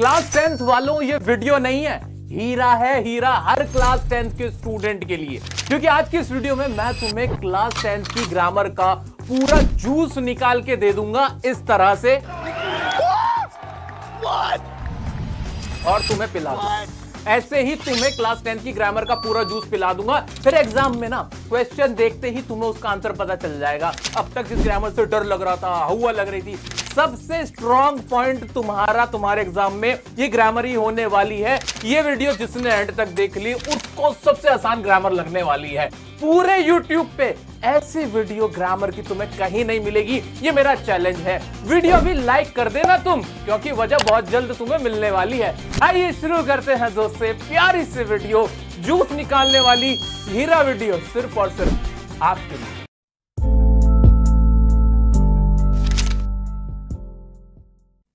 Class 10th वालों ये video नहीं है, हीरा है, हीरा हर क्लास 10th के स्टूडेंट के लिए। क्योंकि आज की इस वीडियो में मैं तुम्हें क्लास 10th की ग्रामर का पूरा जूस निकाल के दे दूंगा इस तरह से। और तुम्हें पिला दूंगा ऐसे ही, तुम्हें क्लास 10 की ग्रामर का पूरा जूस पिला दूंगा। फिर एग्जाम में ना क्वेश्चन देखते ही तुम्हें उसका आंसर पता चल जाएगा। अब तक जिस ग्रामर से डर लग रहा था, हवा लग रही थी, सबसे स्ट्रॉन्ग पॉइंट तुम्हारे एग्जाम में ये ग्रामर ही होने वाली है। ये वीडियो जिसने एंड तक देख ली उसको सबसे आसान ग्रामर लगने वाली है। पूरे YouTube पे ऐसी वीडियो ग्रामर की तुम्हें कहीं नहीं मिलेगी, ये मेरा चैलेंज है। वीडियो भी लाइक कर देना तुम, क्योंकि वजह बहुत जल्द तुम्हें मिलने वाली है। आइए शुरू करते हैं दोस्त से प्यारी सी वीडियो, जूस निकालने वाली हीरा वीडियो, सिर्फ और सिर्फ आपके लिए।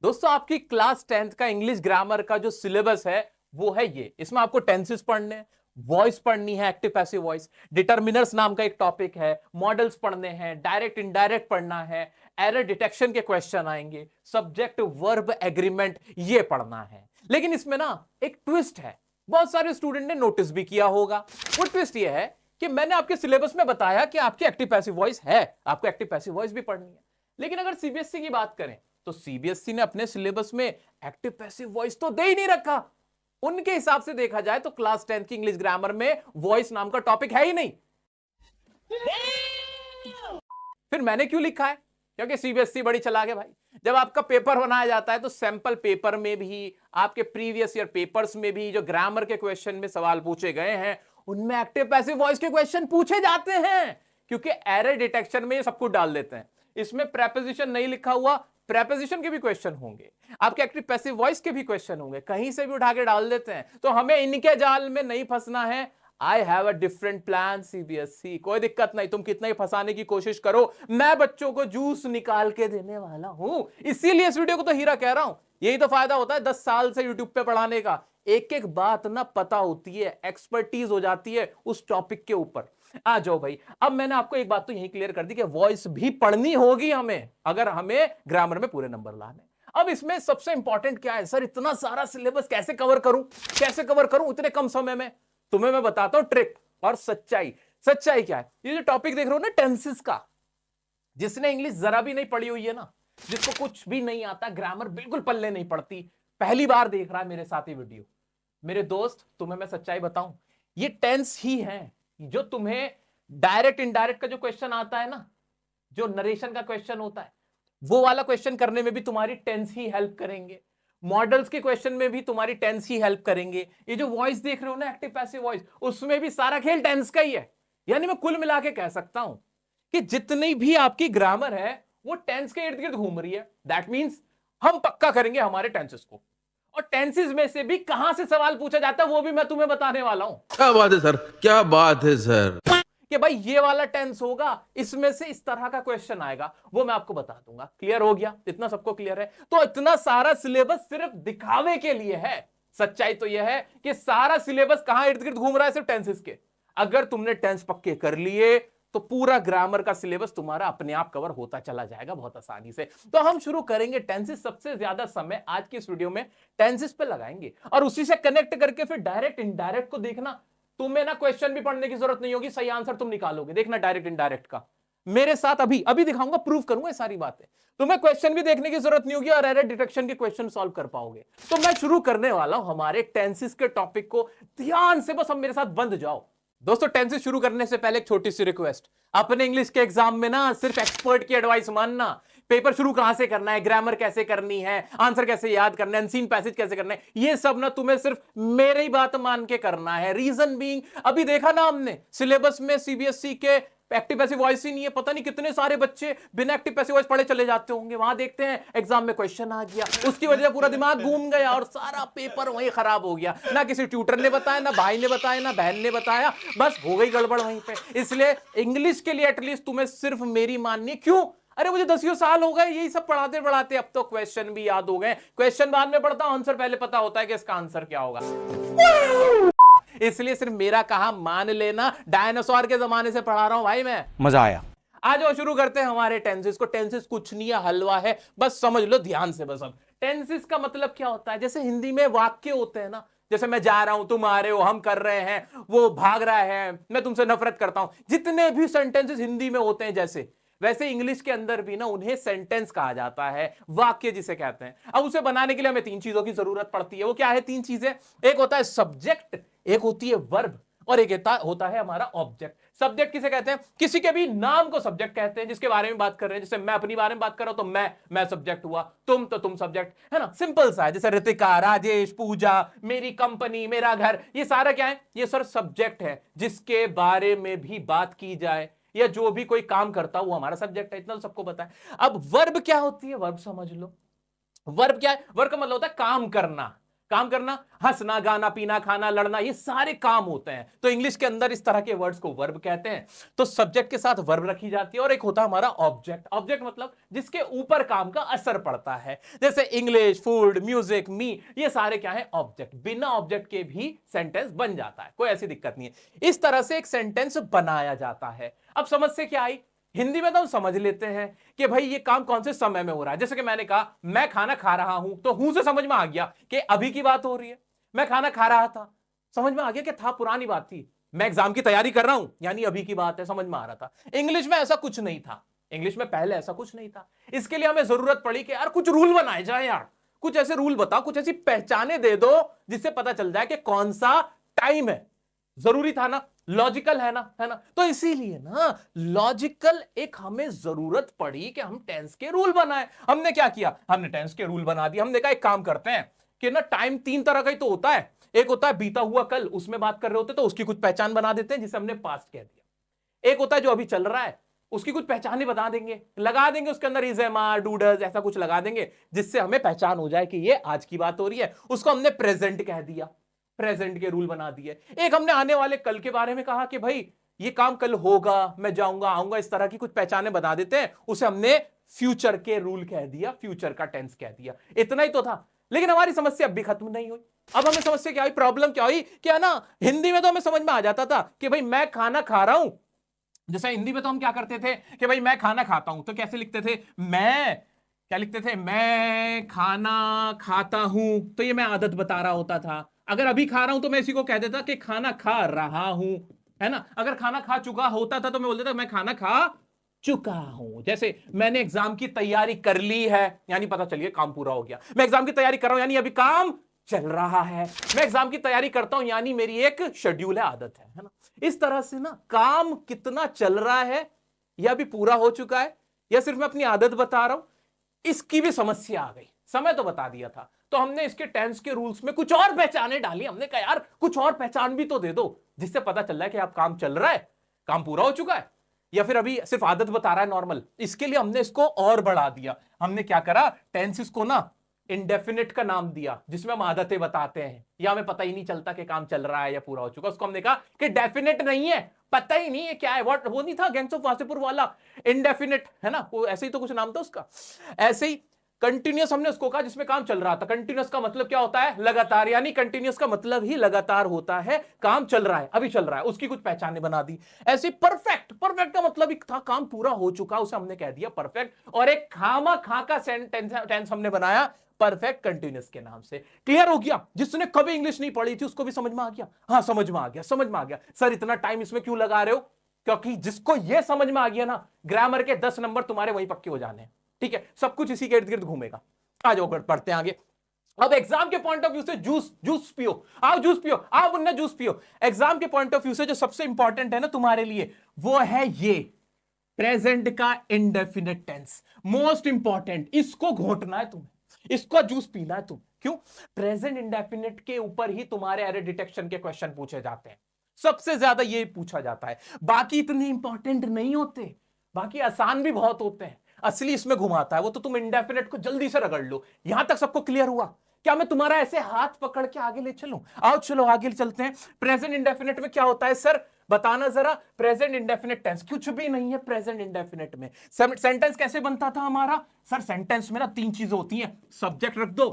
दोस्तों, आपकी क्लास 10th का इंग्लिश ग्रामर का जो सिलेबस है वो है ये। इसमें आपको टेंसेस पढ़ने हैं, वॉइस पढ़नी है, एक्टिव पैसिव वॉइस, डिटर्मिनर्स नाम का एक टॉपिक है, मॉडल्स पढ़ने हैं, डायरेक्ट इनडायरेक्ट पढ़ना है, एरर डिटेक्शन के क्वेश्चन आएंगे, सब्जेक्ट वर्ब एग्रीमेंट ये पढ़ना है। लेकिन इसमें ना एक ट्विस्ट है, बहुत सारे स्टूडेंट ने नोटिस भी किया होगा। वो ट्विस्ट ये है कि मैंने आपके सिलेबस में बताया कि आपकी एक्टिव पैसिव वॉइस है, आपको एक्टिव पैसिव वॉइस भी पढ़नी है। लेकिन अगर सीबीएसई की बात करें तो सीबीएसई ने अपने सिलेबस में एक्टिव पैसिव वॉइस तो दे ही नहीं रखा। उनके हिसाब से देखा जाए तो क्लास 10th की इंग्लिश ग्रामर में वॉइस नाम का टॉपिक है ही नहीं। फिर मैंने क्यों लिखा है? क्योंकि सीबीएसई बड़ी चालाक है भाई। जब आपका पेपर बनाया जाता है तो सैंपल पेपर में भी, आपके प्रीवियस ईयर पेपर्स में भी जो ग्रामर के क्वेश्चन में सवाल पूछे गए हैं उनमें एक्टिव पैसिव वॉइस के क्वेश्चन पूछे जाते हैं। क्योंकि एरर डिटेक्शन में ये सब कुछ डाल देते हैं। इसमें प्रेपोजिशन नहीं लिखा हुआ, प्रेपोजिशन के भी क्वेश्चन होंगे, आपके एक्टिव पैसिव वॉइस के भी क्वेश्चन होंगे, कहीं से भी उठा के डाल देते हैं। तो हमें इनके जाल में नहीं फंसना है। I have a different plan CBSE, कोई दिक्कत नहीं, तुम कितना ही फंसाने की कोशिश करो, मैं बच्चों को जूस निकाल के देने वाला हूं। इसीलिए इस वीडियो को तो हीरा कह रहा हूं। यही तो फायदा होता है 10 साल से यूट्यूब पे पढ़ाने का। एक एक बात ना पता होती है, एक्सपर्टीज हो जाती है उस टॉपिक के ऊपर। आ जाओ भाई, अब मैंने आपको एक बात तो यही क्लियर कर दी कि वॉइस भी पढ़नी होगी हमें, अगर हमें ग्रामर में पूरे नंबर लाने। अब इसमें सबसे इंपॉर्टेंट क्या है? सर इतना सारा सिलेबस कैसे कवर करूं इतने कम समय में? तुम्हें मैं बताता हूं ट्रिक और सच्चाई। सच्चाई क्या है? ये जो टॉपिक देख रहे हो ना टेंसेस का, जिसने इंग्लिश जरा भी नहीं पढ़ी हुई है ना, जिसको कुछ भी नहीं आता, ग्रामर बिल्कुल पल्ले नहीं पड़ती, पहली बार देख रहा है मेरे साथ ये वीडियो, मेरे दोस्त तुम्हें मैं सच्चाई बताऊं, ये टेंस ही है जो तुम्हें डायरेक्ट इनडायरेक्ट का जो क्वेश्चन आता है ना, जो नरेशन का क्वेश्चन होता है, वो वाला क्वेश्चन करने में भी तुम्हारी टेंस ही हेल्प करेंगे। मॉडल्स के क्वेश्चन में भी तुम्हारी टेंस ही हेल्प करेंगे। ये जो वॉइस देख रहे हो ना, एक्टिव पैसिव वॉइस, उसमें भी सारा खेल टेंस का ही है। यानी मैं कुल मिला के कह सकता हूं कि जितनी भी आपकी ग्रामर है वो टेंस के इर्द गिर्द घूम रही है। दैट मीन्स हम पक्का करेंगे हमारे टेंसेस को, और टेंसेस में से भी कहां से सवाल पूछा जाता है वो भी मैं तुम्हें बताने वाला हूं। क्या बात है सर, क्या बात है सर, कि भाई ये वाला टेंस होगा, इसमें से इस तरह का क्वेश्चन आएगा, वो मैं आपको बता दूंगा। क्लियर हो गया? इतना सबको क्लियर है? तो इतना सारा सिलेबस सिर्फ दिखावे के लिए है। सच्चाई तो यह है कि सारा सिलेबस कहां इर्द गिर्द घूम रहा है? सिर्फ टेंसेस के। अगर तुमने टेंस पक्के कर लिए तो पूरा ग्रामर का सिलेबस तुम्हारा अपने आप कवर होता चला जाएगा बहुत आसानी से। तो हम शुरू करेंगे टेंसेस। सबसे ज्यादा समय आज की इस वीडियो में टेंसेस पे लगाएंगे, और उसी से कनेक्ट करके फिर डायरेक्ट इनडायरेक्ट को देखना। तुम्हें ना क्वेश्चन भी पढ़ने की जरूरत नहीं होगी, सही आंसर तुम निकालोगे। देखना डायरेक्ट इनडायरेक्ट का मेरे साथ अभी दिखाऊंगा, प्रूव करूंगा ये सारी बातें। तुम्हें क्वेश्चन भी देखने की जरूरत नहीं होगी और एरर डिटेक्शन के क्वेश्चन सॉल्व कर पाओगे। तो मैं शुरू करने वाला हूं हमारे टेंसेस के टॉपिक को। ध्यान से बस अब मेरे साथ बंद जाओ। दोस्तों, टेंसेस शुरू करने से पहले एक छोटी सी रिक्वेस्ट, अपने इंग्लिश के एग्जाम में ना सिर्फ एक्सपर्ट की एडवाइस मानना। पेपर शुरू कहां से करना है, ग्रामर कैसे करनी है, आंसर कैसे याद करना है, अनसीन पैसेज कैसे करना है, ये सब ना तुम्हें सिर्फ मेरी बात मान के करना है। रीजन बीइंग, अभी देखा ना हमने सिलेबस में सीबीएसई के एक्टिव पैसिव वॉइस ही नहीं है। पता नहीं कितने सारे बच्चे बिना एक्टिव पैसिव वॉइस पढ़े चले जाते होंगे। वहां देखते हैं एग्जाम में क्वेश्चन आ गया, उसकी वजह से पूरा दिमाग घूम गया और सारा पेपर वहीं खराब हो गया। ना किसी ट्यूटर ने बताया, ना भाई ने बताया, ना बहन ने बताया, बस हो गई गड़बड़ वहीं पे। इसलिए इंग्लिश के लिए एटलीस्ट तुम्हें सिर्फ मेरी माननी है। क्यों? अरे मुझे 10 साल हो गए यही सब पढ़ाते पढ़ाते, अब तो क्वेश्चन भी याद हो गए। क्वेश्चन बाद में पढ़ता हूं, आंसर पहले पता होता है कि इसका आंसर क्या होगा। इसलिए सिर्फ मेरा कहा मान लेना, डायनासोर के जमाने से पढ़ा रहा हूं भाई मैं। मजा आया। आज शुरू करते हैं हमारे टेंसेस को। टेंसेस कुछ नहीं है, हलवा है, बस समझ लो ध्यान से। बस अब टेंसेस का मतलब क्या होता है? जैसे हिंदी में वाक्य होते हैं ना, जैसे मैं जा रहा हूं, तुम आ रहे हो, हम कर रहे हैं, वो भाग रहा है, मैं तुमसे नफरत करता हूं, जितने भी सेंटेंसेस हिंदी में होते हैं जैसे, वैसे इंग्लिश के अंदर भी ना उन्हें सेंटेंस कहा जाता है, वाक्य जिसे कहते हैं। अब उसे बनाने के लिए हमें तीन चीजों की जरूरत पड़ती है। वो क्या है तीन चीजें? एक होता है सब्जेक्ट, एक होती है वर्ब, और एक होता है हमारा ऑब्जेक्ट। सब्जेक्ट किसे कहते हैं? किसी के भी नाम को सब्जेक्ट कहते हैं, जिसके बारे में बात कर रहे हैं। जैसे मैं अपनी बारे में बात कर रहा हूं तो मैं सब्जेक्ट हुआ, तुम तो तुम सब्जेक्ट, है ना? सिंपल सा है। जैसे रितिका, राजेश, पूजा, मेरी कंपनी, मेरा घर, ये सारा क्या है? ये सर सब्जेक्ट है, जिसके बारे में भी बात की जाए या जो भी कोई काम करता वो हमारा सब्जेक्ट है। इतना तो सबको पता है। अब वर्ब क्या होती है? वर्ब समझ लो। वर्ब क्या है? वर्ब का मतलब होता है काम करना। काम करना, हंसना, गाना, पीना, खाना, लड़ना, ये सारे काम होते हैं। तो इंग्लिश के अंदर इस तरह के वर्ड्स को वर्ब कहते हैं। तो सब्जेक्ट के साथ वर्ब रखी जाती है, और एक होता है हमारा ऑब्जेक्ट। ऑब्जेक्ट मतलब जिसके ऊपर काम का असर पड़ता है। जैसे इंग्लिश, फूड, म्यूजिक, मी, ये सारे क्या है? ऑब्जेक्ट। बिना ऑब्जेक्ट के भी सेंटेंस बन जाता है, कोई ऐसी दिक्कत नहीं है। इस तरह से एक सेंटेंस बनाया जाता है। अब समस्या क्या आई? हिंदी में तो हम समझ लेते हैं कि भाई ये काम कौन से समय में हो रहा है। जैसे कि मैंने कहा मैं खाना खा रहा हूं, तो हूं से समझ में आ गया कि अभी की बात हो रही है। मैं खाना खा रहा था, समझ में आ गया कि था पुरानी बात थी। मैं एग्जाम की तैयारी कर रहा हूं, यानी अभी की बात है, समझ में आ रहा था। इंग्लिश में ऐसा कुछ नहीं था। इंग्लिश में पहले ऐसा कुछ नहीं था। इसके लिए हमें जरूरत पड़ी कि यार कुछ रूल बनाए जाए, यार कुछ ऐसे रूल बताओ, कुछ ऐसी पहचाने दे दो जिससे पता चल जाए कि कौन सा टाइम है। जरूरी था ना, लॉजिकल है ना, है ना? तो इसीलिए ना लॉजिकल एक हमें जरूरत पड़ी कि हम टेंस के रूल बनाए। हमने क्या किया? हमने टेंस के रूल बना दिए। हमने कहा एक काम करते हैं कि ना टाइम तीन तरह का ही तो होता है। एक होता है बीता हुआ कल, उसमें बात कर रहे होते तो उसकी कुछ पहचान बना देते हैं, जिसे हमने पास्ट कह दिया। एक होता है जो अभी चल रहा है, उसकी कुछ पहचानें बता देंगे, लगा देंगे उसके अंदर is, am, are, do, does, ऐसा कुछ लगा देंगे जिससे हमें पहचान हो जाए कि ये आज की बात हो रही है। उसको हमने प्रेजेंट कह दिया, प्रेजेंट के रूल बना दिए। एक हमने आने वाले कल के बारे में कहा कि भाई ये काम कल होगा, मैं जाऊंगा, आऊंगा, इस तरह की कुछ पहचाने बना देते हैं, उसे हमने फ्यूचर के रूल कह दिया, फ्यूचर का टेंस कह दिया। इतना ही तो था। लेकिन हमारी समस्या अब भी खत्म नहीं हुई। अब हमें समस्या क्या हुई? प्रॉब्लम क्या हुई? क्या ना हिंदी में तो हमें समझ में आ जाता था कि भाई मैं खाना खा रहा हूं। जैसे हिंदी में तो हम क्या करते थे कि भाई मैं खाना खाता हूं, तो कैसे लिखते थे? मैं क्या लिखते थे? मैं खाना खाता हूं, तो ये मैं आदत बता रहा होता था। अगर अभी खा रहा हूं तो मैं इसी को कह देता कि खाना खा रहा हूं, है ना? अगर खाना खा चुका होता था तो मैं बोल देता मैं खाना खा चुका हूं। जैसे मैंने एग्जाम की तैयारी कर ली है, यानी पता चलिए काम पूरा हो गया। मैं एग्जाम की तैयारी कर रहा हूं, यानी अभी काम चल रहा है। मैं एग्जाम की तैयारी करता हूं, यानी मेरी एक शेड्यूल है, आदत है ना? इस तरह से ना काम कितना चल रहा है, या अभी पूरा हो चुका है, या सिर्फ मैं अपनी आदत बता रहा हूं, इसकी भी समस्या आ गई। समय तो बता दिया था, तो हमने इसके टेंस के रूल्स में कुछ और पहचाने डाली। हमने कहा यार कुछ और पहचान भी तो दे दो, जिससे पता चल रहा है कि आप काम चल रहा है, काम पूरा हो चुका है, या फिर अभी सिर्फ आदत बता रहा है नॉर्मल। इसके लिए हमने इसको और बढ़ा दिया। हमने क्या करा? टेंसेस को ना इंडेफिनिट का नाम दिया, जिसमें हम आदतें बताते हैं, या हमें पता ही नहीं चलता कि काम चल रहा है या पूरा हो चुका। उसको हमने कहा कि डेफिनेट नहीं है, पता ही नहीं है क्या है। व्हाट, वो नहीं था गैंग्स ऑफ वासेपुर वाला इंडेफिनिट, है ना? वो ऐसे ही तो कुछ नाम था उसका। ऐसे ही कंटिन्यूअस हमने उसको कहा जिसमें काम चल रहा था। कंटिन्यूअस का मतलब क्या होता है? लगातार, यानी कंटिन्यूअस का मतलब ही लगातार होता है। काम चल रहा है, अभी चल रहा है, उसकी कुछ पहचानें बना दी। ऐसे परफेक्ट, परफेक्ट का मतलब एक था काम पूरा हो चुका, उसे हमने कह दिया परफेक्ट। और एक खामा खा का टेंस हमने बनाया परफेक्ट कंटिन्यूअस के नाम से। क्लियर हो गया? जिसने कभी इंग्लिश नहीं पढ़ी थी उसको भी समझ में आ गया? हाँ समझ में आ गया, समझ में आ गया। सर इतना टाइम इसमें क्यों लगा रहे हो? क्योंकि जिसको यह समझ में आ गया ना, ग्रामर के 10 नंबर तुम्हारे वहीं पक्के हो जाने हैं। ठीक है, सब कुछ इसी के इर्द गिर्द घूमेगा। आ जाओ पढ़ते हैं आगे। अब एग्जाम के पॉइंट ऑफ व्यू से जूस पियो, आओ जूस पियो, आओ मुन्ना जूस पियो। एग्जाम के पॉइंट ऑफ व्यू से जो सबसे इंपॉर्टेंट है ना तुम्हारे लिए, वो है ये प्रेजेंट का इंडेफिनिट टेंस। मोस्ट इंपॉर्टेंट, इसको घोटना है तुम्हें, इसको जूस पीना है तुम। क्यों? प्रेजेंट इंडेफिनिट के ऊपर ही तुम्हारे एरर डिटेक्शन के क्वेश्चन पूछे जाते हैं। सबसे ज्यादा ये पूछा जाता है। बाकी इतने इंपॉर्टेंट नहीं होते, बाकी आसान भी बहुत होते हैं। असली इसमें घुमाता है वो, तो तुम इंडेफिनिट को जल्दी से रगड़ लो। यहां तक सबको क्लियर हुआ? क्या मैं तुम्हारा ऐसे हाथ पकड़ के आगे ले चलूं? आओ चलो आगे चलते हैं। प्रेजेंट इंडेफिनिट में क्या होता है सर, बताना जरा। प्रेजेंट इंडेफिनिट टेंस कुछ भी नहीं है। प्रेजेंट इंडेफिनिट में सेंटेंस कैसे बनता था हमारा? सर सेंटेंस में ना 3 चीजें होती हैं, सब्जेक्ट रख दो,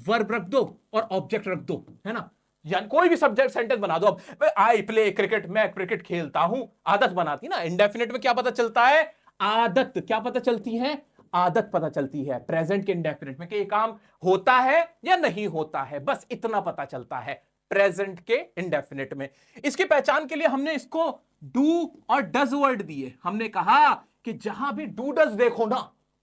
वर्ब रख दो, और ऑब्जेक्ट रख दो, है ना? यानी कोई भी सब्जेक्ट सेंटेंस बना दो। अब आई प्ले क्रिकेट, मैं क्रिकेट खेलता हूं, आदत बनाती ना। इंडेफिनिट में क्या पता चलता है? आदत। क्या पता चलती है? आदत पता चलती है प्रेजेंट के इंडेफिनिट में कि ये काम होता है या नहीं होता है, बस इतना पता चलता है प्रेजेंट के इंडेफिनिट में। इसकी पहचान के लिए हमने इसको डू और डज वर्ड दिए। हमने कहा कि जहां भी डू डज देखो ना,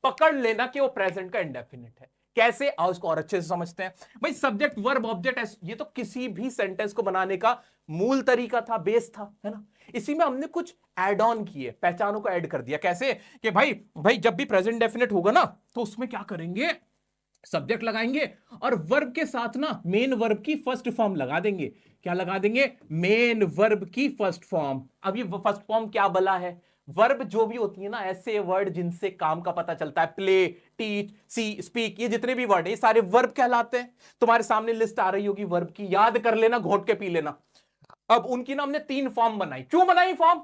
पकड़ लेना कि वो प्रेजेंट का इंडेफिनिट है। कैसे, आओ इसको और अच्छे से समझते हैं। भाई सब्जेक्ट वर्ब ऑब्जेक्ट, ये तो किसी भी सेंटेंस को बनाने का मूल तरीका था, बेस था, है ना। इसी में हमने कुछ ऐड ऑन किए, पहचानों को ऐड कर दिया। कैसे कि भाई जब भी प्रेजेंट डेफिनेट होगा ना, तो उसमें क्या करेंगे, सब्जेक्ट लगाएंगे और वर्ब के साथ ना मेन वर्ब की फर्स्ट फॉर्म लगा देंगे। क्या लगा देंगे, मेन वर्ब की फर्स्ट फॉर्म। अब ये फर्स्ट फॉर्म क्या भला है, वर्ब जो भी होती है ना, ऐसे वर्ड जिनसे काम का पता चलता है, प्ले, टीच, सी, स्पीक, ये जितने भी वर्ड है ये सारे वर्ब कहलाते हैं। तुम्हारे सामने लिस्ट आ रही होगी वर्ब की, याद कर लेना, घोट के पी लेना। अब उनकी ना हमने 3 फॉर्म बनाई। क्यों बनाई फॉर्म,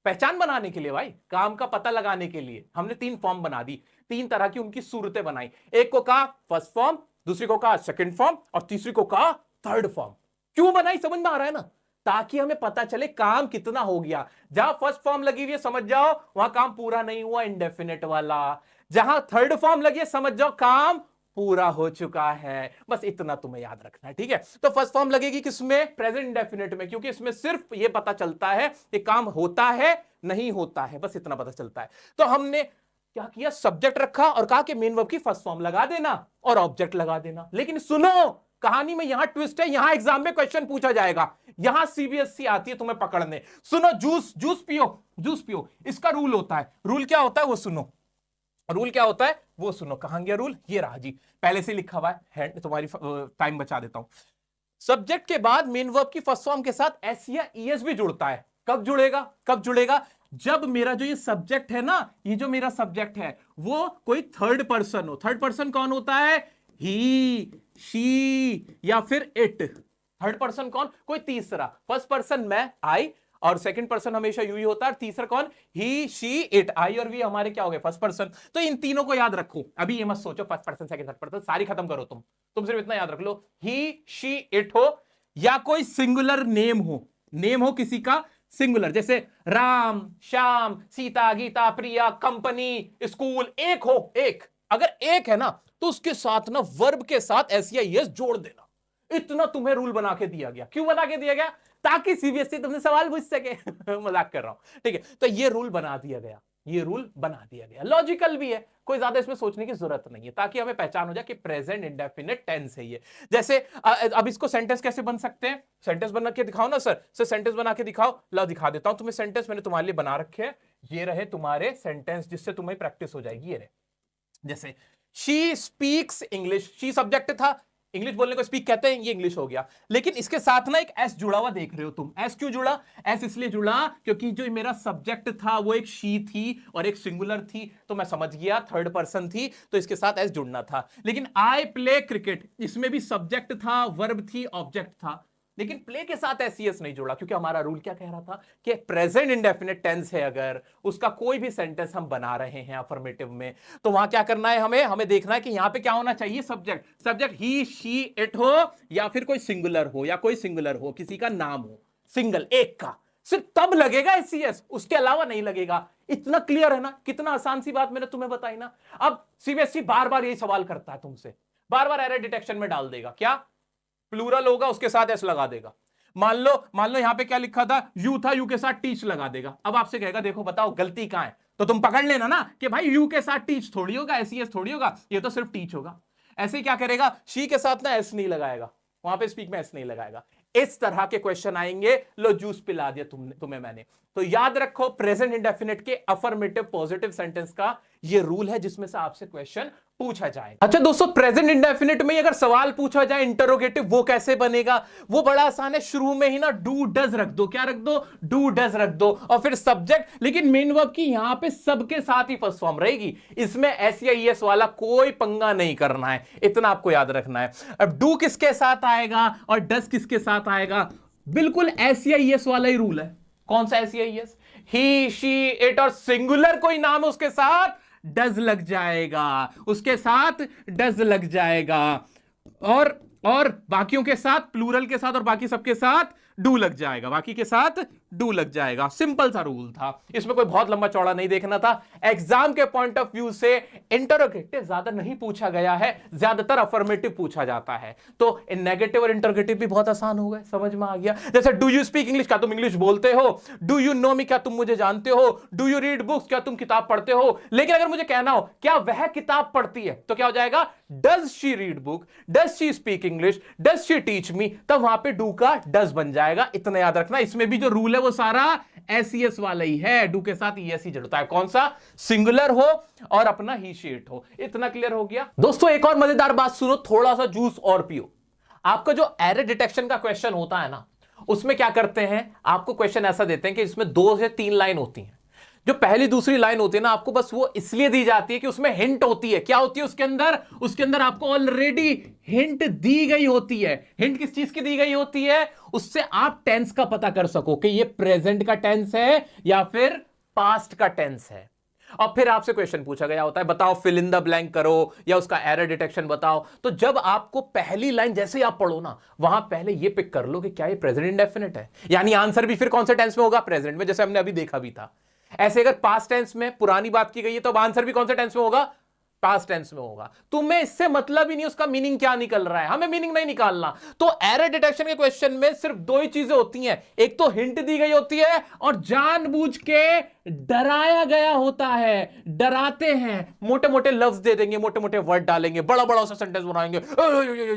पहचान बनाने के लिए भाई, काम का पता लगाने के लिए हमने 3 फॉर्म बना दी। 3 तरह की उनकी सूरतें बनाई। एक को कहा फर्स्ट फॉर्म, दूसरी को कहा सेकंड फॉर्म और तीसरी को कहा थर्ड फॉर्म। क्यों बनाई, समझ में आ रहा है ना, ताकि हमें पता चले काम कितना हो गया। जहां फर्स्ट फॉर्म लगी हुई है समझ जाओ वहां काम पूरा नहीं हुआ, इंडेफिनिट वाला। जहां थर्ड फॉर्म लगी है समझ जाओ काम पूरा हो चुका है। बस इतना तुम्हें याद रखना है, ठीक है। तो फर्स्ट फॉर्म लगेगी किसमें, प्रेजेंट इंडेफिनिट में, क्योंकि इसमें सिर्फ ये पता चलता है कि काम होता है नहीं होता है, बस इतना पता चलता है। तो हमने क्या किया, सब्जेक्ट रखा और कहा कि मेन वर्ब की फर्स्ट फॉर्म लगा देना और ऑब्जेक्ट लगा देना। लेकिन सुनो, कहानी में यहां ट्विस्ट है, यहां एग्जाम में क्वेश्चन पूछा जाएगा, यहां सीबीएसई आती है तुम्हें पकड़ने। सुनो, जूस पियो, इसका रूल होता है। रूल क्या होता है वो सुनो, रूल क्या होता है वो सुनो। कहां गया रूल, ये रहा जी, पहले से लिखा हुआ है, तुम्हारी टाइम बचा देता हूं। सब्जेक्ट के बाद मेन वर्ब की फर्स्ट फॉर्म के साथ एस या ईएस भी जुड़ता है। कब जुड़ेगा, जब मेरा जो ये सब्जेक्ट है ना, ये जो मेरा सब्जेक्ट है वो कोई थर्ड पर्सन हो। थर्ड पर्सन कौन होता है, ही, शी या फिर इट। थर्ड पर्सन कौन, कोई तीसरा। फर्स्ट पर्सन मैं, आई, और सेकंड पर्सन हमेशा यू ही होता है। तीसरा कौन, ही, शी, इट। आई और वी हमारे क्या हो गए, फर्स्ट पर्सन। तो इन तीनों को याद रखो। अभी ये मत सोचो first person second third person, सारी खत्म करो तुम सिर्फ इतना याद रख लो, ही, शी, इट हो या कोई सिंगुलर नेम हो किसी का सिंगुलर, जैसे राम, श्याम, सीता, गीता, प्रिया, कंपनी, स्कूल, एक हो, एक। अगर एक है ना तो उसके साथ ना वर्ब के साथ एस या ईएस जोड़ देना। इतना तुम्हें रूल बना के दिया गया। क्यों बना के दिया गया, ताकि सीबीएसई तुमसे सवाल पूछ सके। मजाक कर रहा हूं, ठीक है। तो ये रूल बना दिया गया, लॉजिकल भी है, कोई ज्यादा इसमें सोचने की जरूरत नहीं है, ताकि हमें पहचान हो जाए कि प्रेजेंट इंडेफिनिट टेंस है ये। जैसे अब इसको सेंटेंस कैसे बन सकते हैं, सेंटेंस बना के दिखाओ ना सर सेंटेंस बना के दिखाओ। लो दिखा देता हूं तुम्हें सेंटेंस, मैंने तुम्हारे लिए बना रखे हैं। ये रहे तुम्हारे सेंटेंस, जिससे तुम्हें प्रैक्टिस हो जाएगी। ये रहे, जैसे she speaks English, she subject था, इंग्लिश बोलने को स्पीक कहते हैं, ये इंग्लिश हो गया। लेकिन इसके साथ ना एक एस जुड़ा हुआ देख रहे हो तुम। एस क्यों जुड़ा, एस इसलिए जुड़ा क्योंकि जो मेरा सब्जेक्ट था वो एक शी थी और एक सिंगुलर थी, तो मैं समझ गया थर्ड पर्सन थी, तो इसके साथ एस जुड़ना था। लेकिन आई प्ले क्रिकेट, इसमें भी सब्जेक्ट था, वर्ब थी, ऑब्जेक्ट था, लेकिन प्ले के साथ एसईएस नहीं जुड़ा, क्योंकि हमारा रूल क्या कह रहा था कि प्रेजेंट इंडेफिनिट टेंस है, अगर उसका कोई भी सेंटेंस हम बना रहे हैं अफर्मेटिव में, तो वहां क्या करना है, हमें देखना है कि यहां पे क्या होना चाहिए, सब्जेक्ट ही, शी, इट हो या फिर कोई सिंगुलर हो, किसी का नाम हो, सिंगल, एक का, सिर्फ तब लगेगा एसईएस, उसके अलावा नहीं लगेगा। इतना क्लियर है ना, कितना आसान सी बात मैंने तुम्हें बताई ना। अब सीबीएसई बार बार यही सवाल करता है तुमसे, बार बार एरर डिटेक्शन में डाल देगा, क्या प्लूरल होगा उसके साथ एस लगा देगा। मान लो यहां पे क्या लिखा था, यू था, यू के साथ टीच लगा देगा। अब आपसे कहेगा देखो बताओ गलती कहां है, तो तुम पकड़ लेना ना कि भाई यू के साथ टीच थोड़ी होगा, एसईएस थोड़ी होगा, ये तो सिर्फ टीच होगा। ऐसे ही क्या करेगा, शी के साथ ना एस नहीं लगाएगा, वहां पे स्पीक में एस नहीं लगाएगा। इस तरह के क्वेश्चन आएंगे। लो जूस पिला दिया तुम्हें मैंने। तो याद रखो प्रेजेंट इंडेफिनिट के अफर्मेटिव पॉजिटिव सेंटेंस का ये रूल है, जिसमें से आपसे क्वेश्चन पूछा जाएगा। अच्छा दोस्तों, प्रेजेंट इंडेफिनिट में अगर सवाल पूछा जाए इंटरोगेटिव, वो कैसे बनेगा, वो बड़ा आसान है। शुरू में ही ना डू डज रख दो, क्या रख दो, डू डज रख दो, और फिर सब्जेक्ट। लेकिन मेन वर्ब की यहां पे सबके साथ ही फर्स्ट फॉर्म रहेगी, इसमें एस या ईएस वाला कोई पंगा नहीं करना है, इतना आपको याद रखना है। अब डू किसके साथ आएगा और डज किसके साथ आएगा, बिल्कुल एस या ईएस वाला ही रूल है। कौन सा एस या ईएस, ही, शी, इट और सिंगुलर कोई नाम है उसके साथ डज लग जाएगा, उसके साथ डज लग जाएगा, और बाकियों के साथ, प्लूरल के साथ और बाकी सबके साथ डू लग जाएगा, बाकी के साथ डू लग जाएगा। सिंपल सा रूल था, इसमें कोई बहुत लंबा चौड़ा नहीं देखना था। एग्जाम के पॉइंट ऑफ व्यू से इंटरोगेटिव ज्यादा नहीं पूछा गया है, ज्यादातर अफर्मेटिव पूछा जाता है। तो नेगेटिव और इंटरोगेटिव भी बहुत आसान हो गए, समझ में आ गया। जैसे डू यू स्पीक इंग्लिश, क्या तुम इंग्लिश बोलते हो? डू यू नो मी, क्या तुम मुझे जानते हो? डू यू रीड बुक्स, क्या तुम किताब पढ़ते हो? लेकिन अगर मुझे कहना हो क्या वह किताब पढ़ती है, तो क्या हो जाएगा? Does she read book, does she speak English, does she teach me, तब वहां पे डू का डज बन जाएगा। इतना याद रखना। इसमें भी जो रूल है वो सारा एसईएस वाला ही है। डू के साथ ईएसई जुड़ता है, कौन सा? सिंगुलर हो और अपना ही शीट हो। इतना क्लियर हो गया दोस्तों। एक और मजेदार बात सुनो, थोड़ा सा जूस और पियो। आपका जो एरर डिटेक्शन का क्वेश्चन होता है ना, उसमें क्या करते हैं, आपको क्वेश्चन ऐसा देते हैं कि इसमें 2 से 3 लाइन होती हैं। जो पहली दूसरी लाइन होती है ना, आपको बस वो इसलिए दी जाती है कि उसमें हिंट होती है। क्या होती है उसके अंदर? उसके अंदर आपको ऑलरेडी हिंट दी गई होती है। हिंट किस चीज की दी गई होती है? उससे आप टेंस का पता कर सको कि ये प्रेजेंट का टेंस है या फिर पास्ट का टेंस है। और फिर आपसे क्वेश्चन पूछा गया होता है, बताओ फिल इन द ब्लैंक करो या उसका एरर डिटेक्शन बताओ। तो जब आपको पहली लाइन जैसे ही आप पढ़ो ना, वहां पहले ये पिक कर लो कि क्या ये प्रेजेंट इंडेफिनिट है, यानी आंसर भी फिर कौन से टेंस में होगा? प्रेजेंट में, जैसे हमने अभी देखा भी था। ऐसे अगर पास्ट टेंस में पुरानी बात की गई है तो आंसर भी कौन से टेंस में होगा? पास्ट टेंस में होगा। तुम्हें इससे मतलब ही नहीं उसका मीनिंग क्या निकल रहा है, हमें मीनिंग नहीं निकालना। तो एरर डिटेक्शन के क्वेश्चन में सिर्फ 2 ही चीजें होती हैं, एक तो हिंट दी गई होती है और जानबूझ के डराया गया होता है। डराते हैं, मोटे मोटे लफ्ज दे देंगे, मोटे मोटे वर्ड डालेंगे, बड़ा बड़ा सा सेंटेंस बनाएंगे,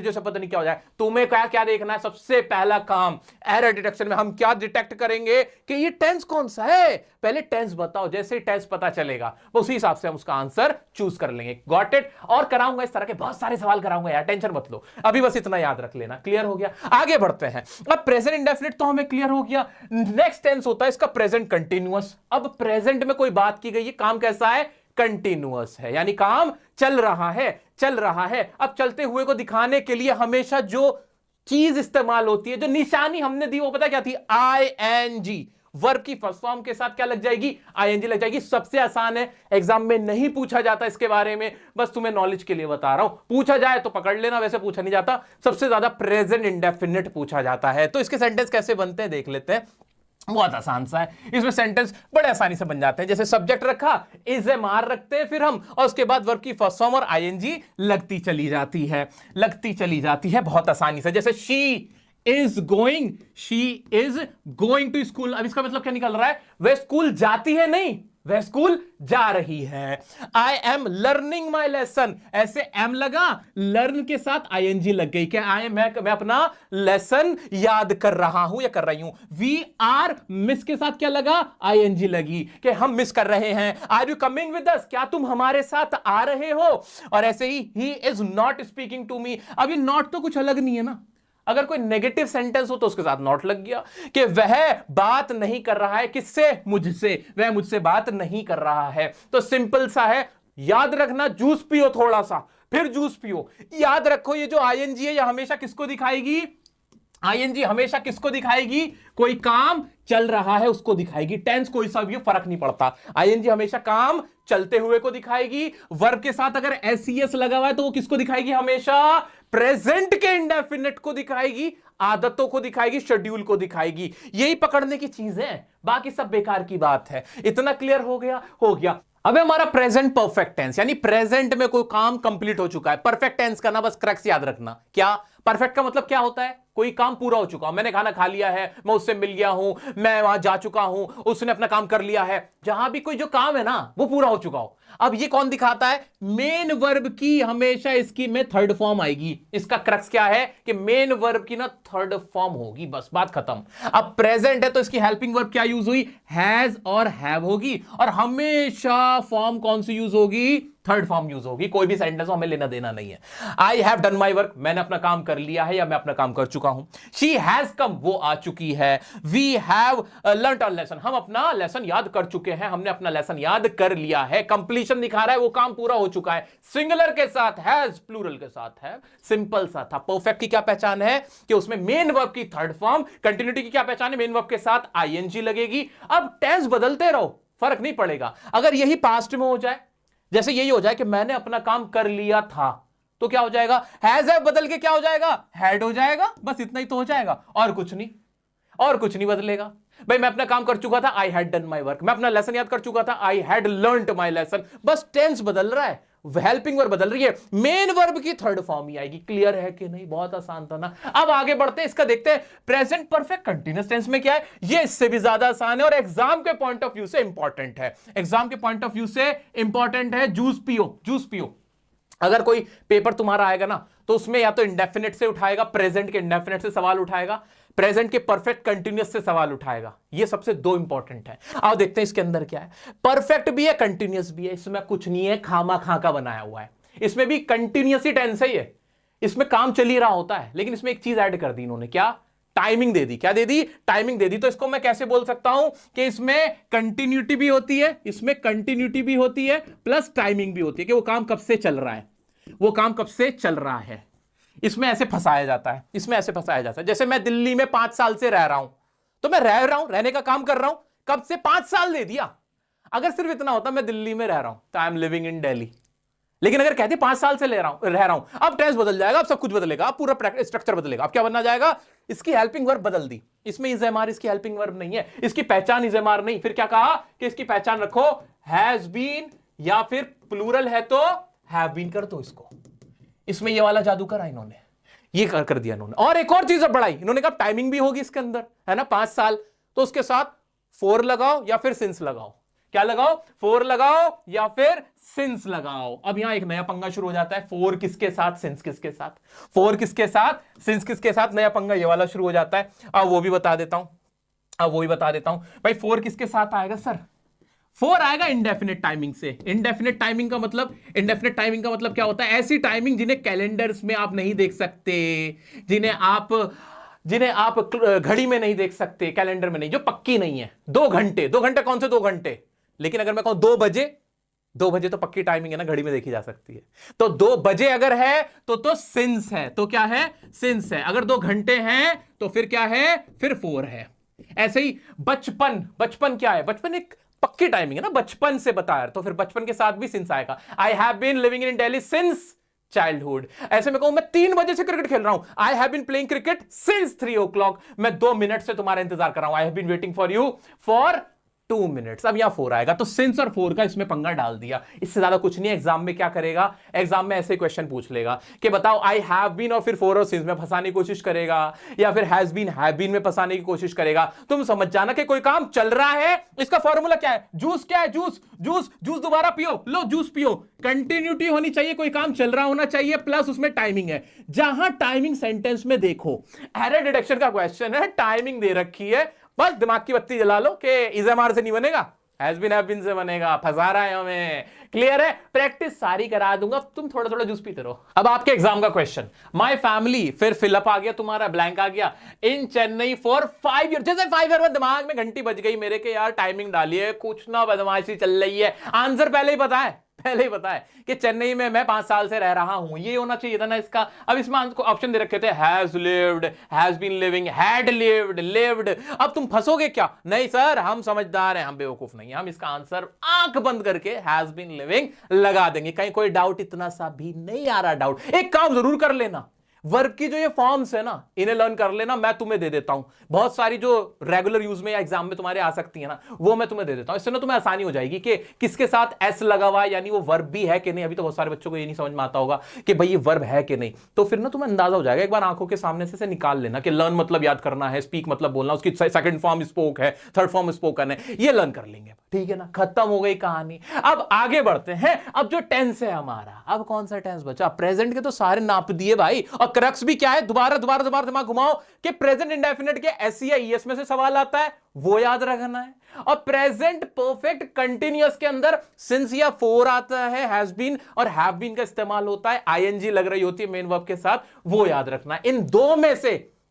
जैसे पता नहीं क्या हो जाए। तुम्हें क्या क्या देखना है? सबसे पहला काम एरर डिटेक्शन में हम क्या डिटेक्ट करेंगे कि ये टेंस कौन सा है। पहले टेंस बताओ, जैसे ही टेंस पता चलेगा उसी हिसाब से हम उसका आंसर चूज कर लेंगे। Got it? और कराऊंगा इस तरह के बहुत सारे सवाल कराऊंगा यार, टेंशन मत लो। अभी बस इतना याद रख लेना। क्लियर हो गया? आगे बढ़ते हैं। अब प्रेजेंट इंडेफिनिट तो हमें क्लियर हो गया। नेक्स्ट टेंस होता है इसका प्रेजेंट कंटीन्यूअस। अब प्रेजेंट में कोई बात की गई है, काम कैसा है? कंटीन्यूअस है, यानी काम चल रहा है, चल रहा है। अब चलते हुए को दिखाने के लिए हमेशा जो चीज इस्तेमाल होती है, जो निशानी हमने दी, वो पता क्या थी? आईएनजी। वर्ब की फर्स्ट फॉर्म के साथ क्या लग जाएगी? आईएनजी लग जाएगी। सबसे आसान है, एग्जाम में नहीं पूछा जाता इसके बारे में, बस तुम्हें नॉलेज के लिए बता रहा हूं। पूछा जाए तो पकड़ लेना, वैसे पूछा नहीं जाता। सबसे ज्यादा प्रेजेंट इंडेफिनिट पूछा जाता है। तो इसके सेंटेंस कैसे बनते हैं देख लेते हैं। बहुत आसान सा है, इसमें सेंटेंस बड़े आसानी से बन जाते हैं। जैसे सब्जेक्ट रखा, इज ए मार रखते हैं फिर हम, और उसके बाद वर्ब की फर्स्ट फॉर्म और आईएनजी लगती चली जाती है, लगती चली जाती है बहुत आसानी से। जैसे she is going to school. अब इसका मतलब क्या निकल रहा है? वह स्कूल जाती है नहीं, वह स्कूल जा रही है। I am learning my lesson, ऐसे एम लगा, लर्न के साथ आईएनजी लग गई। क्या मैं अपना लेसन याद कर रहा हूं या कर रही हूं। वी आर मिस के साथ क्या लगा? आईएनजी लगी कि हम मिस कर रहे हैं। Are you coming with us, क्या तुम हमारे साथ आ रहे हो। और ऐसे ही is not speaking to me. अब ये नॉट तो कुछ अलग नहीं है ना, अगर कोई नेगेटिव सेंटेंस हो तो उसके साथ नॉट लग गया कि वह बात नहीं कर रहा है। किससे? मुझसे। वह मुझसे बात नहीं कर रहा है। तो सिंपल सा है, याद रखना, जूस पियो थोड़ा सा, फिर जूस पियो। याद रखो ये जो आईएनजी है, ये हमेशा किसको दिखाएगी? आईएनजी हमेशा किसको दिखाएगी? कोई काम चल रहा है उसको दिखाएगी। टेंस कोई सा भी फर्क नहीं पड़ता, आईएनजी हमेशा काम चलते हुए को दिखाएगी। वर्ब के साथ अगर एसईएस लगा हुआ है तो वो किसको दिखाएगी? हमेशा प्रेजेंट के इंडेफिनिट को दिखाएगी, आदतों को दिखाएगी, शेड्यूल को दिखाएगी। यही पकड़ने की चीजें हैं, बाकी सब बेकार की बात है। इतना क्लियर हो गया? हो गया। अब हमारा प्रेजेंट परफेक्ट टेंस, यानी प्रेजेंट में कोई काम कंप्लीट हो चुका है। परफेक्ट टेंस का ना बस क्रक्स याद रखना। क्या परफेक्ट का मतलब क्या होता है? कोई काम पूरा हो चुका हो, मैंने खाना खा लिया है, मैं उससे मिल गया हूं, मैं वहां जा चुका हूं, उसने अपना काम कर लिया है। जहां भी कोई जो काम है ना वो पूरा हो चुका हो। अब ये कौन दिखाता है? मेन वर्ब की हमेशा इसकी में थर्ड फॉर्म आएगी। इसका क्रक्स क्या है कि मेन वर्ब की ना थर्ड फॉर्म होगी, बस बात खत्म। अब प्रेजेंट है तो इसकी हेल्पिंग वर्ब क्या यूज हुई? हैज और हैव होगी। और हमेशा फॉर्म कौन सी यूज होगी? थर्ड फॉर्म यूज होगी। कोई भी सेंटेंस हमें लेना देना नहीं है। I have done my work, मैंने अपना काम कर लिया है या मैं अपना काम कर चुका हूं। शी हैज कम, वो आ चुकी है। We have learned our lesson, हम अपना लेसन याद कर चुके हैं, हमने अपना लेसन याद कर लिया है। कंप्लीशन दिखा रहा है, वो काम पूरा हो चुका है। सिंगुलर के साथ हैज, प्लूरल के साथ है। सिंपल सा था। परफेक्ट की क्या पहचान है कि उसमें मेन वर्ब की थर्ड फॉर्म। कंटिन्यूटी की क्या पहचान है? मेन वर्ब के साथ आईएनजी लगेगी। अब टेंस बदलते रहो, फर्क नहीं पड़ेगा। अगर यही पास्ट में हो जाए, जैसे यही हो जाए कि मैंने अपना काम कर लिया था, तो क्या हो जाएगा? हैज हैव बदल के क्या हो जाएगा? हैड हो जाएगा। बस इतना ही तो हो जाएगा, और कुछ नहीं, और कुछ नहीं बदलेगा। भाई मैं अपना काम कर चुका था, I had done my work, मैं अपना लेसन याद कर चुका था, I had learned my lesson, बस टेंस बदल रहा है, हेल्पिंग वर्ब बदल रही है, मेन वर्ब की थर्ड फॉर्म ही आएगी। क्लियर है कि नहीं? बहुत आसान था ना। अब आगे बढ़ते हैं, इसका देखते हैं प्रेजेंट परफेक्ट कंटीन्यूअस टेंस में क्या है। ये इससे भी ज्यादा आसान है और एग्जाम के पॉइंट ऑफ व्यू से इंपॉर्टेंट है। एग्जाम के पॉइंट ऑफ व्यू से इंपॉर्टेंट है। जूस पियो, जूस पियो। अगर कोई पेपर तुम्हारा आएगा ना तो उसमें या तो इंडेफिनिट से उठाएगा, प्रेजेंट के इंडेफिनिट से सवाल उठाएगा, प्रेजेंट के परफेक्ट कंटीन्यूअस से सवाल उठाएगा। ये सबसे दो इंपॉर्टेंट है। आओ देखते हैं इसके अंदर क्या है। परफेक्ट भी है, कंटीन्यूअस भी है, इसमें कुछ नहीं है खामा खा का बनाया हुआ है। इसमें भी कंटीन्यूअस ही टेंस है, ये इसमें काम चल ही रहा होता है, लेकिन इसमें एक चीज ऐड कर दी इन्होंने, क्या? टाइमिंग दे दी। क्या दे दी? टाइमिंग दे दी। तो इसको मैं कैसे बोल सकता हूं कि इसमें कंटिन्यूटी भी होती है, इसमें कंटिन्यूटी भी होती है प्लस टाइमिंग भी होती है कि वो काम कब से चल रहा है, वो काम कब से चल रहा है। इसमें ऐसे फंसाया जाता है, इसमें ऐसे फंसाया जाता है। जैसे मैं दिल्ली में 5 साल से रह रहा हूं, तो मैं रह रहा हूं, रहने का काम कर रहा हूं, कब से? 5 साल दे दिया। अगर सिर्फ इतना होता मैं दिल्ली में रह रहा हूं तो I am living in Delhi, लेकिन अगर कहते 5 साल से रह रहा हूं, अब टेंस बदल जाएगा, अब सब कुछ बदलेगा, अब पूरा स्ट्रक्चर बदलेगा। अब क्या बनना जाएगा? इसकी हेल्पिंग वर्ब बदल दी, इसमें इज एम आर इसकी हेल्पिंग वर्ब नहीं है, इसकी पहचान इज एम आर नहीं। फिर क्या कहा कि इसकी पहचान रखो हैज बीन, या फिर प्लूरल है तो हैव बीन कर दो इसको। इसमें ये वाला जादू करा इन्होंने, ये कर दिया इन्होंने। और एक और चीज बढ़ाई इन्होंने, कहा टाइमिंग भी होगी इसके अंदर, है ना, 5 साल, तो उसके साथ 4 लगाओ या फिर सिंस लगाओ। क्या लगाओ? 4 लगाओ या फिर सिंस लगाओ। अब यहां एक नया पंगा शुरू हो जाता है, 4 किसके साथ, सिंस किसके साथ, 4 किसके साथ, सिंस किसके साथ, नया पंगा ये वाला शुरू हो जाता है। अब वो भी बता देता हूं, भाई 4 किसके साथ आएगा सर? 4 आएगा इंडेफिनिट टाइमिंग से। इंडेफिनिट टाइमिंग का मतलब क्या होता है? ऐसी टाइमिंग जिन्हें कैलेंडर्स में आप नहीं देख सकते, जिन्हें आप घड़ी में नहीं देख सकते, कैलेंडर में नहीं, जो पक्की नहीं है। 2 घंटे कौन से 2 घंटे? लेकिन अगर मैं कहूं 2 बजे तो पक्की टाइमिंग है ना, घड़ी में देखी जा सकती है। तो 2 बजे अगर है तो सिंस है, तो क्या है? सिंस है। अगर 2 घंटे हैं तो फिर क्या है? फिर 4 है। ऐसे ही बचपन क्या है? बचपन एक पक्की टाइमिंग है ना, बचपन से बताया, तो फिर बचपन के साथ भी सिंस आएगा। I have been living in Delhi since childhood. ऐसे में कहूं मैं 3 बजे से क्रिकेट खेल रहा हूं, I have been playing cricket since 3 o'clock। मैं 2 मिनट से तुम्हारा इंतजार कर रहा हूं, I have been waiting for you for 2 minutes. अब यहां 4 आएगा, तो सिंस और 4 का इसमें पंगा डाल दिया। इससे ज्यादा कुछ नहीं है। एग्जाम में क्या करेगा? एग्जाम में ऐसे क्वेश्चन पूछ लेगा कि बताओ आई हैव बीन और फिर 4 और सिंस में फंसाने की कोशिश करेगा, या फिर हैज बीन हैव बीन में फंसाने की कोशिश करेगा। तुम समझ जाना कि कोई काम चल रहा है। इसका फॉर्मूला क्या है? जूस क्या है? जूस दोबारा पियो, लो जूस पियो। कंटिन्यूटी होनी चाहिए, कोई काम चल रहा होना चाहिए, प्लस उसमें टाइमिंग है। जहां टाइमिंग सेंटेंस में देखो, एरर डिटेक्शन का क्वेश्चन है, टाइमिंग दे रखी है, बस दिमाग की बत्ती जला लो कि इज़-एम-आर से नहीं बनेगा, हैज बीन हैव बीन से बनेगा। फंसा रहा है हमें। क्लियर है? प्रैक्टिस सारी करा दूंगा, तुम थोड़ा थोड़ा जूस पीते रहो। अब आपके एग्जाम का क्वेश्चन, माय फैमिली, फिर फिलअप आ गया तुम्हारा, ब्लैंक आ गया, इन चेन्नई फॉर 5 ईयर। जैसे 5 ईयर में दिमाग में घंटी बज गई मेरे के, यार टाइमिंग डाली है, कुछ ना बदमाशी चल रही है। आंसर पहले ही पता है कि चेन्नई में मैं 5 साल से रह रहा हूं, ये होना चाहिए था ना इसका। अब इसमें ऑप्शन दे रखे थे has lived, has been living, had lived. अब तुम फंसोगे क्या? नहीं सर, हम समझदार हैं, हम बेवकूफ नहीं हैं, हम इसका आंसर आंख बंद करके हैज बीन लिविंग लगा देंगे। कहीं कोई डाउट इतना सा भी नहीं आ रहा? डाउट एक काम जरूर कर लेना, वर्ब की जो ये फॉर्म्स है ना, इन्हें लर्न कर लेना, मैं तुम्हें दे देता हूं। बहुत सारी जो रेगुलर यूज में या एग्जाम में तुम्हारे आ सकती है ना, वो मैं तुम्हें दे देता हूं। इससे ना तुम्हें आसानी हो जाएगी कि किसके साथ एस लगा हुआ है, यानी वो वर्ब भी है कि नहीं। अभी तो बहुत सारे बच्चों को ये नहीं समझ में आता होगा कि भाई ये वर्ब है कि नहीं, तो फिर ना तुम्हें अंदाजा हो जाएगा। एक बार आंखों के सामने से निकाल लेना कि लर्न मतलब याद करना है, स्पीक मतलब बोलना, उसकी सेकंड फॉर्म स्पोक है, थर्ड फॉर्म स्पोकन है, ये लर्न कर लेंगे। ठीक है ना, खत्म हो गई कहानी। अब आगे बढ़ते हैं। अब जो टेंस है हमारा, अब कौन सा टेंस बचा? प्रेजेंट के तो सारे नाप दिए भाई, और क्रक्स भी क्या है? दोबारा दिमाग घुमाओ कि प्रेजेंट इंडेफिनिट के एस या ईएस में से सवाल आता है, वो याद रखना है। और प्रेजेंट परफेक्ट कंटीन्यूअस के अंदर सिंस या 4 आता है, हैज बीन और हैव बीन का इस्तेमाल होता है, आईएनजी लग रही होती है मेन वर्ब के साथ, वो याद रखना है।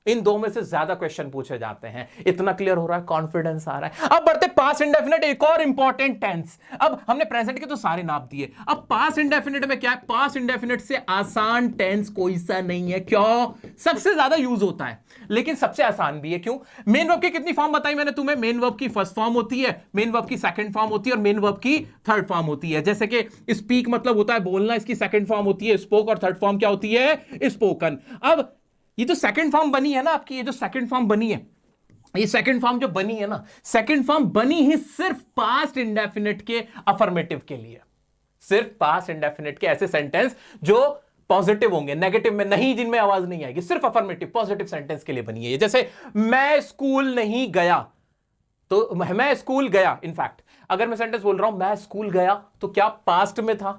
इन दो में से ज्यादा क्वेश्चन पूछे जाते हैं। इतना क्लियर हो रहा है? कॉन्फिडेंस आ रहा है? अब बढ़ते पास्ट इंडेफिनिट, एक और इंपॉर्टेंट टेंस। अब हमने प्रेजेंट के तो सारे नाप दिए, अब पास्ट इंडेफिनिट में क्या है? पास्ट इंडेफिनिट से आसान टेंस कोई सा नहीं है। क्यों? सबसे ज्यादा यूज होता है, लेकिन सबसे आसान भी है। क्यों? मेन वर्ब की कितनी फॉर्म बताई मैंने तुम्हें? मेन वर्ब की फर्स्ट फॉर्म होती है, मेन वर्ब की सेकंड फॉर्म होती है, और मेन वर्ब की थर्ड फॉर्म होती है। जैसे कि स्पीक मतलब होता है बोलना, इसकी सेकंड फॉर्म होती है स्पोक, और थर्ड फॉर्म क्या होती है? स्पोकन। अब ये जो सेकंड फॉर्म बनी है ना आपकी, ये जो सेकंड फॉर्म बनी है, ये सेकंड फॉर्म जो बनी है ना, सेकंड फॉर्म बनी ही सिर्फ पास्ट इंडेफिनिट के अफर्मेटिव के लिए, सिर्फ पास्ट इंडेफिनिट के ऐसे सेंटेंस जो पॉजिटिव होंगे, नेगेटिव में नहीं, जिनमें आवाज नहीं आएगी, सिर्फ अफर्मेटिव पॉजिटिव सेंटेंस के लिए बनी है। जैसे मैं स्कूल नहीं गया, तो मैं स्कूल गया, इनफैक्ट अगर मैं सेंटेंस बोल रहा हूं मैं स्कूल गया, तो क्या पास्ट में था,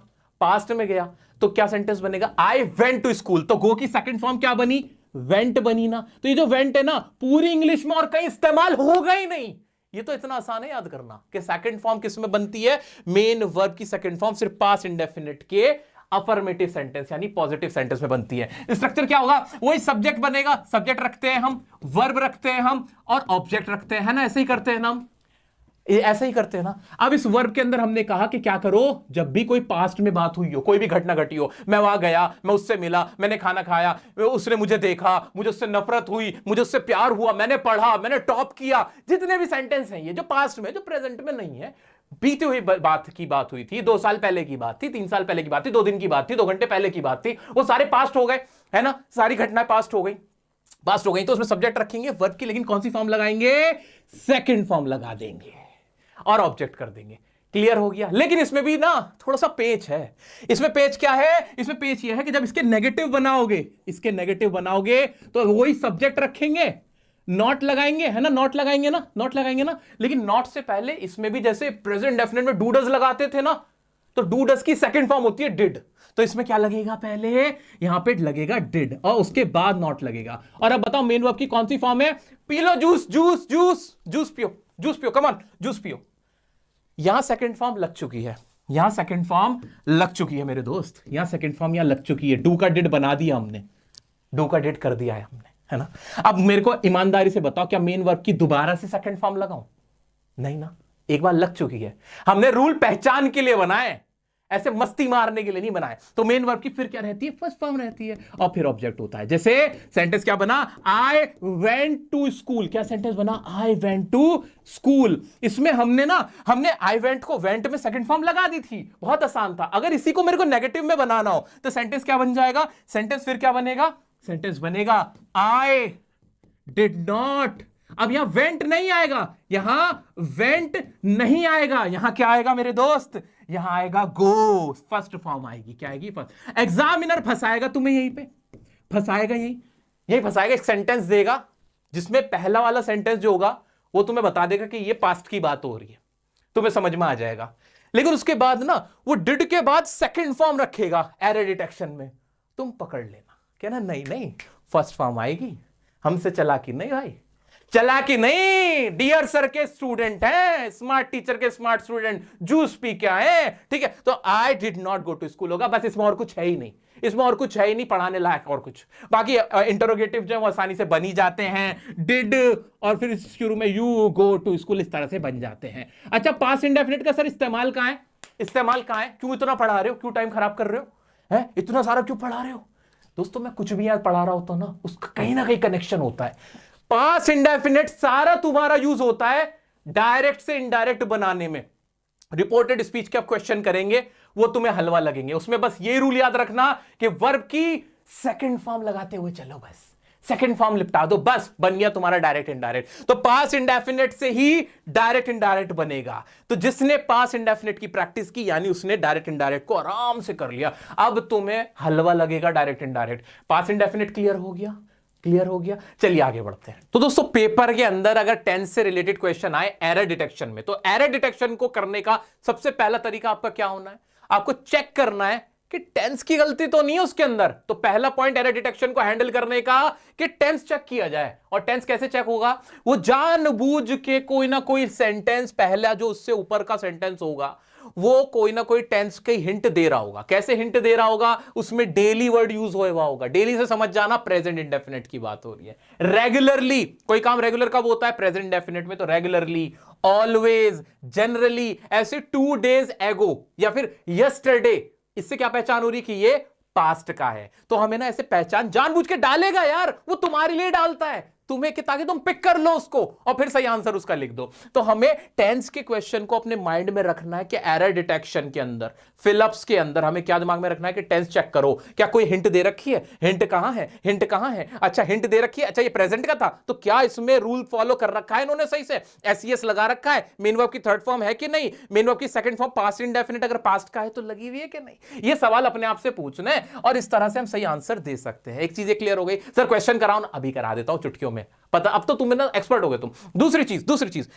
पास्ट में गया, तो क्या सेंटेंस बनेगा, आई वेंट टू स्कूल, तो गो की सेकंड फॉर्म क्या बनी, वेंट बनी ना। तो ये जो वेंट है ना, पूरी इंग्लिश में और कहीं इस्तेमाल होगा ही नहीं। ये तो इतना आसान है याद करना कि सेकंड फॉर्म किस में बनती है, मेन वर्ब की सेकंड फॉर्म सिर्फ पास्ट इंडेफिनिट के अफर्मेटिव सेंटेंस यानी पॉजिटिव सेंटेंस में बनती है। स्ट्रक्चर क्या होगा, वही सब्जेक्ट बनेगा, सब्जेक्ट रखते हैं हम, वर्ब रखते हैं हम, और ऑब्जेक्ट रखते हैं ना, ऐसे ही करते हैं ना हम, ऐसे ही करते हैं ना। अब इस वर्ब के अंदर हमने कहा कि क्या करो, जब भी कोई पास्ट में बात हुई हो, कोई भी घटना घटी हो, मैं वहां गया, मैं उससे मिला, मैंने खाना खाया, उसने मुझे देखा, मुझे उससे नफरत हुई, मुझे उससे प्यार हुआ, मैंने पढ़ा, मैंने टॉप किया, जितने भी सेंटेंस हैं ये जो पास्ट में, जो प्रेजेंट में नहीं है, बीती हुई बात की बात हुई थी, 2 साल पहले की बात थी, 3 साल पहले की बात थी, 2 दिन की बात थी, 2 घंटे पहले की बात थी, वो सारे पास्ट हो गए, है ना, सारी घटनाएं पास्ट हो गई, पास्ट हो गई, तो उसमें सब्जेक्ट रखेंगे वर्ब की, लेकिन कौन सी फॉर्म लगाएंगे, सेकंड फॉर्म लगा देंगे और ऑब्जेक्ट कर देंगे। क्लियर हो गया। लेकिन इसमें भी ना थोड़ा सा पेच है। इसमें पेच क्या है, इसमें पेच ये है कि जब इसके नेगेटिव बनाओगे, इसके नेगेटिव बनाओगे तो वही सब्जेक्ट रखेंगे, नॉट लगाएंगे, है ना, नॉट लगाएंगे ना, नॉट लगाएंगे ना। लेकिन नॉट से पहले इसमें भी जैसे प्रेजेंट डेफिनेट में डू डज लगाते थे ना, तो डू डज की सेकंड फॉर्म होती है डिड, तो इसमें क्या लगेगा, पहले यहां पे लगेगा डिड और उसके बाद नॉट लगेगा। और अब बताओ मेन वर्ब की कौन सी फॉर्म है, P low juice, juice juice juice पियो, जूस पियो, कम ऑन जूस पियो। यहां सेकंड फॉर्म लग चुकी है, यहां सेकंड फॉर्म लग चुकी है मेरे दोस्त, यहां सेकंड फॉर्म यहां लग चुकी है, डू का डिड बना दिया हमने, डू का डिड कर दिया है हमने, है ना। अब मेरे को ईमानदारी से बताओ, क्या मेन वर्ब की दोबारा से सेकंड फॉर्म लगाऊं, नहीं ना, एक बार लग चुकी है। हमने रूल पहचान के लिए बनाए, ऐसे मस्ती मारने के लिए नहीं बनाए। तो मेन वर्ब की फिर क्या रहती है, फर्स्ट फॉर्म रहती है और फिर ऑब्जेक्ट होता है। जैसे सेंटेंस क्या बना, आई वेंट टू स्कूल, क्या सेंटेंस बना, आई वेंट टू स्कूल। इसमें हमने आई वेंट को वेंट में सेकंड फॉर्म लगा दी थी, बहुत आसान था। अगर इसी को मेरे को नेगेटिव में बनाना हो तो सेंटेंस क्या बन जाएगा, सेंटेंस फिर क्या बनेगा, सेंटेंस बनेगा आई डिड नॉट। अब यहां वेंट नहीं आएगा, यहां वेंट नहीं आएगा, यहां क्या आएगा मेरे दोस्त, यहां आएगा गो, फर्स्ट फॉर्म आएगी, क्या आएगी, फर्स्ट। एग्जामिनर फंसाएगा तुम्हें, यहीं पे फंसाएगा, यही फंसाएगा। एक सेंटेंस देगा जिसमें पहला वाला सेंटेंस जो होगा वो तुम्हें बता देगा कि ये पास्ट की बात हो रही है, तुम्हें समझ में आ जाएगा। लेकिन उसके बाद ना वो डिड के बाद सेकंड फॉर्म रखेगा एरर डिटेक्शन में, तुम पकड़ लेना, कहना नहीं नहीं फर्स्ट फॉर्म आएगी, हमसे चालाकी नहीं भाई, चालाकी नहीं, डियर सर के स्टूडेंट हैं, स्मार्ट टीचर के स्मार्ट स्टूडेंट, जूस पी के आए, ठीक है। तो I did not go to school होगा, बस इसमें और कुछ है ही नहीं, इसमें और कुछ है ही नहीं पढ़ाने लायक और कुछ। बाकी इंटरोगेटिव जो है वो आसानी से बन ही जाते हैं, डिड और फिर शुरू में यू गो टू स्कूल, इस तरह से बन जाते हैं। अच्छा, पास्ट इंडेफिनिट का सर इस्तेमाल कहां है, इस्तेमाल कहां है, क्यों इतना पढ़ा रहे हो, क्यों टाइम खराब कर रहे हो, है इतना सारा क्यों पढ़ा रहे हो। दोस्तों मैं कुछ भी याद पढ़ा रहा होता हूं ना, उसका कहीं ना कहीं कनेक्शन होता है। पास्ट इंडेफिनिट सारा तुम्हारा यूज होता है डायरेक्ट से इनडायरेक्ट बनाने में। रिपोर्टेड स्पीच के आप क्वेश्चन करेंगे वो तुम्हें हलवा लगेंगे, उसमें बस ये रूल याद रखना कि वर्ब की सेकंड फॉर्म लगाते हुए चलो, बस सेकंड फॉर्म लिपटा दो, बस बन गया तुम्हारा डायरेक्ट इनडायरेक्ट। तो पास्ट इंडेफिनिट से ही डायरेक्ट इनडायरेक्ट बनेगा। तो जिसने पास्ट इंडेफिनिट की प्रैक्टिस की यानी उसने डायरेक्ट इनडायरेक्ट को आराम से कर लिया। अब तुम्हें हलवा लगेगा direct indirect. Past indefinite clear हो गया, क्लियर हो गया। चलिए आगे बढ़ते हैं। तो दोस्तों पेपर के अंदर अगर टेंस से रिलेटेड क्वेश्चन आए एरर डिटेक्शन में, तो एरर डिटेक्शन को करने का सबसे पहला तरीका आपका क्या होना है, आपको चेक करना है कि टेंस की गलती तो नहीं है उसके अंदर। तो पहला पॉइंट एरर डिटेक्शन को हैंडल करने का कि टेंस चेक किया जाए। और टेंस कैसे चेक होगा, वो जानबूझ के कोई ना कोई सेंटेंस, पहला जो उससे ऊपर का सेंटेंस होगा वो कोई ना कोई टेंस के हिंट दे रहा होगा। कैसे हिंट दे रहा होगा, उसमें डेली वर्ड यूज हुआ होगा। डेली से समझ जाना प्रेजेंट इंडेफिनिट की बात हो रही है। रेगुलरली, कोई काम रेगुलर कब होता है, प्रेजेंट इंडेफिनिट में। तो रेगुलरली, ऑलवेज, जनरली, ऐसे 2 days ago या फिर यस्टरडे, इससे क्या पहचान हो रही कि ये पास्ट का है। तो हमें ना ऐसे पहचान जानबूझ के डालेगा यार, वो तुम्हारे लिए डालता है तुम्हें कि ताकि तुम पिक कर लो उसको और फिर सही आंसर उसका लिख दो। तो हमें टेंस के क्वेश्चन को अपने माइंड में रखना है कि एरर डिटेक्शन के अंदर, फिलअप्स के अंदर हमें क्या दिमाग में रखना है कि टेंस चेक करो, क्या कोई हिंट दे रखी है, हिंट कहां है, हिंट कहां है, अच्छा हिंट दे रखी है, अच्छा ये प्रेजेंट का था तो क्या इसमें रूल फॉलो कर रखा है इन्होंने सही से, एसईएस लगा रखा है, मेन वर्ब की थर्ड फॉर्म है कि नहीं, मेन वर्ब की सेकंड फॉर्म पास्ट इंडेफिनिट अगर पास्ट का है तो लगी हुई है कि नहीं। ये सवाल अपने आप से पूछना है और इस तरह से हम सही आंसर दे सकते हैं। एक चीज क्लियर हो गई। सर क्वेश्चन कराओ ना, अभी करा देता हूं चुटकियों में, पता अब तो तुम्हें ना एक्सपर्ट हो गए तुम। दूसरी चीज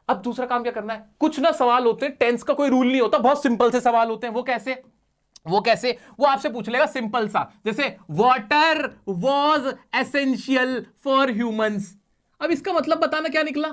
अब दूसरा काम क्या करना है, कुछ ना सवाल होते हैं टेंस का कोई रूल नहीं होता, बहुत सिंपल से सवाल होते हैं। वो कैसे वो आपसे पूछ लेगा सिंपल सा, जैसे water was essential for humans. अब इसका मतलब बताना क्या निकला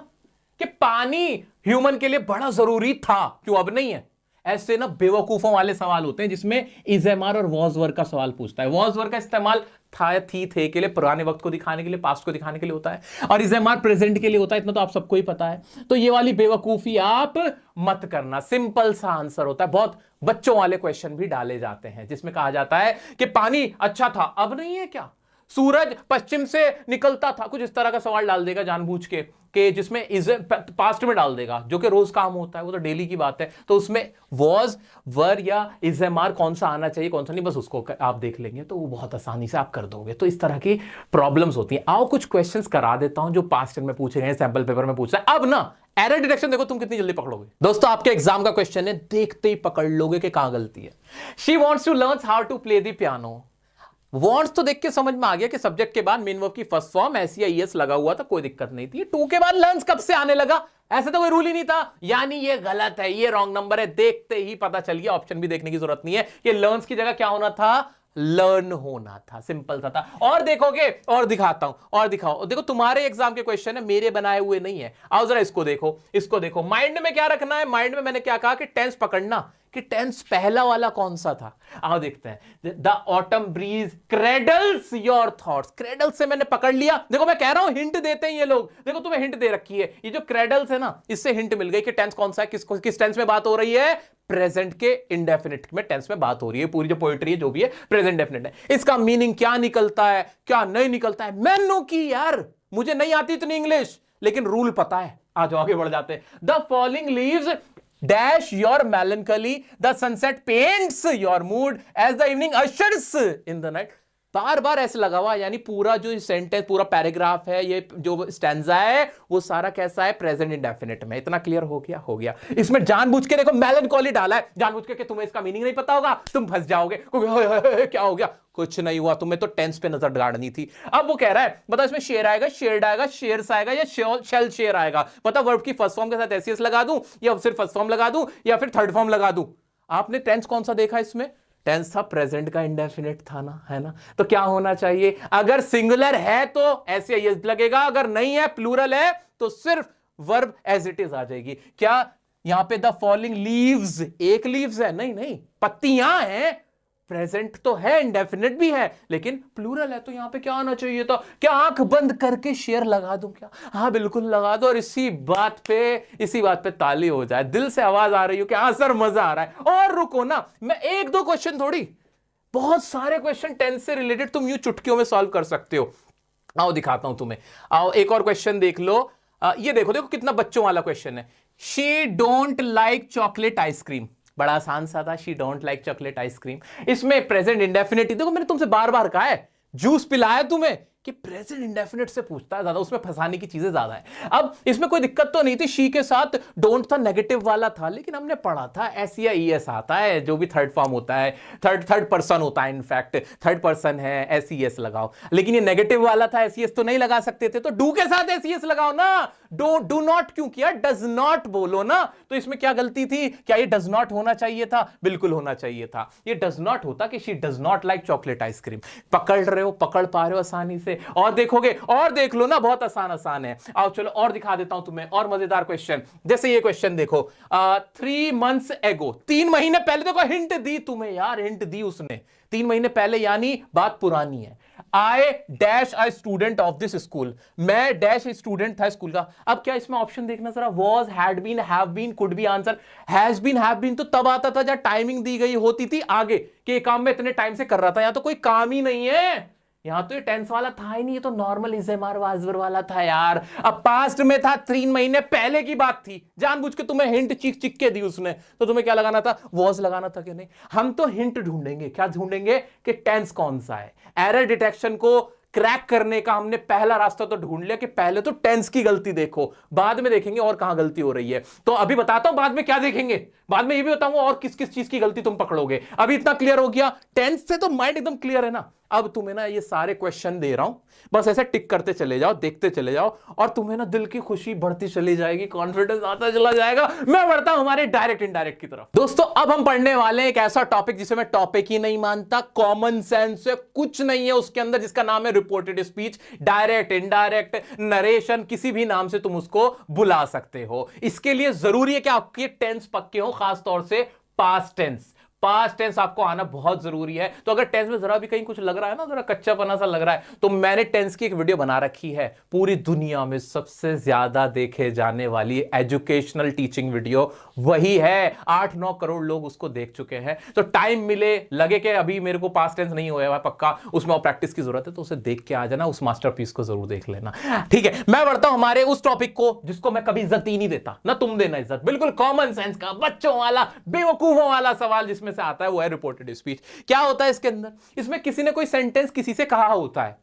कि पानी ह्यूमन के लिए बड़ा जरूरी था, क्यों अब नहीं है। ऐसे ना बेवकूफों वाले सवाल होते हैं जिसमें इजेमार और वॉज वर्ग का सवाल पूछता है। वॉज वर्ग का इस्तेमाल था या थी थे के लिए, पुराने वक्त को दिखाने के लिए, पास्ट को दिखाने के लिए होता है, और इजेमार प्रेजेंट के लिए होता है, इतना तो आप सबको ही पता है। तो ये वाली बेवकूफी आप मत करना, सिंपल सा आंसर होता है। बहुत बच्चों वाले क्वेश्चन भी डाले जाते हैं जिसमें कहा जाता है कि पानी अच्छा था, अब नहीं है क्या, सूरज पश्चिम से निकलता था, कुछ इस तरह का सवाल डाल देगा जानबूझ के जिसमें इज पास्ट में डाल देगा, जो कि रोज काम होता है, वो तो डेली की बात है। तो उसमें वॉज वर या इजेमार कौन सा आना चाहिए कौन सा नहीं, बस उसको आप देख लेंगे तो वो बहुत आसानी से आप कर दोगे। तो इस तरह की प्रॉब्लम्स होती हैं। आओ कुछ क्वेश्चंस करा देता हूं जो पास्ट में पूछे गए, सैंपल पेपर में पूछा है। अब ना एरर डिटेक्शन देखो तुम कितनी जल्दी पकड़ोगे। दोस्तों आपके एग्जाम का क्वेश्चन है, देखते ही पकड़ लोगे कि कहां गलती है। She wants to learn how to play the piano. Wants तो देख के समझ में आ गया कि सब्जेक्ट के बाद मेन वर्ब की फर्स्ट फॉर्म एस या ईएस लगा हुआ था, कोई दिक्कत नहीं थी। टू के बाद लर्न्स कब से आने लगा, ऐसा तो कोई रूल ही नहीं था, यानी ये गलत है, ये रॉन्ग नंबर है। देखते ही पता चल गया, ऑप्शन भी देखने की जरूरत नहीं है। ये लर्न्स की जगह क्या होना था, लर्न होना था, सिंपल सा था। और देखोगे और दिखाता हूं, और दिखाओ, देखो तुम्हारे एग्जाम के क्वेश्चन है, मेरे बनाए हुए नहीं है। आओ जरा इसको देखो, माइंड में क्या रखना है। माइंड में मैंने क्या कहा कि टेंस पकड़ना, कि टेंस पहला वाला कौन सा था। आओ देखते हैं। The autumn breeze cradles your thoughts. Cradle से मैंने पकड़ लिया। देखो मैं कह रहा हूं हिंट देते हैं ये लोग, देखो तुम्हें हिंट दे रखी है, ये जो क्रेडल्स है ना, इससे हिंट मिल गई कि टेंस कौन सा है, किस टेंस में बात हो रही है, प्रेजेंट के इंडेफिनिट में टेंस में बात हो रही है। पूरी जो पोएट्री है जो भी है प्रेजेंट डेफिनिट है। इसका मीनिंग क्या निकलता है क्या नहीं निकलता है, मैनू की यार, मुझे नहीं आती इतनी इंग्लिश, लेकिन रूल पता है। आ जाओ आगे बढ़ जाते हैं। The falling leaves dash your melancholy, the sunset paints your mood as the evening ushers in the night। बार बार ऐसे लगा हुआ, यानी पूरा जो सेंटेंस, पूरा पैराग्राफ है, ये जो स्टैंजा है, वो सारा कैसा है, प्रेजेंट इंडेफिनिट में। इतना क्लियर हो गया। इसमें जानबूझ के देखो मेलनकॉली डाला है, जानबूझ के कि तुम्हें इसका मीनिंग नहीं पता होगा, तुम फंस जाओगे, क्या हो गया, कुछ नहीं हुआ, तुम्हें तो टेंस पे नजर गाड़नी थी। अब वो कह रहा है बताओ इसमें शेर आएगा, शेयर्ड आएगा, शेयर्स आएगा या शेल शेयर आएगा। पता वर्ब की फर्स्ट फॉर्म के साथ एसईएस लगा दूं या सिर्फ फर्स्ट फॉर्म लगा दूं या फिर थर्ड फॉर्म लगा दूं। आपने टेंस कौन सा देखा इसमें, टेंस था प्रेजेंट का इंडेफिनिट था ना, है ना। तो क्या होना चाहिए, अगर सिंगुलर है तो ऐसे यस लगेगा, अगर नहीं है प्लूरल है तो सिर्फ वर्ब एज इट इज आ जाएगी। क्या यहां पे द फॉलिंग लीव्स, एक लीव्स है, नहीं पत्तियां हैं, प्रेजेंट तो है, इंडेफिनिट भी है, लेकिन प्लूरल है, तो यहां पे क्या आना चाहिए था, क्या आंख बंद करके शेर लगा दूं क्या, हाँ बिल्कुल लगा दो, और इसी बात पे ताली हो जाए, दिल से आवाज आ रही हो कि हाँ सर मजा आ रहा है। और रुको ना, मैं एक दो क्वेश्चन थोड़ी, बहुत सारे क्वेश्चन टेंस से रिलेटेड तुम यूं चुटकियों में सॉल्व कर सकते हो। आओ दिखाता हूं तुम्हें, आओ एक और क्वेश्चन देख लो। ये देखो कितना बच्चों वाला क्वेश्चन है। She don't like chocolate ice cream, बड़ा आसान सा था, she don't like chocolate ice cream. इसमें प्रेजेंट इंडेफिनिट, देखो मैंने तुमसे बार बार कहा है, जूस पिलाया तुम्हें, कि प्रेजेंट इंडेफिनिट से पूछता है ज्यादा, उसमें फंसाने की चीजें ज्यादा है। अब इसमें कोई दिक्कत तो नहीं थी, शी के साथ डोंट था, नेगेटिव वाला था, लेकिन हमने पढ़ा था एस या ईएस आता है, जो भी थर्ड फॉर्म होता है, थर्ड पर्सन होता है, इनफैक्ट थर्ड पर्सन है, एस ईएस लगाओ। लेकिन ये नेगेटिव वाला था, एस ईएस तो नहीं लगा सकते थे, तो डू के साथ एस ईएस लगाओ ना। डू नॉट क्यों किया, डज नॉट बोलो ना। तो इसमें क्या गलती थी, क्या ये डज नॉट होना चाहिए था, बिल्कुल होना चाहिए था, ये डज नॉट होता कि she does not like chocolate ice cream. पकड़ रहे हो, पकड़ पा रहे हो आसानी से, और देखोगे और देख लो ना, बहुत आसान है। आओ चलो और दिखा देता हूं तुम्हें और मजेदार क्वेश्चन। जैसे ये क्वेश्चन देखो, 3 months ago, 3 महीने पहले, देखो हिंट दी तुम्हें यार, हिंट दी उसने, 3 महीने पहले, यानी बात पुरानी है। I dash a student of this school, मैं डैश स्टूडेंट था स्कूल का। अब क्या इसमें ऑप्शन देखना जरा, was, had been, have been, could be answer. Has been, have been तो तब आता था जब टाइमिंग दी गई होती थी आगे, कि काम में इतने टाइम से कर रहा था, यहां तो कोई काम ही नहीं है, यहां तो ये टेंस वाला था ही नहीं, ये तो नॉर्मल इज़ेमार वाजवर वाला था यार। अब पास्ट में था, 3 महीने पहले की बात थी। जानबूझ के तुम्हें हिंट चिक चिक के दी उसने, तो तुम्हें क्या लगाना था, वॉज लगाना था कि नहीं। हम तो हिंट ढूंढेंगे, क्या ढूंढेंगे कि टेंस कौन सा है। एरर डिटेक्शन को क्रैक करने का हमने पहला रास्ता तो ढूंढ लिया कि पहले तो टेंस की गलती देखो, बाद में देखेंगे और कहां गलती हो रही है। तो अभी बताता हूं बाद में क्या देखेंगे, बाद में ये भी बताऊंगा और किस किस चीज की गलती तुम पकड़ोगे। अभी इतना क्लियर हो गया, टेंस से तो माइंड एकदम क्लियर है ना। अब तुम्हें ना ये सारे क्वेश्चन दे रहा हूं, बस ऐसे टिक करते चले जाओ, देखते चले जाओ, और तुम्हें ना दिल की खुशी बढ़ती चली जाएगी, कॉन्फिडेंस आता चला जाएगा। मैं बढ़ता हूं हमारे डायरेक्ट इनडायरेक्ट की तरफ। दोस्तों अब हम पढ़ने वाले हैं एक ऐसा टॉपिक जिसे मैं टॉपिक ही नहीं मानता, कॉमन सेंस से कुछ नहीं है उसके अंदर, जिसका नाम है reported speech. Direct, indirect, narration, किसी भी नाम से तुम उसको बुला सकते हो। इसके लिए जरूरी है कि आपके टेंस पक्के हो, खासतौर से पास्ट टेंस। पास्ट टेंस आपको आना बहुत जरूरी है। तो अगर टेंस में जरा भी कहीं कुछ लग रहा है ना, जरा कच्चापना सा लग रहा है, तो मैंने टेंस की एक वीडियो बना रखी है, पूरी दुनिया में सबसे ज्यादा देखे जाने वाली एजुकेशनल टीचिंग वीडियो वही है। 8-9 करोड़ लोग उसको देख चुके हैं। तो टाइम मिले, लगे कि अभी मेरे को पास्ट टेंस नहीं हुआ है पक्का, उसमें और प्रैक्टिस की जरूरत है, तो उसे देख के आ जाना, उस मास्टरपीस को जरूर देख लेना। ठीक है, मैं बढ़ता हूं हमारे उस टॉपिक को जिसको मैं कभी इज्जत ही नहीं देता, ना तुम देना इज्जत, बिल्कुल कॉमन सेंस का, बच्चों वाला, बेवकूफों वाला सवाल जिसमें से आता है, वो है रिपोर्टेड स्पीच। क्या होता है इसके अंदर, इसमें किसी ने कोई सेंटेंस किसी से कहा होता है,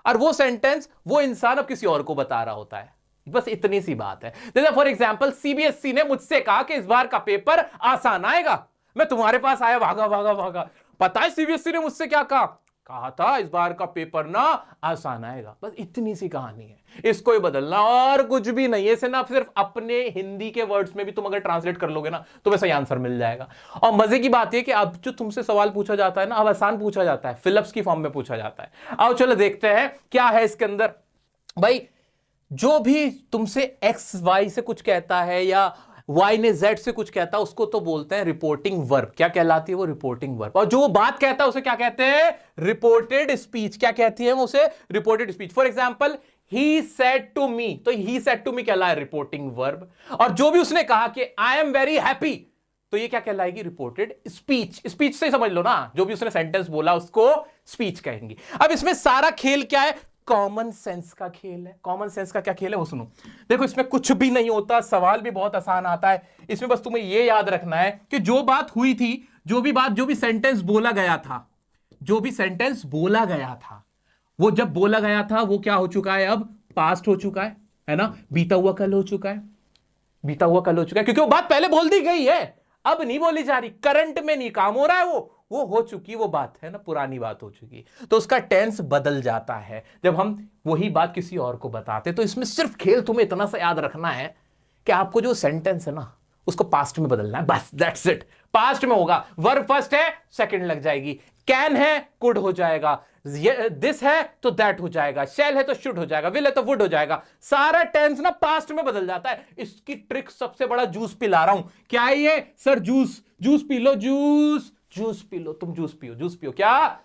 और वो सेंटेंस वो इंसान अब किसी और को बता रहा होता है। बस इतनी सी बात है। जैसे फॉर एग्जांपल सीबीएसई ने मुझसे कहा कि इस बार का पेपर आसान आएगा। मैं तुम्हारे पास आया, भागा भागा भागा। पता है सीबीएसई ने मुझसे क्या कहा था, इस बार का पेपर ना आसान आएगा। बस इतनी सी कहानी है, इसको ही बदलना और कुछ भी नहीं है। इसे ना सिर्फ अपने हिंदी के वर्ड्स में भी तुम अगर ट्रांसलेट कर लोगे ना, तो वैसा आंसर मिल जाएगा। और मजे की बात यह कि अब जो तुमसे सवाल पूछा जाता है ना, अब आसान पूछा जाता है, फिलिप्स की फॉर्म में पूछा जाता है। आओ चलो देखते हैं क्या है इसके अंदर। भाई जो भी तुमसे एक्स वाई से कुछ कहता है या वाई ने जेड से कुछ कहता है, उसको तो बोलते हैं रिपोर्टिंग वर्ब। क्या कहलाती है वो, रिपोर्टिंग वर्ब। और जो वो बात कहता है उसे क्या कहते हैं, रिपोर्टेड स्पीच। क्या कहती है वो, उसे reported speech. For example he said to me, तो ही सेड टू मी कहला है रिपोर्टिंग वर्ब। और जो भी उसने कहा कि आई एम वेरी हैप्पी, तो ये क्या कहलाएगी, रिपोर्टेड स्पीच। स्पीच से समझ लो ना, जो भी उसने सेंटेंस बोला उसको स्पीच कहेंगे। अब इसमें सारा खेल क्या है, कॉमन सेंस का खेल है। कॉमन सेंस का क्या खेल है वो सुनो। देखो इसमें कुछ भी नहीं होता, सवाल भी बहुत आसान आता है। इसमें बस तुम्हें ये याद रखना है कि जो बात हुई थी, जो भी सेंटेंस बोला गया था, जो भी सेंटेंस बोला गया था, वो जब बोला गया था वो क्या हो चुका है, अब पास्ट हो चुका है ना, बीता हुआ कल हो चुका है, बीता हुआ कल हो चुका है, क्योंकि वो बात पहले बोल दी गई है, अब नहीं बोली जा रही, करंट में नहीं काम हो रहा है, वो हो चुकी वो बात है ना, पुरानी बात हो चुकी। तो उसका टेंस बदल जाता है जब हम वही बात किसी और को बताते। तो इसमें सिर्फ खेल तुम्हें इतना सा याद रखना है कि आपको जो सेंटेंस है ना, उसको पास्ट में बदलना है, बस दैट्स इट। पास्ट में होगा, वर्ब फर्स्ट है, सेकंड लग जाएगी, कैन है कुड हो जाएगा, दिस है तो दैट हो जाएगा, शैल है तो शुड हो जाएगा, विल है तो वुड हो जाएगा। सारा टेंस ना पास्ट में बदल जाता है। इसकी ट्रिक सबसे बड़ा जूस पिला रहा हूं। क्या है ये sir, juice P low, juice P low, तुम जूस पियो। क्या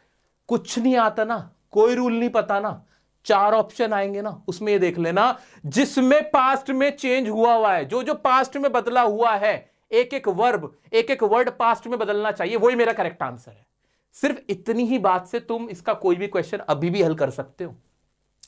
कुछ नहीं आता ना, कोई रूल नहीं पता ना, 4 ऑप्शन आएंगे ना, उसमें ये देख लेना जिसमें पास्ट में चेंज हुआ है, जो पास्ट में बदला हुआ है, एक एक वर्ड पास्ट में बदलना चाहिए, वही मेरा करेक्ट आंसर है। सिर्फ इतनी ही बात से तुम इसका कोई भी क्वेश्चन अभी भी हल कर सकते हो।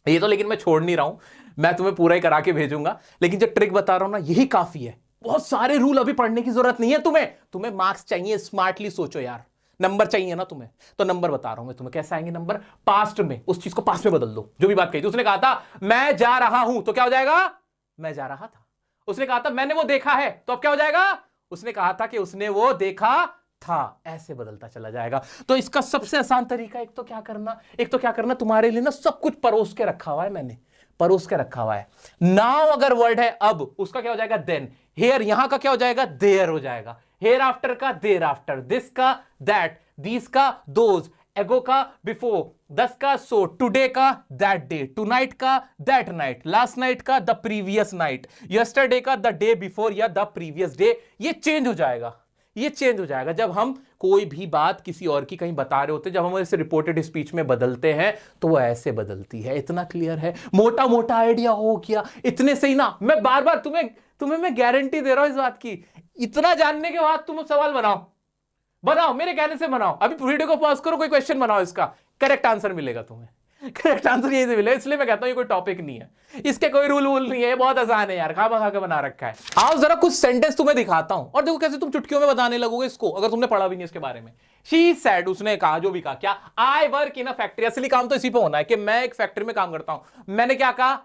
ये तो लेकिन मैं छोड़ नहीं रहा हूं, मैं तुम्हें पूरा ही करा के भेजूंगा, लेकिन जो ट्रिक बता रहा हूं ना, यही काफी है। बहुत सारे रूल अभी पढ़ने की जरूरत नहीं है तुम्हें मार्क्स चाहिए, स्मार्टली सोचो यार, नंबर चाहिए ना तुम्हें, तो नंबर बता रहा हूं मैं तुम्हें कैसे आएंगे नंबर। पास्ट में उस चीज को पास्ट में बदल दो। जो भी बात कही थी, उसने कहा था मैं जा रहा हूं, तो क्या हो जाएगा, मैं जा रहा था। उसने कहा था मैंने वो देखा है, तो अब क्या हो जाएगा, उसने कहा था कि उसने वो देखा था। ऐसे बदलता चला जाएगा। तो इसका सबसे आसान तरीका एक तो क्या करना, तुम्हारे लिए ना सब कुछ परोस के रखा हुआ है, मैंने परोस के रखा हुआ है। नाउ अगर वर्ड है अब, उसका क्या हो जाएगा, देन। हेयर यहां का क्या हो जाएगा, देयर हो जाएगा। हेयर आफ्टर का देयर आफ्टर, दिस का दैट, दीस का दोज, एगो का बिफोर, 10 का सो, टुडे का दैट डे, टुनाइट का दैट नाइट, लास्ट नाइट का द प्रीवियस नाइट, यस्टरडे का द डे बिफोर या द प्रीवियस डे। ये चेंज हो जाएगा जब हम कोई भी बात किसी और की कहीं बता रहे होते हैं। जब हम इसे रिपोर्टेड स्पीच में बदलते हैं तो वो ऐसे बदलती है। इतना क्लियर है, मोटा मोटा आइडिया हो गया, इतने से ही ना। मैं बार बार तुम्हें मैं गारंटी दे रहा हूं इस बात की, इतना जानने के बाद तुम सवाल बनाओ, मेरे कहने से बनाओ। अभी वीडियो को पॉज करो, कोई क्वेश्चन बनाओ, इसका करेक्ट आंसर मिलेगा तुम्हें। करेक्ट आंसर यही से मिले, इसलिए मैं कहता हूं ये कोई टॉपिक नहीं है, इसके कोई रूल वूल नहीं है, ये बहुत आसान है यार, खा के बना रखा है। आओ जरा कुछ सेंटेंस तुम्हें दिखाता हूं और देखो कैसे तुम चुटकियों में बताने लगोगे इसको, अगर तुमने पढ़ा भी नहीं इसके बारे में। शी सेड, उसने कहा, जो भी कहा, क्या, I work in a factory, असली काम तो इसी पे होना है कि मैं एक फैक्ट्री में काम करता हूं। मैंने क्या कहा,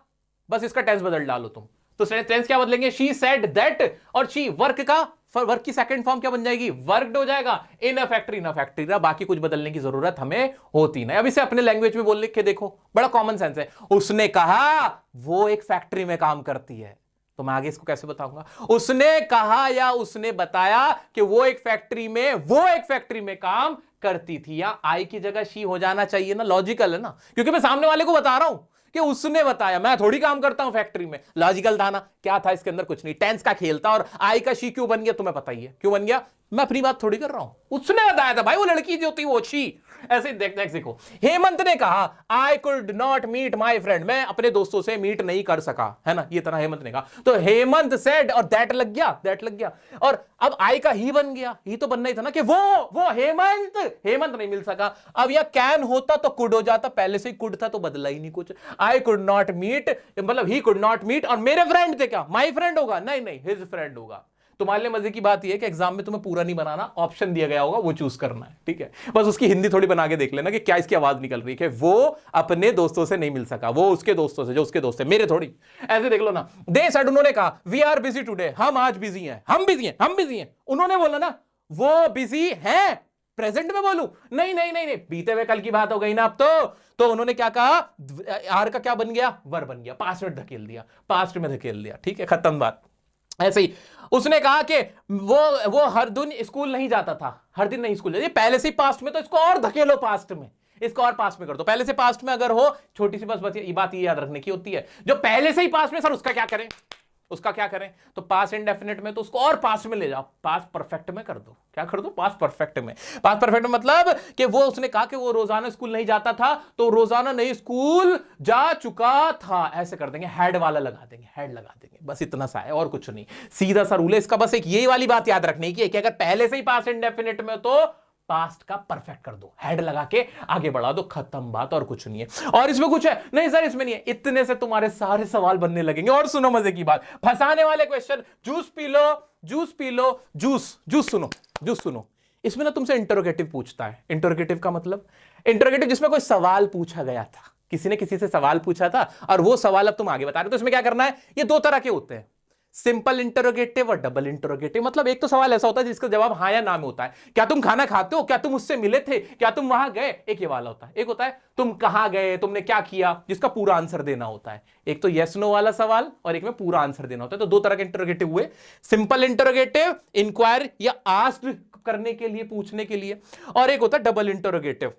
बस इसका टेंस बदल डालो तुम, तो टेंस क्या बदलेंगे, शी सेड दैट, और शी वर्क का वर्क की सेकंड फॉर्म क्या बन जाएगी, वर्कड हो जाएगा, इन a factory, in a factory ना, बाकी कुछ बदलने की जरूरत हमें होती नहीं। अब इसे अपने लैंग्वेज में बोल लिख के देखो, बड़ा कॉमन सेंस है। उसने कहा वो एक फैक्ट्री में काम करती है, तो मैं आगे इसको कैसे बताऊंगा, उसने कहा या उसने बताया कि वो एक फैक्ट्री में काम करती थी, या आई की जगह शी हो जाना चाहिए ना, लॉजिकल है ना, क्योंकि मैं सामने वाले को बता रहा हूं कि उसने बताया, मैं थोड़ी काम करता हूं फैक्ट्री में, लॉजिकल था ना। क्या था इसके अंदर, कुछ नहीं, टेंस का खेल था, और आई का शी क्यों बन गया तुम्हें पता ही है, क्यों बन गया, मैं अपनी बात थोड़ी कर रहा हूं, उसने बताया था भाई, वो लड़की जो थी वो शी। ऐसे देख देखो, हेमंत ने कहा I could not meet my friend, मैं अपने दोस्तों से मीट नहीं कर सका, है ना, ये तरह हेमंत ने कहा, तो हेमंत सेड, और दैट लग गया, और अब आई का ही बन गया, ही तो बनना ही था ना, कि वो हेमंत नहीं मिल सका। अब यह कैन होता तो कुड हो जाता, पहले से ही कुड था तो बदला ही नहीं कुछ, आई कुड नॉट मीट मतलब ही कुड नॉट मीट, और मेरे फ्रेंड थे, क्या माई फ्रेंड होगा, नहीं हिज फ्रेंड होगा। तुम्हारे लिए मजे की बात यह है कि एग्जाम में तुम्हें पूरा नहीं बनाना, ऑप्शन दिया गया होगा, वो चूज करना है, ठीक है, बस उसकी हिंदी थोड़ी बना के देख लेना कि क्या इसकी आवाज निकल रही है, कि वो अपने दोस्तों से नहीं मिल सका, वो उसके दोस्तों से, जो उसके दोस्त है, मेरे थोड़ी, ऐसे देख लो ना। दे सेड, उन्होंने कहा, वी आर बिजी टुडे, हम आज बिजी हैं, हम बिजी हैं, उन्होंने बोला ना वो बिजी हैं, प्रेजेंट में बोलूं, नहीं, बीते हुए कल की बात हो गई ना अब तो उन्होंने क्या कहा, आर का क्या बन गया, वर बन गया, पास्ट में धकेल दिया, ठीक है, खत्म बात। ऐसे ही उसने कहा कि वो हर दिन स्कूल नहीं जाता था, हर दिन नहीं स्कूल जाता, पहले से ही पास्ट में, तो इसको और धकेलो पास्ट में, इसको और पास्ट में कर दो, पहले से पास्ट में अगर हो, छोटी सी बस ये बात ये याद रखने की होती है, जो पहले से ही पास्ट में, सर उसका क्या करें, तो पास्ट इंडेफिनिट में, तो उसको और पास्ट में ले जाओ, पास्ट परफेक्ट में कर दो, क्या कर दो, पास्ट परफेक्ट में मतलब कि वो, उसने कहा कि वो रोजाना स्कूल नहीं जाता था, तो रोजाना नहीं स्कूल जा चुका था, ऐसे कर देंगे, हेड वाला लगा देंगे, बस इतना सा है और कुछ नहीं, सीधा सा रूल है इसका, बस एक यही वाली बात याद रखने की है कि अगर पहले से ही पास्ट इंडेफिनिट में, तो पास्ट का परफेक्ट कर दो, हेड लगा के आगे बढ़ा दो, खत्म बात, और कुछ नहीं है। और इसमें कुछ है नहीं सर, इसमें नहीं है, इतने से तुम्हारे सारे सवाल बनने लगेंगे। और सुनो मजे की बात, फंसाने वाले question, juice P low, juice सुनो, इसमें ना तुमसे इंटरोगेटिव पूछता है। इंटरोगेटिव का मतलब, इंटरोगेटिव जिसमें कोई सवाल पूछा गया था, किसी ने किसी से सवाल पूछा था और वो सवाल अब तुम आगे बता रहे हो, तो इसमें क्या करना है, ये दो तरह के होते हैं, सिंपल इंटरोगेटिव और डबल इंटरोगेटिव। मतलब एक तो सवाल ऐसा होता है जिसका जवाब हाँ या ना में होता है, क्या तुम खाना खाते हो, क्या तुम उससे मिले थे, क्या तुम वहां गए, एक ये वाला होता है। एक होता है तुम कहां गए, तुमने क्या किया, जिसका पूरा आंसर देना होता है। एक तो यस नो वाला सवाल और एक में पूरा आंसर देना होता है। तो दो तरह के इंटरोगेटिव हुए, सिंपल इंटरोगेटिव, इंक्वायर या आस्क्ड करने के लिए, पूछने के लिए, और एक होता है डबल इंटरोगेटिव।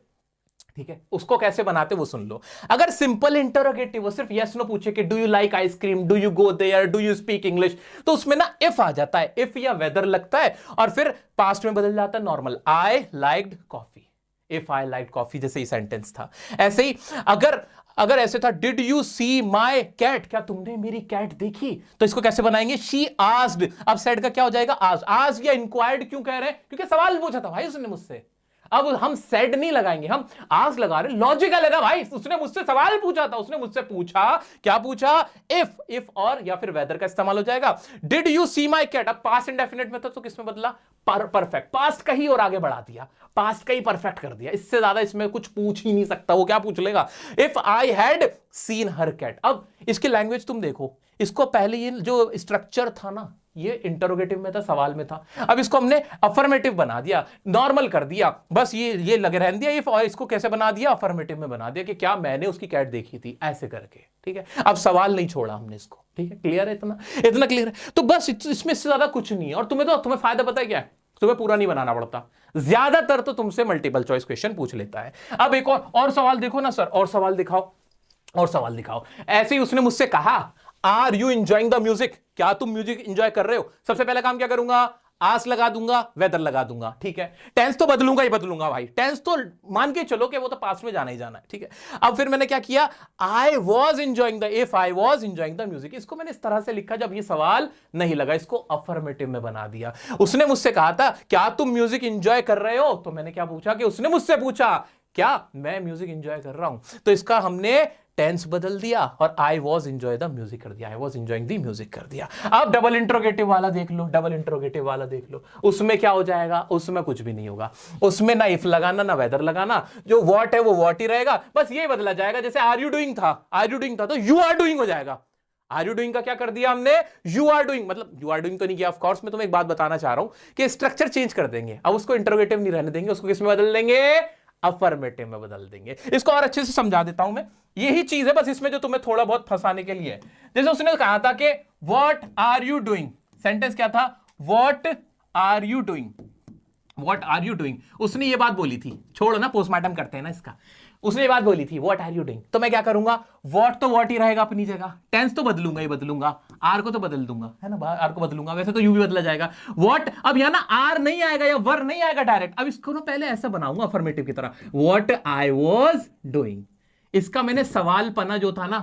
ठीक है, उसको कैसे बनाते वो सुन लो। अगर सिंपल इंटरोगेटिव वो सिर्फ यस नो पूछे कि do you like ice cream, do you go there, do you speak English, तो उसमें ना इफ आ जाता है, इफ या वेदर लगता है और फिर पास्ट में बदल जाता है normal, I liked coffee, if I liked coffee, जैसे ही सेंटेंस था। ऐसे ही अगर ऐसे था did you see my cat, क्या तुमने मेरी कैट देखी, तो इसको कैसे बनाएंगे, शी आस्क्ड। अब सेड का क्या हो जाएगा, आस्क्ड या इंक्वायर्ड क्यों कह रहे हैं, क्योंकि सवाल पूछा था भाई उसने मुझसे। अब हम सेड नहीं लगाएंगे, हम आस्क लगा रहे, लॉजिकल है ना भाई, उसने मुझसे सवाल पूछा था, उसने मुझसे पूछा, क्या पूछा, इफ और या फिर वेदर का इस्तेमाल हो जाएगा। Did you see my cat, अब पास्ट इंडेफिनिट में था तो किसमें बदला, परफेक्ट, पास्ट का ही और आगे बढ़ा दिया, पास्ट का ही परफेक्ट कर दिया। इससे ज्यादा इसमें कुछ पूछ ही नहीं सकता, वो क्या पूछ लेगा, if I had seen her cat. अब इसकी लैंग्वेज तुम देखो, इसको पहले ये जो स्ट्रक्चर था ना, ये इंटरोगेटिव में था, सवाल में था, अब इसको हमने अफर्मेटिव बना दिया, नॉर्मल कर दिया, बस ये लगे रहने दिया इफ, और इसको कैसे बना दिया, अफर्मेटिव में बना दिया कि क्या मैंने उसकी कैट देखी थी, ऐसे करके। ठीक है, अब सवाल नहीं छोड़ा हमने इसको। ठीक है, क्लियर है, इतना क्लियर है। तो बस इसमें से ज्यादा कुछ नहीं है, और तुम्हें फायदा पता है क्या है, तुम्हें पूरा नहीं बनाना पड़ता, ज्यादातर तो तुमसे मल्टीपल चॉइस क्वेश्चन पूछ लेता है। अब एक और सवाल देखो ना सर, और सवाल दिखाओ। ऐसे ही उसने मुझसे कहा are you enjoying the music, क्या तुम म्यूजिक इंजॉय कर रहे हो। सबसे पहला काम क्या करूंगा, आस लगा दूंगा, वेदर लगा दूंगा। ठीक है, टेंस तो बदलूंगा भाई, टेंस तो मान के चलो कि वो तो पास्ट में जाना ही जाना है। ठीक है, अब फिर मैंने क्या किया, I was enjoying the, if I was enjoying the music, इसको मैंने इस तरह से लिखा जब ये सवाल नहीं लगा, इसको अफर्मेटिव में बना दिया। उसने मुझसे कहा था क्या तुम म्यूजिक इंजॉय कर रहे हो, तो मैंने क्या पूछा कि उसने मुझसे पूछा क्या मैं म्यूजिक एंजॉय कर रहा हूं, तो इसका हमने टेंस बदल दिया और I was enjoy the music कर दिया, I was enjoying the music कर दिया। अब डबल इंट्रोगेटिव वाला देख लो, डबल इंट्रोगेटिव वाला देख लो, उसमें क्या हो जाएगा, उसमें कुछ भी नहीं होगा, उसमें ना इफ लगाना ना वेदर लगाना, जो वॉट है वो वॉट ही रहेगा, बस ये बदला जाएगा। जैसे आर यू डूइंग था, आर यू डूइंग था तो यू आर डूइंग हो जाएगा। आर यू डूइंग का क्या कर दिया हमने, यू आर डूइंग, मतलब यू आर डूइंग तो नहीं किया ऑफ कोर्स। मैं तुम्हें एक बात बताना चाह रहा हूं कि स्ट्रक्चर चेंज कर देंगे, अब उसको इंट्रोगेटिव नहीं रहने देंगे, उसको किस में बदल देंगे, अफर्मेटिव में बदल देंगे। इसको और अच्छे से समझा देता हूं मैं, यही चीज है बस इसमें जो तुम्हें थोड़ा बहुत फंसाने के लिए है। जैसे उसने कहा था कि what are you doing, sentence क्या था, what are you doing, what are you doing, उसने ये बात बोली थी, छोड़ो ना पोस्टमार्टम करते हैं ना इसका, उसने ये बात बोली थी व्हाट आर यू डूइंग, तो मैं क्या करूंगा, व्हाट तो व्हाट ही रहेगा अपनी जगह, टेंस तो बदलूंगा ही बदलूंगा, आर को तो बदल दूंगा, है ना, आर को बदलूंगा, वैसे तो यू भी बदला जाएगा। व्हाट, अब यहां ना आर नहीं आएगा या वर नहीं आएगा डायरेक्ट, अब इसको ना पहले ऐसा बनाऊंगा अफर्मेटिव की तरह, व्हाट आई वाज डूइंग। इसका मैंने सवाल पना जो था ना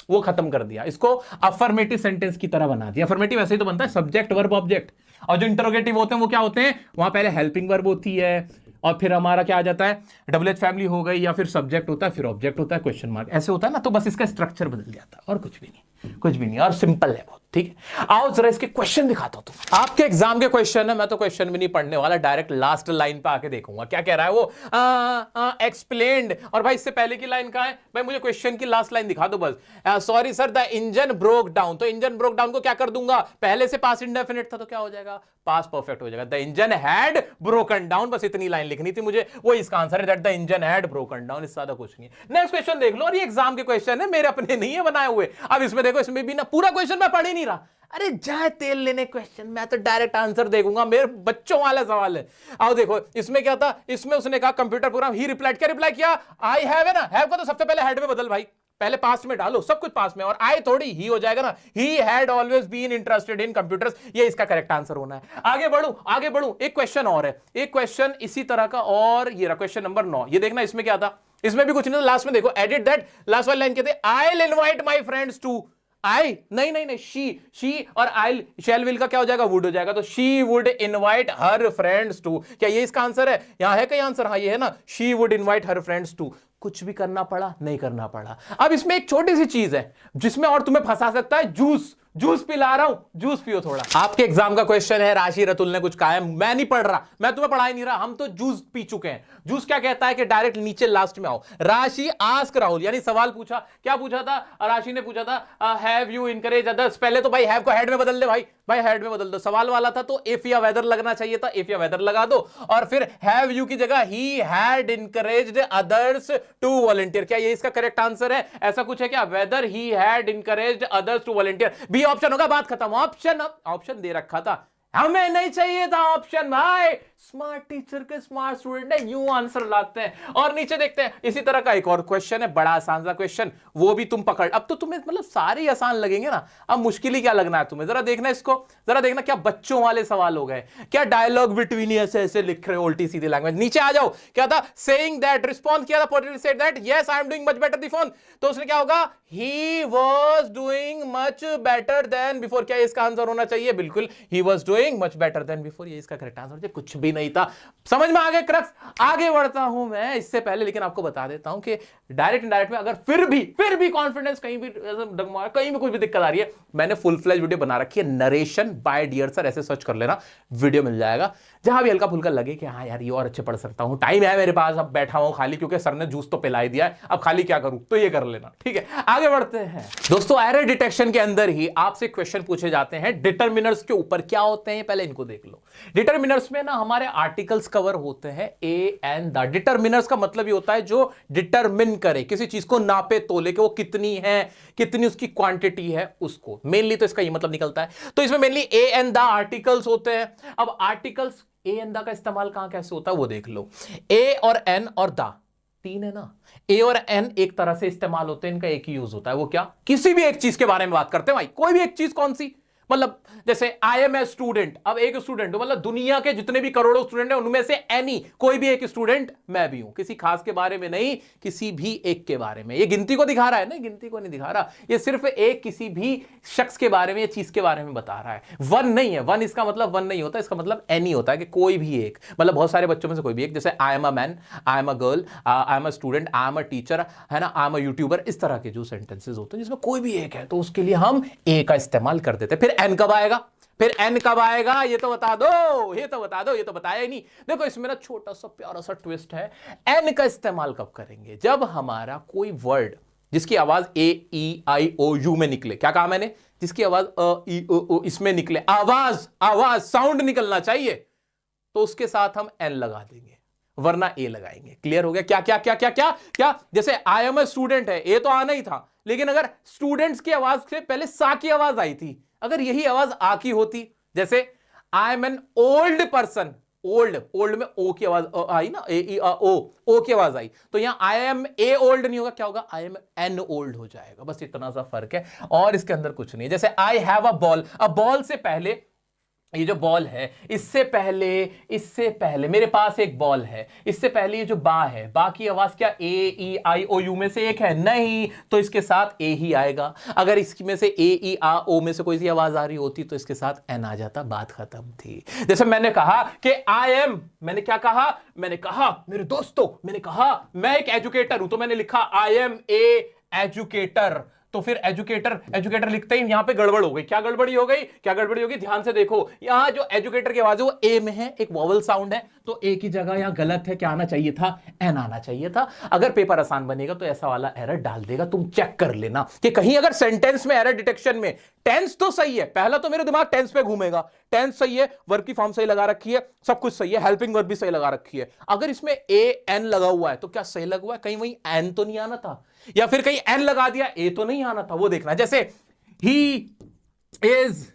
वो खत्म कर दिया, इसको अफर्मेटिव सेंटेंस की तरह बना दिया। अफर्मेटिव ऐसे ही तो बनता है, सब्जेक्ट वर्ब ऑब्जेक्ट, और जो इंटरोगेटिव होते हैं वो क्या होते हैं, वहां पहले हेल्पिंग वर्ब होती है और फिर हमारा क्या आ जाता है, डबल एच फैमिली हो गई, या फिर सब्जेक्ट होता है, फिर ऑब्जेक्ट होता है, क्वेश्चन मार्क, ऐसे होता है ना। तो बस इसका स्ट्रक्चर बदल जाता है और कुछ भी नहीं, कुछ भी नहीं, और सिंपल है बहुत, ठीक है। आओ जरा इसके क्वेश्चन दिखाता हूं तुम, आपके एग्जाम के क्वेश्चन है, मैं तो क्वेश्चन भी नहीं पढ़ने वाला, डायरेक्ट लास्ट लाइन पे आके देखूंगा क्या कह रहा है वो, एक्सप्लेन्ड। और भाई इससे पहले की लाइन कहां है भाई, मुझे क्वेश्चन की लास्ट लाइन दिखा दो बस। Sorry sir the engine broke down, तो इंजन ब्रोक डाउन को क्या कर दूंगा, पहले से पास इंडेफिनिट था तो क्या हो जाएगा, पास परफेक्ट हो जाएगा, the engine had broken down, बस इतनी लाइन लिखनी थी मुझे, वो इसका आंसर है, that the engine had broken down, इससे ज्यादा कुछ नहीं है। नेक्स्ट क्वेश्चन देख लो, और ये एग्जाम के क्वेश्चन है, मेरे अपने नहीं है बनाए हुए। अब इसमें देखो, इसमें भी ना पूरा क्वेश्चन मैं पढ़ ही नहीं रहा, अरे जाए तेल लेने क्वेश्चन, मैं तो डायरेक्ट आंसर देखूंगा, मेरे बच्चों वाला सवाल है। आओ देखो इसमें क्या था, इसमें उसने कहा कंप्यूटर प्रोग्राम, ही रिप्लाइड, क्या रिप्लाई किया, आई हैव, है ना, हैव को तो सबसे पहले हेड में बदल भाई, पहले पास्ट में डालो, सब कुछ पास्ट में, और आई थोड़ी ही हो जाएगा ना, he had always been interested in computers, ये इसका करेक्ट आंसर होना है। आगे बढ़ूं, आगे बढ़ूं, एक क्वेश्चन और है, एक क्वेश्चन इसी तरह का, और ये रहा क्वेश्चन नंबर 9, ये देखना इसमें क्या था, इसमें भी कुछ नहीं था, लास्ट में देखो, एडिट दैट, लास्ट वाली लाइन कहते हैं, I will invite my friends to, I नहीं, शी और आई, शैल विल का क्या हो जाएगा, वुड हो जाएगा, तो she would invite her friends to, क्या ये इसका आंसर है, यहां है कहीं आंसर, हाँ ये है ना, she would invite her friends to. कुछ भी करना पड़ा, नहीं करना पड़ा। अब इसमें एक छोटी सी चीज है जिसमें और तुम्हें फंसा सकता है, जूस पिला रहा हूं, जूस पियो थोड़ा। आपके एग्जाम का क्वेश्चन है, राशि रतुल ने कुछ कहा है, मैं नहीं पढ़ रहा, मैं तुम्हें पढ़ा ही नहीं रहा, हम तो जूस पी चुके हैं। जूस क्या कहता है कि डायरेक्ट नीचे लास्ट में आओ, राशि आस्क राहुल, यानी सवाल पूछा, क्या पूछा था, राशि ने पूछा था हैव यू इनकरेज अदर्स, पहले तो भाई हैव को हेड में बदल दे भाई हेड में बदल दो, सवाल वाला था तो इफ या वेदर लगना चाहिए था, इफ या वेदर लगा दो, और फिर हैव यू की जगह he had encouraged others to volunteer, क्या ये इसका करेक्ट आंसर है, ऐसा कुछ है क्या, whether he had encouraged others to volunteer, B option होगा, बात खत्म। ऑप्शन दे रखा था, हमें नहीं चाहिए था ऑप्शन भाई, स्मार्ट टीचर के स्मार्ट स्टूडेंट है, यूं आंसर लाते हैं। और नीचे देखते हैं इसी तरह का एक और क्वेश्चन है, बड़ा आसान सा क्वेश्चन, वो भी तुम पकड़, अब तो तुम्हें मतलब सारे आसान लगेंगे ना, अब मुश्किल ही क्या लगना है तुम्हें, जरा देखना इसको, जरा देखना क्या बच्चों वाले सवाल हो गए, क्या डायलॉग बिटवीन ऐसे लिख रहे हो उल्टी सीधी लैंग्वेज। नीचे आ जाओ, क्या था, सेइंग दैट, रिस्पॉन्स किया था, potato said that yes I am doing much better the phone, तो उसने क्या होगा, he was doing much better than before, क्या इसका आंसर होना चाहिए, बिल्कुल he was doing much better than before, ये इसका करेक्ट आंसर, कुछ भी नहीं था। समझ में आ गया क्रक्स। आगे बढ़ता हूं मैं, इससे पहले लेकिन आपको बता देता हूं कि डायरेक्ट इनडायरेक्ट में अगर फिर भी कॉन्फिडेंस कहीं भी कहीं भी कोई भी दिक्कत आ रही है, मैंने फुल फ्लेज वीडियो बना रखी है, नरेशन बाय डियर सर, ऐसे सर्च कर लेना, वीडियो मिल जाएगा, जहां भी हल्का फुल्का लगे कि हाँ यार ये और अच्छे पढ़ सकता हूं, टाइम है मेरे पास, अब बैठा हूं खाली क्योंकि सर ने जूस तो पिला ही दिया है, अब खाली क्या करूं, तो ये कर लेना, ठीक है। आगे बढ़ते हैं दोस्तों, एरर डिटेक्शन के अंदर ही आपसे क्वेश्चन पूछे जाते हैं डिटरमिनर्स के ऊपर, क्या होते हैं पहले इनको देख लो। डिटरमिनर्स में ना हमारे आर्टिकल्स कवर होते हैं, ए एंड द। डिटरमिनर्स का मतलब ये होता है जो डिटरमिन करे, किसी चीज को नापे तोले कि वो कितनी है, कितनी उसकी क्वांटिटी है, उसको मेनली तो इसका ये मतलब निकलता है। तो इसमें mainly A and the articles होते हैं। अब आर्टिकल्स ए एंड द का इस्तेमाल कहां कैसे होता है वो देख लो। ए और एन और द तीन है ना, ए और एन एक तरह से इस्तेमाल होते हैं, इनका एक ही यूज होता है, वो क्या, किसी भी एक चीज के बारे में बात करते हैं भाई, कोई भी एक चीज, कौन सी, मतलब जैसे आई एम ए स्टूडेंट, अब एक स्टूडेंट मतलब दुनिया के जितने भी करोड़ों स्टूडेंट हैं उनमें से एनी कोई भी एक स्टूडेंट मैं भी हूं, किसी खास के बारे में नहीं, किसी भी एक के बारे में। ये गिनती को दिखा रहा है ना, गिनती को नहीं दिखा रहा, ये सिर्फ एक किसी भी शख्स के बारे में या चीज के बारे में बता रहा है। वन नहीं है, वन इसका मतलब वन नहीं होता, इसका मतलब एनी होता है कि कोई भी एक, मतलब बहुत सारे बच्चों में से कोई भी एक। जैसे I am a man, I am a girl, I am a student, I am a teacher, है ना, आई एम अ यूट्यूबर, इस तरह के जो सेंटेंसेस होते हैं जिसमें कोई भी एक है तो उसके लिए हम ए का इस्तेमाल कर देते हैं। फिर एन कब आएगा, फिर एन कब आएगा, ये तो बता दो, ये तो बता दो, ये तो बताया ही नहीं। देखो इसमें ना छोटा सा प्यारा सा ट्विस्ट है। एन का इस्तेमाल कब करेंगे, जब हमारा कोई वर्ड जिसकी आवाज ए ई आई ओ यू में निकले। क्या कहा मैंने, जिसकी आवाज अ ई ओ इसमें निकले, आवाज आवाज साउंड निकलना चाहिए, तो उसके साथ हम एन लगा देंगे, वरना ए लगाएंगे। क्लियर हो गया? क्या क्या क्या क्या क्या क्या, जैसे आई एम अ स्टूडेंट है, ए तो आना ही था, लेकिन अगर स्टूडेंट्स की आवाज से पहले सा की आवाज आई थी, अगर यही आवाज आ की होती, जैसे I am an old person, old, old में ओ की आवाज आई ना, ए ई ओ की आवाज आई, तो यहां आई एम ए ओल्ड नहीं होगा, क्या होगा, आई एम एन ओल्ड हो जाएगा। बस इतना सा फर्क है और इसके अंदर कुछ नहीं। जैसे आई हैव अ बॉल, अब बॉल से पहले ये जो बॉल है, इससे पहले मेरे पास एक बॉल है, इससे पहले ये जो बा है, बा की आवाज क्या ए ई आई ओ यू में से एक है, नहीं, तो इसके साथ ए ही आएगा। अगर इसमें से ए ई आ ओ में से कोई सी आवाज आ रही होती तो इसके साथ एन आ जाता, बात खत्म थी। जैसे मैंने कहा कि आई एम, मैंने क्या कहा, मैंने कहा मेरे दोस्तों, मैंने कहा मैं एक एजुकेटर हूं, तो मैंने लिखा आई एम ए एजुकेटर, तो फिर एजुकेटर लिखते ही यहां पे गड़बड़ हो गई। क्या गड़बड़ी हो गई, क्या गड़बड़ी होगी, ध्यान से देखो, यहां जो एजुकेटर की आवाज है वो ए में है, एक वॉवल साउंड है, तो ए की जगह यहां गलत है, क्या आना चाहिए था, एन आना चाहिए था। अगर पेपर आसान बनेगा तो ऐसा वाला एरर डाल देगा, तुम चेक कर लेना कि कहीं अगर सेंटेंस में एरर डिटेक्शन में टेंस तो सही है, पहला तो मेरे दिमाग टेंस पे घूमेगा, टेंस सही है, वर्ब की फॉर्म सही लगा रखी है, सब कुछ सही है, हेल्पिंग वर्ब भी सही लगा रखी है, अगर इसमें ए एन लगा हुआ है तो क्या सही लगा हुआ है, कहीं वहीं एन तो नहीं आना था, या फिर कहीं एन लगा दिया ए तो नहीं आना था, वो देखना। जैसे he is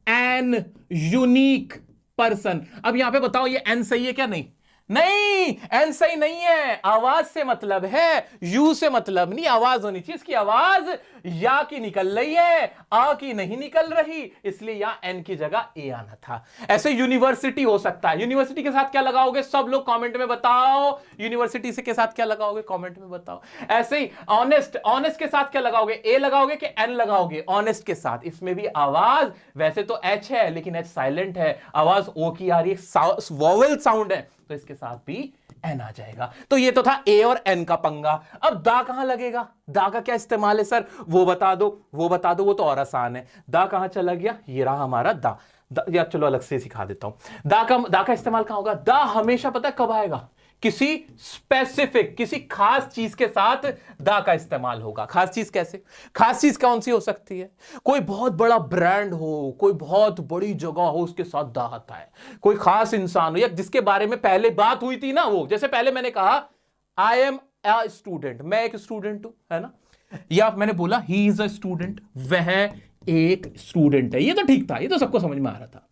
an unique person, अब यहां पे बताओ ये एन सही है क्या, नहीं, नहीं एन सही नहीं है, आवाज से मतलब है, यू से मतलब नहीं, आवाज होनी चाहिए, इसकी आवाज या की निकल रही है, आ की नहीं निकल रही, इसलिए यहां एन की जगह ए आना था। ऐसे यूनिवर्सिटी हो सकता है, यूनिवर्सिटी के साथ क्या लगाओगे, सब लोग कमेंट में बताओ, यूनिवर्सिटी से के साथ क्या लगाओगे, कमेंट में बताओ। ऐसे ही ऑनेस्ट, ऑनेस्ट के साथ क्या लगाओगे, ए लगाओगे कि एन लगाओगे, ऑनेस्ट के साथ, इसमें भी आवाज वैसे तो एच है लेकिन एच साइलेंट है, आवाज ओ की आ रही है, वॉवेल साउंड है, तो इसके साथ भी एन आ जाएगा। तो ये तो था ए और एन का पंगा। अब दा कहां लगेगा, दा का क्या इस्तेमाल है सर, वो बता दो, वो बता दो, वो तो और आसान है। दा कहां चला गया, ये रहा हमारा दा, या चलो अलग से सिखा देता हूं। दा का इस्तेमाल कहां होगा, दा हमेशा पता है कब आएगा, किसी स्पेसिफिक, किसी खास चीज के साथ दा का इस्तेमाल होगा। खास चीज कैसे, खास चीज कौन सी हो सकती है, कोई बहुत बड़ा ब्रांड हो, कोई बहुत बड़ी जगह हो, उसके साथ दा आता है। कोई खास इंसान हो या जिसके बारे में पहले बात हुई थी ना, वो जैसे पहले मैंने कहा आई एम अ स्टूडेंट, मैं एक स्टूडेंट हूं, है ना, या मैंने बोला ही इज अ स्टूडेंट, वह एक स्टूडेंट है, ये तो ठीक था, ये तो सबको समझ में आ रहा था।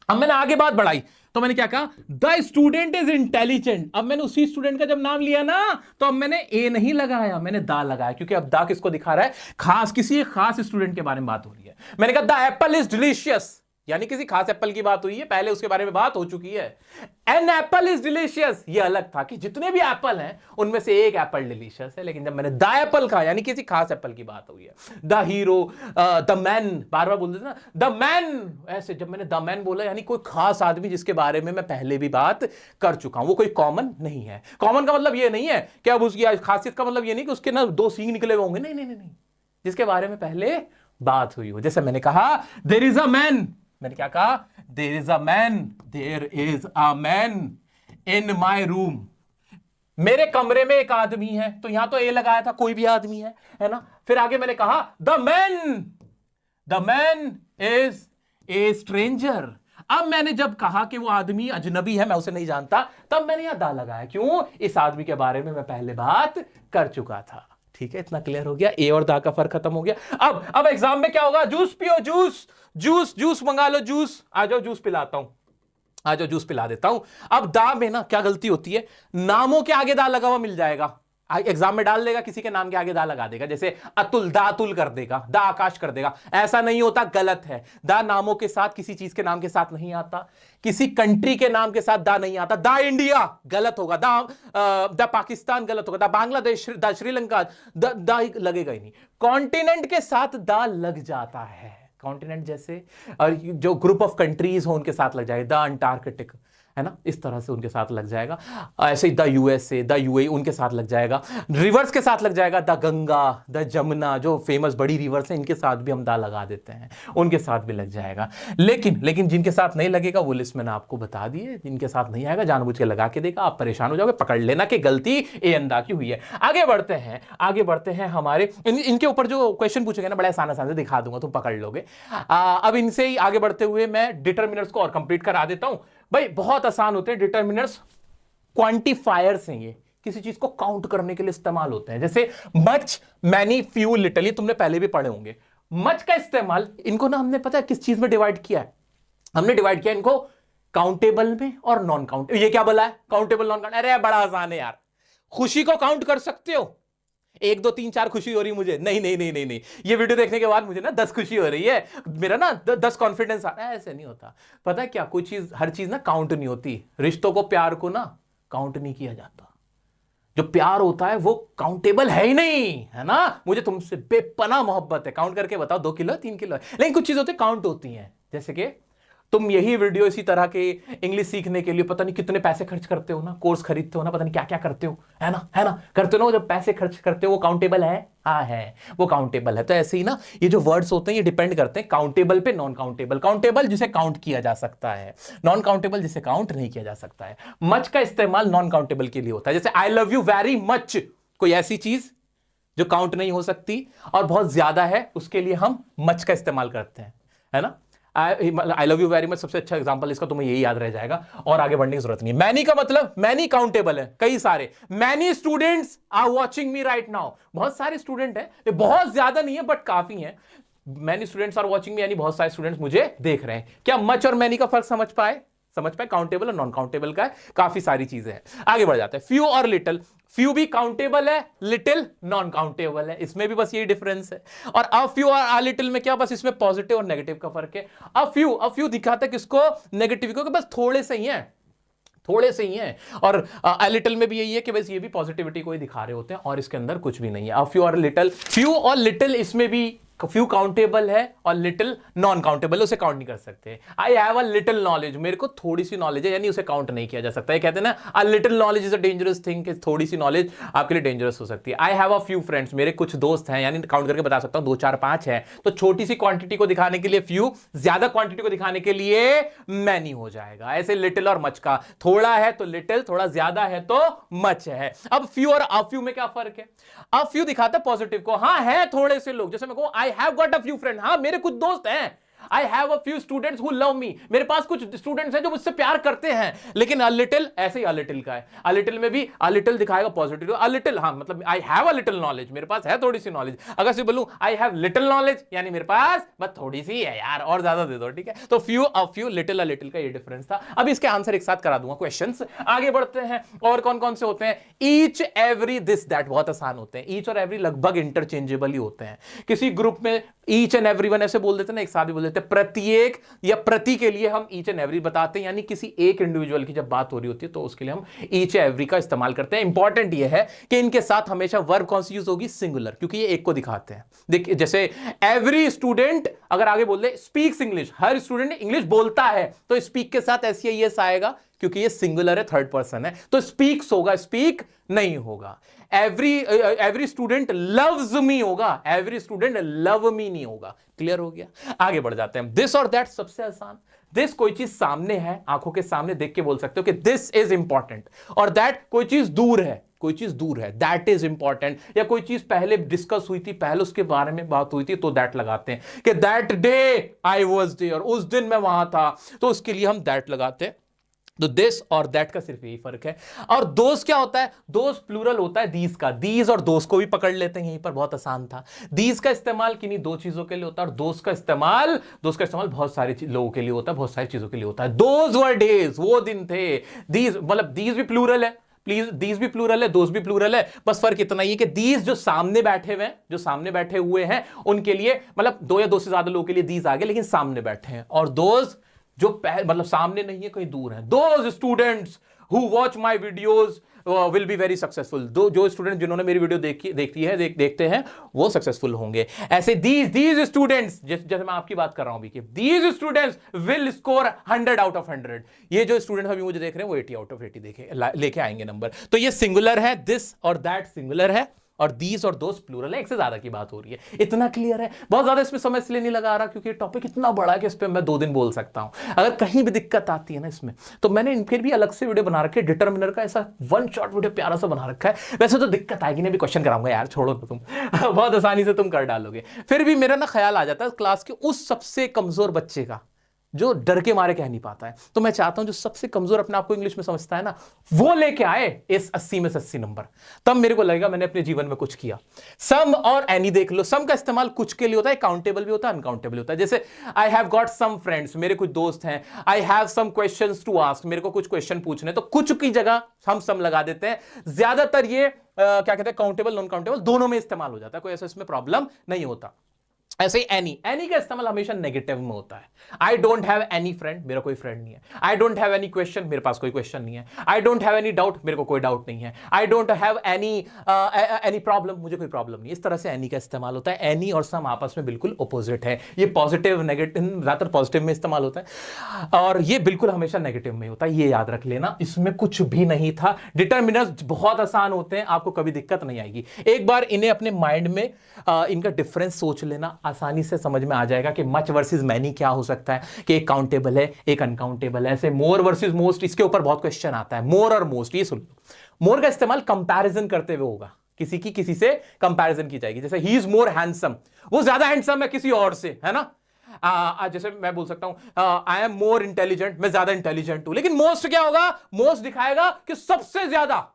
अब मैंने आगे बात बढ़ाई तो मैंने क्या कहा, द स्टूडेंट इज इंटेलिजेंट। अब मैंने उसी स्टूडेंट का जब नाम लिया ना तो अब मैंने ए नहीं लगाया, मैंने दा लगाया, क्योंकि अब दा किसको दिखा रहा है, खास, किसी एक खास स्टूडेंट के बारे में बात हो रही है। मैंने कहा द एप्पल इज डिलीशियस, यानी किसी खास एप्पल की बात हुई है, पहले उसके बारे में बात हो चुकी है। एन एप्पल इज डिलीशियस, ये अलग था कि जितने भी एप्पल हैं उनमें से एक एप्पल डिलीशियस है, लेकिन जब मैंने द एप्पल कहा यानी किसी खास एप्पल की बात हुई है। द हीरो, द मैन, बार बार बोल देते ना द मैन, ऐसे जब मैंने द मैन बोला यानी कोई खास आदमी जिसके बारे में मैं पहले भी बात कर चुका हूं, वो कोई कॉमन नहीं है। कॉमन का मतलब ये नहीं है कि अब उसकी खासियत का मतलब ये नहीं कि उसके ना दो सींग निकले हुए होंगे, नहीं नहीं नहीं, जिसके बारे में पहले बात हुई हो। जैसे मैंने कहा देयर इज अ मैन, मैंने क्या कहा, there is a man, there is a man in my room, मेरे कमरे में एक आदमी है, तो यहां तो ए लगाया था, कोई भी आदमी है ना। फिर आगे मैंने कहा the man is a stranger. अब मैंने जब कहा कि वो आदमी अजनबी है, मैं उसे नहीं जानता, तब मैंने यहां दा लगाया, क्यों, इस आदमी के बारे में मैं पहले बात कर चुका था। ठीक है, इतना क्लियर हो गया, ए और दा का फर्क खत्म हो गया। अब एग्जाम में क्या होगा, जूस पियो, जूस जूस जूस मंगा लो, जूस, आ जाओ जूस पिलाता हूं, आ जाओ जूस पिला देता हूं। अब दा में ना क्या गलती होती है, नामों के आगे दा लगा हुआ मिल जाएगा, एग्जाम में डाल देगा, किसी के नाम के आगे दा लगा देगा, जैसे अतुल दा अतुल कर देगा, दा आकाश कर देगा। ऐसा नहीं होता, गलत है। दा नामों के साथ किसी चीज के नाम के साथ नहीं आता, किसी कंट्री के नाम के साथ दा नहीं आता। दा इंडिया गलत होगा, दा पाकिस्तान गलत होगा, दा बांग्लादेश, दा श्रीलंका, दा लगेगा ही नहीं। कॉन्टिनेंट के साथ दा लग जाता है, कॉन्टिनेंट जैसे, और जो ग्रुप ऑफ कंट्रीज हो उनके साथ लग जाएगा, द अंटार्कटिक, है ना, इस तरह से उनके साथ लग जाएगा। ऐसे ही द यूएसए, द यूएई उनके साथ लग जाएगा। रिवर्स के साथ लग जाएगा, द गंगा, द जमुना, जो फेमस बड़ी रिवर्स हैं, इनके साथ भी हम दा लगा देते हैं, उनके साथ भी लग जाएगा। लेकिन जिनके साथ नहीं लगेगा वो लिस्ट मैंने आपको बता दी है, जिनके साथ नहीं आएगा जानबूझ के लगा के देगा, आप परेशान हो जाओगे, पकड़ लेना कि गलती ए अंदा की हुई है। आगे बढ़ते हैं हमारे इनके ऊपर जो क्वेश्चन पूछेंगे ना, बड़ा आसान से दिखा दूंगा, तुम पकड़ लोगे। अब इनसे ही आगे बढ़ते हुए मैं डिटरमिनर्स को और कंप्लीट करा देता हूं। भाई बहुत आसान होते हैं डिटरमिनर्स, क्वांटिफायर्स हैं, ये किसी चीज को काउंट करने के लिए इस्तेमाल होते हैं, जैसे मच, मैनी, फ्यू, लिटिल, ये तुमने पहले भी पढ़े होंगे। मच का इस्तेमाल, इनको ना हमने पता है किस चीज में डिवाइड किया है, हमने डिवाइड किया इनको काउंटेबल में और नॉन काउंट। ये क्या बोला है, काउंटेबल नॉन काउंट। अरे बड़ा आसान है यार, खुशी को काउंट कर सकते हो, 1 2 3 4 खुशी हो रही मुझे, नहीं, ये वीडियो देखने के बाद मुझे ना 10 खुशी हो रही है, मेरा ना 10 कॉन्फिडेंस आ रहा है, ऐसे नहीं होता। पता है क्या, कोई चीज, हर चीज ना काउंट नहीं होती। रिश्तों को, प्यार को ना काउंट नहीं किया जाता। जो प्यार होता है वो काउंटेबल है ही नहीं, है ना। मुझे तुमसे बेपनाह मोहब्बत है, काउंट करके बताओ 2 किलो 3 किलो है, लेकिन कुछ चीजें होती काउंट होती हैं, जैसे कि तुम यही वीडियो इसी तरह के इंग्लिश सीखने के लिए पता नहीं कितने पैसे खर्च करते हो ना, कोर्स खरीदते हो ना, पता नहीं क्या क्या करते हो, है ना, करते हो ना। जब पैसे खर्च करते हो वो काउंटेबल है, हाँ है, वो काउंटेबल है। तो ऐसे ही ना ये जो वर्ड्स होते हैं ये डिपेंड करते हैं काउंटेबल पे, नॉन काउंटेबल। काउंटेबल जिसे काउंट किया जा सकता है, नॉन काउंटेबल जिसे काउंट नहीं किया जा सकता है। मच का इस्तेमाल नॉन काउंटेबल के लिए होता है, जैसे I love you very much, कोई ऐसी चीज जो काउंट नहीं हो सकती और बहुत ज्यादा है, उसके लिए हम मच का इस्तेमाल करते हैं, है ना। I love you very much सबसे अच्छा एग्जांपल, इसका तुम्हें यही याद रह जाएगा और आगे बढ़ने की जरूरत नहीं है। मैनी का मतलब, मैनी काउंटेबल है, कई सारे। Many students are watching me right now, बहुत सारे स्टूडेंट हैं, ये बहुत ज्यादा नहीं है बट काफी हैं। Many students are watching me यानी बहुत सारे स्टूडेंट्स मुझे देख रहे हैं। क्या मच और मैनी का फर्क समझ पाए, काउंटेबल और नॉन काउंटेबल का है, काफी सारी चीजें हैं। आगे बढ़ जाते हैं, फ्यू और लिटिल। फ्यू भी काउंटेबल है, लिटिल नॉन काउंटेबल है, इसमें भी बस यही डिफरेंस है। और अ फ्यू और आ लिटिल में क्या, बस इसमें पॉजिटिव और नेगेटिव का फर्क है। अ फ्यू दिखाता है किसको, नेगेटिव को, कि बस थोड़े से ही हैं। और अ लिटिल में भी यही है कि बस ये भी पॉजिटिविटी को ही दिखा रहे होते हैं और इसके अंदर कुछ भी नहीं है। अ फ्यू और लिटिल, इसमें भी फ्यू काउंटेबल है और लिटिल नॉन काउंटेबल, उसे काउंट नहीं कर सकते। I have a little knowledge, मेरे को थोड़ी सी नॉलेज है, यानी उसे काउंट नहीं किया जा सकता है। कहते हैं ना a little knowledge is a dangerous thing, कि थोड़ी सी नॉलेज आपके लिए डेंजरस हो सकती है। I have a few friends, मेरे कुछ दोस्त हैं, यानी काउंट करके बता सकता हूं 2 4 5 है। तो छोटी सी क्वांटिटी को दिखाने के लिए फ्यू, ज्यादा क्वांटिटी को दिखाने के लिए मैनी हो जाएगा। ऐसे लिटिल और मच का, थोड़ा है तो लिटिल, थोड़ा ज्यादा है तो मच है। अब फ्यू और अ फ्यू में क्या फर्क है, अ फ्यू दिखाता है पॉजिटिव को, हाँ है थोड़े से लोग, जैसे मैं कहूं आई have got a few friend, हाँ मेरे कुछ दोस्त हैं। I have a few students who love me, मेरे पास कुछ स्टूडेंट्स हैं जो मुझसे प्यार करते हैं। लेकिन अ लिटिल, ऐसे ही अ लिटिल का है, अ लिटिल में भी अ लिटिल दिखाएगा पॉजिटिव। अ लिटिल, हाँ मतलब I have a little knowledge, मेरे पास है थोड़ी सी नॉलेज। अगर से बोलूं आई हैव लिटिल नॉलेज, यानी मेरे पास बस थोड़ी सी है यार, और ज्यादा दे दो, ठीक है। तो few, a few, little, a little का ये डिफरेंस था। अब इसके आंसर एक साथ करा दूंगा क्वेश्चंस। आगे बढ़ते हैं, और कौन कौन से होते हैं, ईच, एवरी, दिस, दैट, बहुत आसान होते हैं। ईच और एवरी लगभग इंटरचेंजेबल ही होते हैं। किसी ग्रुप में ईच एंड एवरीवन ऐसे बोल देते हैं ना, एक साथ भी बोल देते हैं। प्रत्येक या प्रति के लिए हम ईच एंड एवरी बताते हैं, यानी किसी एक इंडिविजुअल की जब बात हो रही होती है तो उसके लिए हम ईच एवरी का इस्तेमाल करते हैं। इंपॉर्टेंट यह है कि इनके साथ हमेशा वर्ब कौन सी यूज होगी, सिंगुलर, क्योंकि ये एक को दिखाते हैं। देखिए जैसे एवरी स्टूडेंट, अगर आगे बोल दे स्पीक्स इंग्लिश, हर स्टूडेंट इंग्लिश बोलता है, तो स्पीक के साथ एस आएगा, क्योंकि ये सिंगुलर है, थर्ड पर्सन है, तो स्पीक्स होगा, स्पीक नहीं होगा। एवरी स्टूडेंट लव्स मी होगा, एवरी स्टूडेंट लव मी नहीं होगा। क्लियर हो गया। आगे बढ़ जाते हैं, दिस और दैट सबसे आसान। दिस कोई चीज सामने है, आंखों के सामने देख के बोल सकते हो कि दिस इज इंपॉर्टेंट, और दैट कोई चीज दूर है, दैट इज इंपॉर्टेंट। या कोई चीज पहले डिस्कस हुई थी, पहले उसके बारे में बात हुई थी, तो दैट लगाते हैं कि that day I was there, उस दिन मैं वहां था, तो उसके लिए हम दैट लगाते हैं। तो दिस और दैट का सिर्फ यही फर्क है। और दोस क्या होता है, दोस प्लूरल होता है दीज का, दीज और दोस को भी पकड़ लेते हैं, यहीं पर बहुत आसान था। दीज का इस्तेमाल किन्हीं 2 चीजों के लिए होता है, और दोस का इस्तेमाल बहुत सारे लोगों के लिए होता है, बहुत सारी चीजों के लिए होता है। दोज वर डेज, वो दिन थे। दीज मतलब दीज भी प्लूरल है, प्लीज दीज भी प्लूरल है, दोज भी प्लूरल है, बस फर्क इतना ही है कि दीज जो सामने बैठे हुए हैं, जो सामने बैठे हुए हैं उनके लिए, मतलब दो या दो से ज्यादा लोगों के लिए दीज आ गए, लेकिन सामने बैठे हैं। और दोज जो मतलब सामने नहीं है, कहीं दूर है, those students who watch my videos will be very successful. जो स्टूडेंट जिन्होंने मेरी वीडियो देखते हैं वो सक्सेसफुल होंगे। ऐसे दीज स्टूडेंट्स, जैसे मैं आपकी बात कर रहा हूं अभी, कि these students will score 100 out of 100। ये जो स्टूडेंट अभी मुझे देख रहे हैं वो 80 आउट ऑफ 80 लेके आएंगे नंबर। तो ये सिंगुलर है, दिस और दैट सिंगुलर है, और दीज और दोस्त प्लूरल है, एक से ज्यादा की बात हो रही है। इतना क्लियर है। बहुत ज्यादा इसमें समय इसलिए नहीं लगा रहा क्योंकि टॉपिक इतना बड़ा है कि इस पे मैं 2 दिन बोल सकता हूं। अगर कहीं भी दिक्कत आती है ना इसमें, तो मैंने फिर भी अलग से वीडियो बना रखी है, डिटरमिनर का ऐसा 1 शॉट वीडियो प्यारा सा बना रखा है। वैसे तो दिक्कत आएगी नहीं, भी क्वेश्चन कराऊंगा यार, छोड़ो तो तुम बहुत आसानी से तुम कर डालोगे। फिर भी मेरा ना ख्याल आ जाता है क्लास के उस सबसे कमजोर बच्चे का जो डर के मारे कह नहीं पाता है। तो मैं चाहता हूं जो सबसे कमजोर अपने आप को इंग्लिश में समझता है ना, वो लेके आए इस 80 में से 80 नंबर। तब मेरे को लगेगा मैंने अपने जीवन में कुछ किया। सम और एनी देख लो, सम का इस्तेमाल कुछ के लिए होता है, काउंटेबल भी होता है, अनकाउंटेबल होता है। जैसे I have got some friends, मेरे कुछ दोस्त हैं। I have some questions to ask, मेरे को कुछ क्वेश्चन पूछने, तो कुछ की जगह हम सम लगा देते हैं। ज्यादातर ये क्या कहते हैं, काउंटेबल नॉन काउंटेबल दोनों में इस्तेमाल हो जाता है, कोई ऐसा इसमें प्रॉब्लम नहीं होता। ऐसे ही एनी का इस्तेमाल हमेशा नेगेटिव में होता है। I don't have any friend, मेरा कोई फ्रेंड नहीं है। I don't have any question, मेरे पास कोई क्वेश्चन नहीं है। I don't have any doubt, मेरे को कोई डाउट नहीं है। I don't have any problem, मुझे कोई प्रॉब्लम नहीं है। इस तरह से एनी का इस्तेमाल होता है। एनी और सम आपस में बिल्कुल अपोजिट है। ये पॉजिटिव नेगेटिव, ज्यादातर पॉजिटिव में इस्तेमाल होता है, और ये बिल्कुल हमेशा नेगेटिव में होता है। ये याद रख लेना, इसमें कुछ भी नहीं था। डिटरमिनर्स बहुत आसान होते हैं, आपको कभी दिक्कत नहीं आएगी। एक बार इन्हें अपने माइंड में इनका डिफरेंस सोच लेना, आसानी से समझ में आ जाएगा कि मच वर्सेस मैनी क्या हो सकता है, कि एक काउंटेबल है, एक अनकाउंटेबल है। ऐसे मोर वर्सेस मोस्ट, इसके ऊपर बहुत क्वेश्चन आता है। मोर और मोस्ट, ये सुन लो। मोर का इस्तेमाल कंपैरिजन करते हुए होगा, किसी से कंपैरिजन की जाएगी। जैसे ही इज मोर हैंडसम, वो ज्यादा हैंडसम है किसी और से, है ना। जैसे मैं बोल सकता हूं आई एम मोर इंटेलिजेंट, मैं ज्यादा इंटेलिजेंट हूं। लेकिन मोस्ट क्या होगा, मोस्ट दिखाएगा कि सबसे ज्यादा।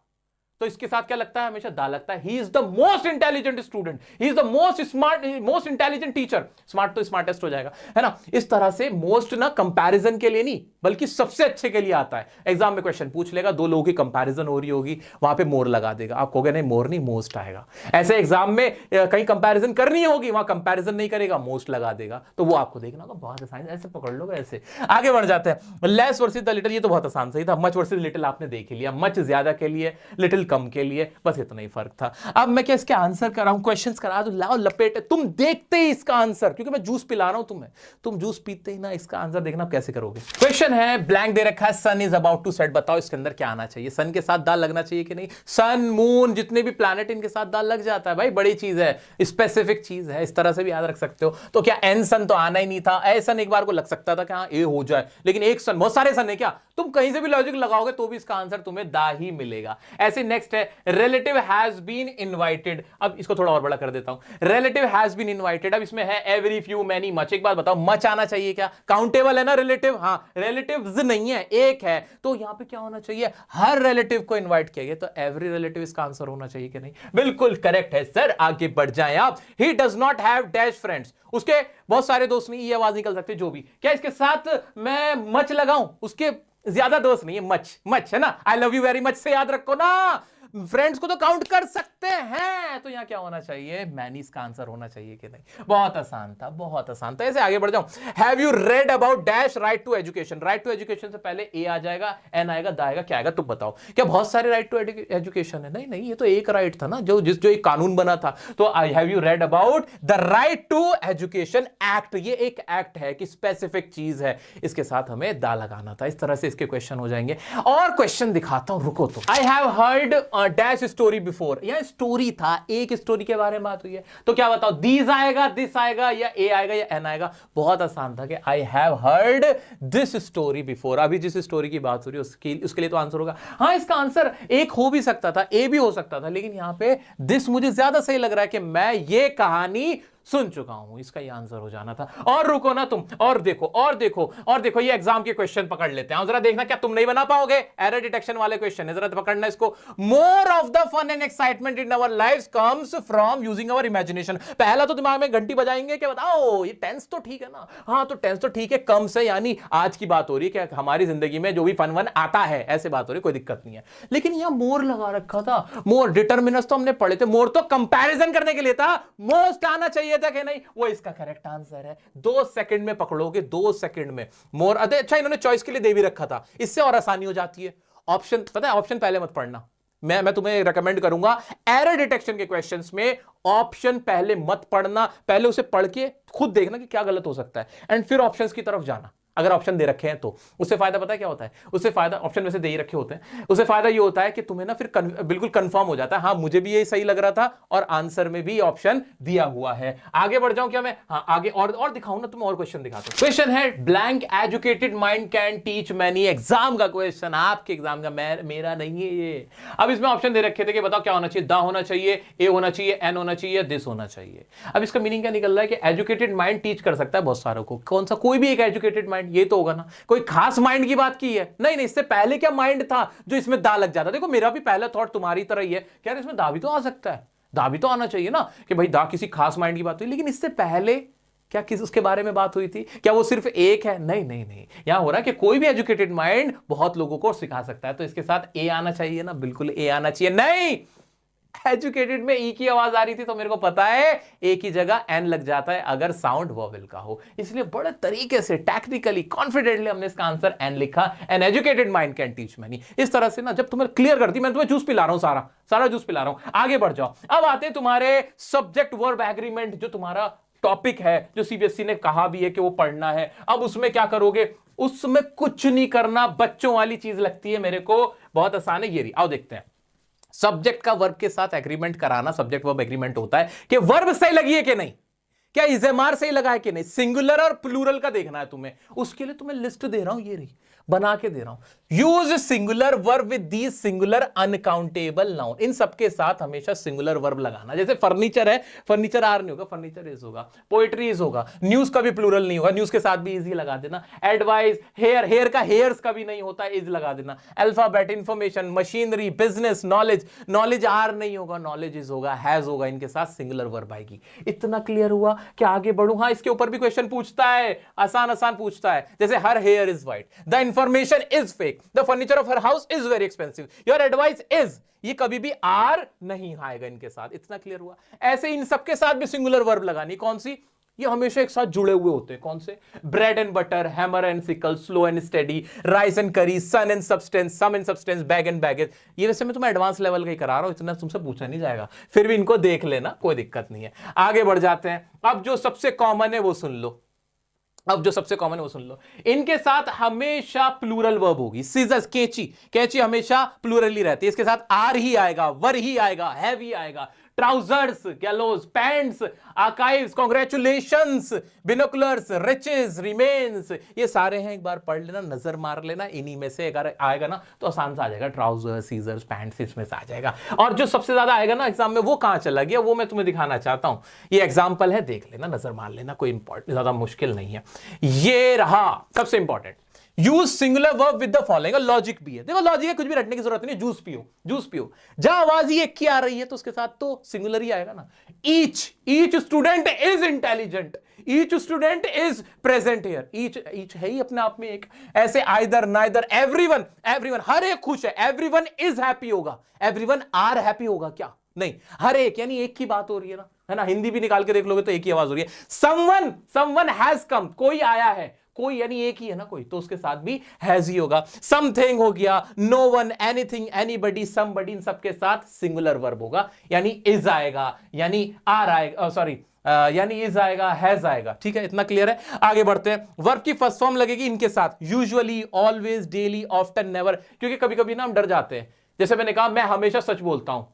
तो इसके साथ क्या लगता है, हमेशा दा लगता है। He is the most intelligent student, he is the most smart, most intelligent teacher. Smart तो स्मार्टेस्ट हो जाएगा, है ना। इस तरह से मोस्ट ना कंपैरिजन के लिए नहीं, बल्कि सबसे अच्छे के लिए आता है। एग्जाम में क्वेश्चन पूछ लेगा, 2 लोगों की कंपैरिजन हो रही होगी, वहां पे मोर लगा देगा। आप कहोगे नहीं मोर नहीं, मोस्ट आएगा। ऐसे एग्जाम में कहीं कंपैरिजन करनी होगी, वहां कंपैरिजन नहीं करेगा, मोस्ट लगा देगा। तो वो आपको देखना होगा, बहुत आसान, ऐसे पकड़ लो। ऐसे आगे बढ़ जाते हैं। लेस वर्सेस द लिटिल, ये तो बहुत आसान सही था। मच वर्सेस लिटिल आपने देख लिया, मच ज्यादा के लिए, लिटिल कम के लिए, बस इतना ही फर्क था। अब मैं क्या इसके आंसर कर रहा हूं, क्वेश्चंस करा दो, लाओ लपेट, तुम देखते ही इसका आंसर, क्योंकि मैं जूस पिला रहा हूं तुम्हें, तुम जूस पीते ही ना इसका आंसर देखना कैसे करोगे। क्वेश्चन है, ब्लैंक दे रखा है, सन इज अबाउट टू सेट, बताओ इसके अंदर क्या आना चाहिए। सन के साथ दाल लगना चाहिए कि नहीं। सन, मून, जितने भी प्लैनेट, इनके साथ दाल लग जाता है भाई, बड़ी चीज है, स्पेसिफिक चीज है, इस तरह से भी याद रख सकते हो। तो क्या एन सन तो आना ही नहीं था, ए सन एक बार को लग सकता था कि हाँ ए हो जाए, लेकिन एक सन, बहुत सारे सन है क्या, तुम कहीं से भी लॉजिक लगाओगे तो भी इसका आंसर तुम्हें दा ही मिलेगा। ऐसे नेक्स्ट है, रिलेटिव हैज बीन इनवाइटेड। अब इसको थोड़ा और बड़ा कर देता हूं, रिलेटिव हैज बीन इनवाइटेड। अब इसमें है एवरी, फ्यू, मैनी, मच। एक बात बताओ, मच आना चाहिए क्या, काउंटेबल है ना रिलेटिव, हाँ रिलेटिव्स नहीं है, एक है, तो यहां पे क्या होना चाहिए, हर रिलेटिव को इनवाइट किया गया, तो एवरी रिलेटिव इसका आंसर होना चाहिए कि नहीं। बिल्कुल करेक्ट है सर, आगे बढ़ जाएं आप। He does not have dash friends, उसके बहुत सारे दोस्त नहीं, ये आवाज निकल सकते जो भी। क्या इसके साथ मैं मच लगाऊं, उसके ज्यादा दोस्त नहीं है, मच मच है ना। I love you very much से याद रखो ना, फ्रेंड्स को तो काउंट कर सकते हैं, तो यहां क्या होना चाहिए, मैनी का आंसर होना चाहिए कि नहीं। बहुत आसान था, बहुत आसान था। ऐसे आगे बढ़ जाऊं, have you read about dash right to education. Right to education से पहले ए आ जाएगा, एन आएगा, दा आएगा, क्या आएगा तुम बताओ। क्या बहुत सारे राइट टू एजुकेशन है, नहीं नहीं, ये तो एक राइट था ना, जो एक कानून बना था। तो I have you read about the right to education act, ये एक एक्ट है कि स्पेसिफिक चीज है, इसके साथ हमें दा लगाना था। इस तरह से इसके क्वेश्चन हो जाएंगे। और क्वेश्चन दिखाता हूं, रुको। तो I have heard dash story before, यह स्टोरी था, एक स्टोरी के बारे में बात हुई है, तो क्या बताओ, दीज आएगा, दिस आएगा, या ए आएगा, या एन आएगा। बहुत आसान था कि I have heard this story before. अभी जिस स्टोरी की बात हो रही है उसके लिए तो आंसर होगा, हाँ इसका आंसर एक हो भी सकता था, ए भी हो सकता था, लेकिन यहां पे दिस मुझे ज्यादा सही लग रहा है कि मैं ये कहानी सुन चुका हूं, इसका ये आंसर हो जाना था। और रुको ना तुम, और देखो और देखो और देखो, ये एग्जाम के क्वेश्चन पकड़ लेते हैं, जरा देखना क्या तुम नहीं बना पाओगे। एरर डिटेक्शन वाले क्वेश्चन है, जरा पकड़ना इसको। More of the fun and excitement in our lives comes from using our imagination. पहला तो दिमाग में घंटी बजाएंगे कि बताओ ये टेंस तो ठीक है ना, हाँ तो टेंस तो ठीक है, कम से यानी आज की बात हो रही है कि हमारी जिंदगी में जो भी फन वन आता है, ऐसे बात हो रही है, कोई दिक्कत नहीं है। लेकिन यहां मोर लगा रखा था, मोर डिटर्मिनस तो हमने पढ़े थे, मोर तो कंपैरिजन करने के लिए था, मोस्ट आना चाहिए था कि नहीं, वो इसका करेक्ट आंसर है। 2 सेकंड में पकड़ोगे, 2 सेकंड में मोर। अच्छा इन्होंने चॉइस के लिए दे भी रखा था, इससे और आसानी हो जाती है। ऑप्शन पता है, ऑप्शन पहले मत पढ़ना, मैं तुम्हें रेकमेंड करूंगा एरर डिटेक्शन के क्वेश्चंस में ऑप्शन पहले मत पढ़ना, पहले उसे पढ़ के खुद देखना कि क्या गलत हो सकता है, एंड फिर ऑप्शंस की तरफ जाना। अगर ऑप्शन दे रखे हैं तो उससे फायदा पता है क्या होता है, उससे फायदा, ऑप्शन में से दे ही रखे होते हैं, उससे फायदा ये होता है कि तुम्हें ना फिर बिल्कुल कंफर्म हो जाता है, हाँ मुझे भी ये सही लग रहा था और आंसर में भी ऑप्शन दिया हुआ है। आगे बढ़ जाऊं क्या मैं, हाँ आगे और दिखाऊं ना, तुम और क्वेश्चन दिखाते हो। क्वेश्चन है blank educated mind can teach many. Exam का क्वेश्चन, आपके एग्जाम का, मेरा नहीं है ये। अब इसमें ऑप्शन दे रखे थे कि बताओ क्या होना चाहिए, द होना चाहिए, ए होना चाहिए, एन होना चाहिए, दिस होना चाहिए। अब इसका मीनिंग क्या निकल रहा है कि एजुकेटेड माइंड टीच कर सकता है बहुत सारों को, कौन सा, कोई भी एक एजुकेटेड माइंड, ये तो होगा ना, कोई खास माइंड की बात की है, नहीं नहीं, इससे पहले क्या माइंड था जो इसमें दा लग जाता। देखो मेरा भी पहला थॉट तुम्हारी तरह ही है, क्या इसमें दा भी तो आ सकता है, दा भी तो आना चाहिए ना, कि भाई दा किसी खास माइंड की बात हुई, लेकिन इससे पहले क्या किस उसके बारे में बात हुई थी, क्या वो सिर्फ एक है, नहीं नहीं नहीं, यहां हो रहा है कि कोई भी एजुकेटेड माइंड बहुत लोगों को सिखा सकता है, तो इसके साथ ए आना चाहिए ना, बिल्कुल ए आना चाहिए। नहीं, एजुकेटेड में ई की आवाज आ रही थी तो मेरे को पता है ए की जगह एन लग जाता है अगर साउंड वोवेल का हो, इसलिए बड़े तरीके से टेक्निकली कॉन्फिडेंटली हमने इसका आंसर एन लिखा। An educated mind can teach many. इस तरह से ना जब तुम्हें क्लियर कर दी, मैं तुम्हें जूस पिला रहा हूं, सारा जूस पिला रहा हूं। आगे बढ़ जाओ, अब आते हैं तुम्हारे सब्जेक्ट वर्ब एग्रीमेंट, जो तुम्हारा टॉपिक है, जो सीबीएसई ने कहा भी है कि वो पढ़ना है। अब उसमें क्या करोगे, उसमें कुछ नहीं करना, बच्चों वाली चीज लगती है मेरे को, बहुत आसान है ये रही। आओ देखते हैं, सब्जेक्ट का वर्ब के साथ एग्रीमेंट कराना। सब्जेक्ट वर्ब एग्रीमेंट होता है कि वर्ब सही लगी है कि नहीं, क्या इजेमार सही लगा है कि नहीं, सिंगुलर और प्लूरल का देखना है तुम्हें। उसके लिए तुम्हें लिस्ट दे रहा हूं, ये रही बना के दे रहा हूं। Use singular verb with these singular uncountable noun. इन सबके साथ हमेशा सिंगुलर वर्ब लगाना। जैसे फर्नीचर है, फर्नीचर आर नहीं होगा, फर्नीचर इज होगा। पोएट्री इज होगा, न्यूज का भी प्लूरल नहीं होगा, न्यूज के साथ भी इजी लगा देना। एडवाइस, हेयर, हेयर का हेयर्स का भी नहीं होता, इज लगा देना। Alphabet, information, machinery, business, knowledge, knowledge are नहीं होगा, नॉलेज इज होगा, हैज होगा, इनके साथ सिंगुलर वर्ब आएगी। इतना क्लियर हुआ कि आगे बढ़ूं। हाँ, इसके ऊपर भी क्वेश्चन पूछता है, आसान आसान पूछता है, जैसे her here is white, the information is fake, the furniture of her house is very expensive, your advice is. ये कभी भी आर नहीं आएगा इनके साथ। इतना क्लियर हुआ। ऐसे इन सबके साथ भी सिंगुलर वर्ब लगानी। कौन सी, ये हमेशा एक साथ जुड़े हुए होते हैं। कौन से, bread and butter, hammer and sickle, slow and steady, rice and curry, sun and substance, sum and substance, bag and baggage. ये वैसे मैं तुम्हें एडवांस लेवल का ही करा रहा हूं, इतना तुमसे पूछा नहीं जाएगा, फिर भी इनको देख लेना, कोई दिक्कत नहीं है। आगे बढ़ जाते हैं। अब जो सबसे कॉमन है वो सुन लो, इनके साथ हमेशा प्लूरल वर्ब होगी। सीजर्स, कैंची, कैंची हमेशा प्लूरल ही रहती है, इसके साथ आर ही आएगा, वर ही आएगा, हैव ही आएगा। Trousers, gallows, pants, archives, congratulations, binoculars, riches, remains, ये सारे हैं, एक बार पढ़ लेना, नजर मार लेना। इन्हीं में से अगर आएगा ना तो आसान से आ जाएगा, ट्राउजर्स, सीजर्स, पैंट्स, इसमें से आ जाएगा। और जो सबसे ज्यादा आएगा ना एग्जाम में, वो कहां चला गया, वो मैं तुम्हें दिखाना चाहता हूं। ये एग्जाम्पल है, देख लेना, नजर मार लेना, कोई इंपॉर्टेंट ज्यादा मुश्किल नहीं है। ये रहा सबसे important, use singular verb with the following. Logic भी है, देखो लॉजिक है, कुछ भी रटने की जरूरत नहीं। जूस पियो, जूस पियो, जहां आवाज ही एक की आ रही है तो उसके साथ तो सिंगुलर ही आएगा ना। Each student is intelligent, each student is present here. Each है ही अपने आप में एक। ऐसे आइदर, नाइदर, एवरीवन, एवरीवन, हर एक खुश है, एवरीवन इज हैप्पी होगा, एवरीवन आर हैप्पी होगा क्या, नहीं, हर एक, यानी एक की बात हो रही है ना, है ना। हिंदी भी निकाल के देख लोगे तो एक ही आवाज हो रही है। समवन हैज कम, कोई आया है, कोई यानी एक ही है ना कोई, तो उसके साथ भी हैज ही होगा। समथिंग हो गया, no one, anything, anybody, somebody, इन सबके साथ सिंगुलर वर्ब होगा, यानी इज आएगा, यानी आर आएगा, सॉरी यानी इज आएगा, हैज आएगा। ठीक है, इतना क्लियर है। आगे बढ़ते हैं। वर्ब की फर्स्ट फॉर्म लगेगी इनके साथ, usually, always, daily, often, never, क्योंकि कभी कभी ना हम डर जाते हैं। जैसे मैंने कहा, मैं हमेशा सच बोलता हूं,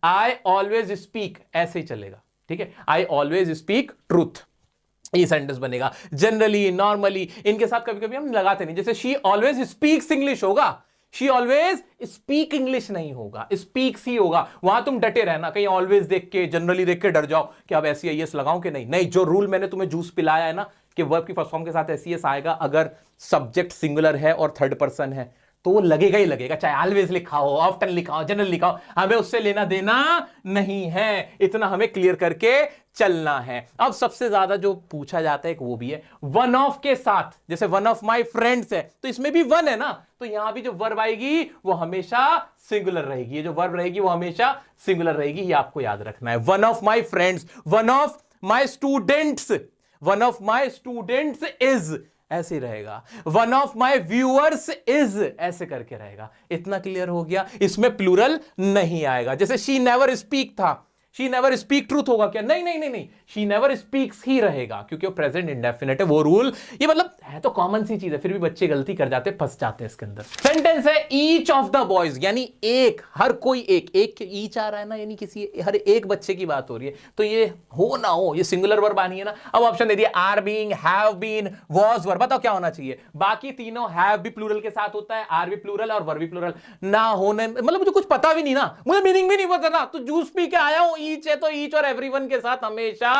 आई ऑलवेज स्पीक, ऐसे ही चलेगा। ठीक है, आई ऑलवेज स्पीक ट्रूथ, ये सेंटेंस बनेगा। जनरली, नॉर्मली, इनके साथ कभी कभी हम लगाते नहीं। जैसे शी ऑलवेज स्पीक्स इंग्लिश होगा, शी ऑलवेज स्पीक इंग्लिश नहीं होगा, स्पीक्स ही होगा। वहां तुम डटे रहना, कहीं ऑलवेज देख के जनरली देख के डर जाओ कि अब ऐसी आईएएस लगाऊं कि नहीं। नहीं, जो रूल मैंने तुम्हें जूस पिलाया है ना कि वर्ब की फर्स्ट फॉर्म के साथ एसईएस आएगा अगर सब्जेक्ट सिंगुलर है और थर्ड पर्सन है, तो वो लगेगा ही लगेगा, चाहे ऑलवेज लिखा हो, ऑफ्टन लिखा हो, जनरल लिखा हो, हमें उससे लेना देना नहीं है। इतना हमें क्लियर करके चलना है। अब सबसे ज्यादा जो पूछा जाता है एक वो भी है वन ऑफ के साथ, जैसे वन ऑफ माई फ्रेंड्स है तो इसमें भी वन है ना, तो यहां भी जो वर्ब आएगी वो हमेशा सिंगुलर रहेगी। ये जो वर्ब रहेगी वो हमेशा सिंगुलर रहेगी, ये आपको याद रखना है। One of my friends, one of my students, one of my students is, ऐसे रहेगा। One of my viewers is, ऐसे करके रहेगा। इतना क्लियर हो गया। इसमें प्लूरल नहीं आएगा। जैसे शी नेवर स्पीक था, शी नेवर स्पीक ट्रूथ होगा क्या? नहीं नहीं नहीं नहीं, शी नेवर स्पीक्स ही रहेगा क्योंकि वो प्रेजेंट इंडेफिनिट है। वो रूल, ये मतलब है तो कॉमन सी चीज है, फिर भी बच्चे गलती कर जाते, फंस जाते हैं इसके अंदर। सेंटेंस है ईच ऑफ द बॉयज, यानी एक, हर कोई एक, एक ईच आ रहा है ना, यानी किसी हर एक बच्चे की बात हो रही है। तो ये हो ना हो, ये सिंगुलर वर्ब आनी है ना। अब ऑप्शन दे दिया are being, have been, was were, बताओ क्या होना चाहिए? बाकी तीनों हैव भी प्लूरल के साथ होता है, आर भी प्लूरल और वर भी प्लूरल। ना होने मतलब मुझे कुछ पता भी नहीं ना, मुझे मीनिंग भी नहीं पता ना, तो जूस पी के आया हूं। ईच है तो ईच और एवरीवन के साथ हमेशा,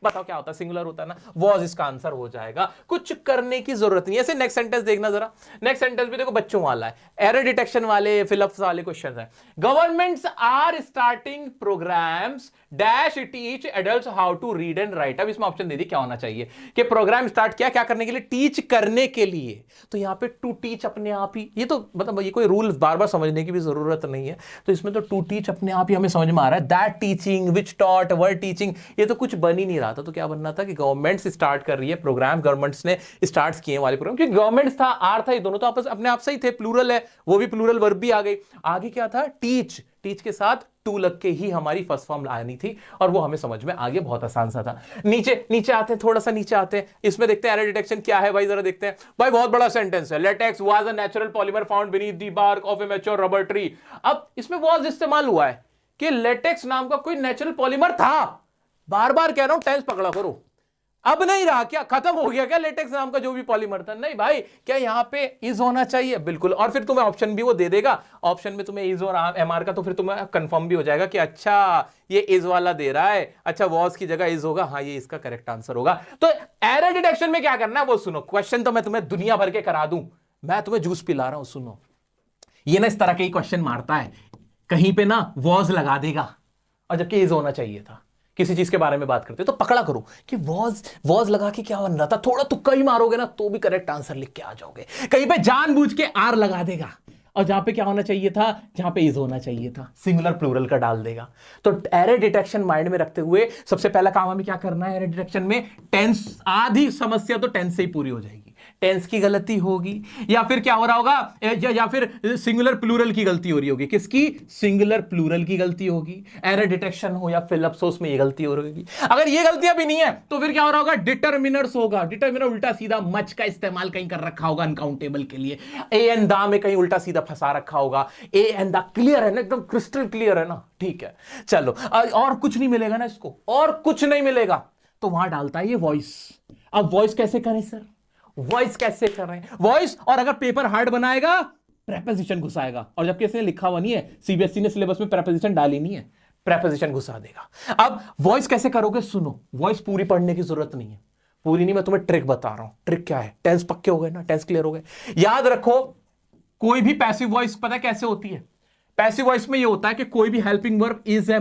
बताओ क्या होता है? सिंगुलर होता है ना। वॉज इसका आंसर हो जाएगा, कुछ करने की जरूरत नहीं है। ऐसे नेक्स्ट सेंटेंस देखना जरा, नेक्स्ट सेंटेंस भी देखो बच्चों वाला है, एरर डिटेक्शन वाले, फिलअप्स वाले क्वेश्चंस है। Governments are starting programmes dash teach adults how to read and write. अब इसमें ऑप्शन दे दी क्या होना चाहिए कि प्रोग्राम स्टार्ट किया क्या करने के लिए? टीच करने के लिए। तो यहां पे टू टीच अपने आप ही, ये तो मतलब ये कोई रूल बार बार समझने की भी जरूरत नहीं है, तो इसमें तो टू टीच अपने आप ही हमें समझ में आ रहा है। That teaching, which taught, word teaching, ये तो कुछ बन ही नहीं रहा था। तो क्या बनना था कि गवर्नमेंट्स स्टार्ट कर रही है प्रोग्राम, गवर्नमेंट्स ने स्टार्ट किए वाले प्रोग्राम, क्योंकि गवर्नमेंट्स था, आर था, ये दोनों तो आपस अपने आप से ही थे, प्लूरल है, वो भी प्लूरल वर्ब भी आ गई। आगे क्या था? टीच, टीच के साथ टू लग के ही हमारी फर्स्ट फॉर्म आनी थी और वो हमें समझ में आगे बहुत आसान सा था। नीचे आते हैं, थोड़ा सा नीचे आते हैं, इसमें देखते हैं एरर डिटेक्शन क्या है भाई, जरा देखते हैं भाई। बहुत बड़ा सेंटेंस है, latex was a natural polymer found beneath the bark of a mature rubber tree. अब इसमें वाज इस्तेमाल हुआ है कि लेटेक्स नाम का कोई नेचुरल पॉलीमर था। बार बार कह रहा हूं टेंस पकड़ा करो। अब नहीं रहा क्या? खत्म हो गया क्या लेटेक्स नाम का जो भी पॉलीमर था? नहीं भाई, क्या यहां पे इज होना चाहिए? बिल्कुल। और फिर तुम्हें ऑप्शन भी वो दे देगा, ऑप्शन में तुम्हें इज और एमआर का, तो फिर तुम्हें कंफर्म भी हो जाएगा कि अच्छा ये इज वाला दे रहा है, अच्छा वॉज की जगह इज होगा, हाँ ये इसका करेक्ट आंसर होगा। तो एरर डिटेक्शन में क्या करना है वो सुनो। क्वेश्चन तो मैं तुम्हें दुनिया भर के करा दूं, मैं तुम्हें जूस पिला रहा हूं, सुनो। ये ना इस तरह के ही क्वेश्चन मारता है, कहीं पे ना वॉज लगा देगा और जबकि इज होना चाहिए था। किसी चीज के बारे में बात करते तो पकड़ा करो कि वॉज लगा के क्या बन रहा था। थोड़ा तुक्का ही मारोगे ना तो भी करेक्ट आंसर लिख के आ जाओगे। कहीं पे जानबूझ के आर लगा देगा और जहां पे क्या होना चाहिए था, जहां पे इज होना चाहिए था, सिंगुलर प्लूरल का डाल देगा। तो एरर डिटेक्शन माइंड में रखते हुए सबसे पहला काम हमें क्या करना है एरर डिटेक्शन में? टेंस, आधी समस्या तो टेंस से ही पूरी हो जाएगी। टेंस की गलती होगी या फिर क्या हो रहा होगा, या फिर सिंगुलर प्लूरल की गलती हो रही होगी। किसकी? सिंगुलर प्लूरल की गलती होगी। एरर डिटेक्शन हो या फिलअप्स हो, उसमें ये गलती हो रही होगी। अगर ये गलतियां भी नहीं है तो फिर क्या हो रहा होगा? डिटरमिनर्स होगा। डिटरमिनर उल्टा सीधा मच का इस्तेमाल कहीं कर रखा होगा अनकाउंटेबल के लिए। ए एंड दा में कहीं उल्टा सीधा फंसा रखा होगा। ए एंड दा क्लियर है ना, एकदम क्रिस्टल क्लियर है ना, ठीक है। चलो, और कुछ नहीं मिलेगा ना इसको, और कुछ नहीं मिलेगा तो वहां डालता है ये वॉइस। अब वॉइस कैसे करें सर? वॉइस कैसे कर रहे हैं? वॉइस, और अगर पेपर हार्ड बनाएगा प्रेपोजिशन घुसाएगा, और जबकि इसने लिखा हुआ नहीं है, सीबीएसई ने सिलेबस में प्रेपोजिशन डाली नहीं है, प्रेपोजिशन घुसा देगा। अब वॉइस कैसे करोगे? सुनो, वॉइस पूरी पढ़ने की जरूरत नहीं है, पूरी नहीं, मैं तुम्हें ट्रिक बता रहा हूं। ट्रिक क्या है? टेंस पक्के हो गए ना, टेंस क्लियर हो गए। याद रखो, कोई भी पैसिव वॉइस पता कैसे होती है? पैसिव वॉइस में ये होता है कि कोई भी हेल्पिंग वर्ब इज ए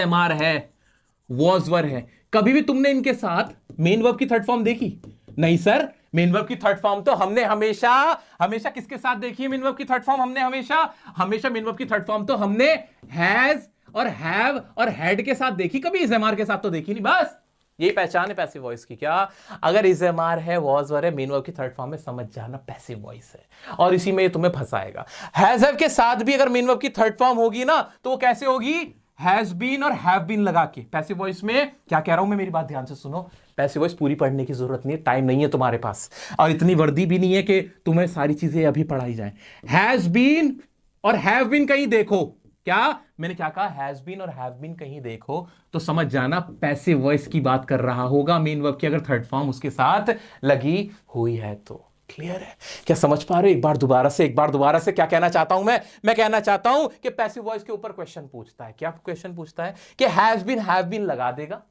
मार है, वॉज वर है। कभी भी तुमने इनके साथ मेन वर्ब की थर्ड फॉर्म देखी? नहीं सर, मेन वर्ब की थर्ड फॉर्म तो हमने हमेशा किसके साथ देखी है? मेन वर्ब की थर्ड फॉर्म हमने हमेशा मेन वर्ब की थर्ड फॉर्म तो हमने हैज और हैव और हैड के साथ देखी, कभी इज़ेमार के साथ तो देखी नहीं। बस यही पहचान है पैसिव वॉइस की। क्या? अगर इज़ेमार है, वॉज वर है, मेन वर्ब की थर्ड फॉर्म में, समझ जाना पैसिव वॉइस है, और इसी में ये तुम्हें फंसाएगा। हैज हैव के साथ भी अगर मेन वर्ब की थर्ड फॉर्म होगी ना तो वो कैसे होगी? हैज बीन और हैव बीन लगा के। पैसिव वॉइस में क्या कह रहा हूं मैं, मेरी बात ध्यान से सुनो। पैसिव वॉइस पूरी पढ़ने की जरूरत नहीं है, टाइम नहीं है तुम्हारे पास, और इतनी वर्दी भी नहीं है कि तुम्हें सारी चीजें अभी पढ़ाई जाए। हैज बीन और हैव बीन कहीं देखो, क्या मैंने क्या कहा? हैज बीन और हैव बीन कहीं देखो तो समझ जाना पैसिव वॉइस की बात कर रहा होगा, मेन वर्ब की अगर थर्ड फॉर्म उसके साथ लगी हुई है तो। क्लियर है? क्या समझ पा रहे हो? एक बार दोबारा से क्या कहना चाहता हूं मैं कहना चाहता हूं कि पैसिव वॉइस के ऊपर क्वेश्चन पूछता है। क्या क्वेश्चन पूछता है? कि हैव बीन लगा देगा,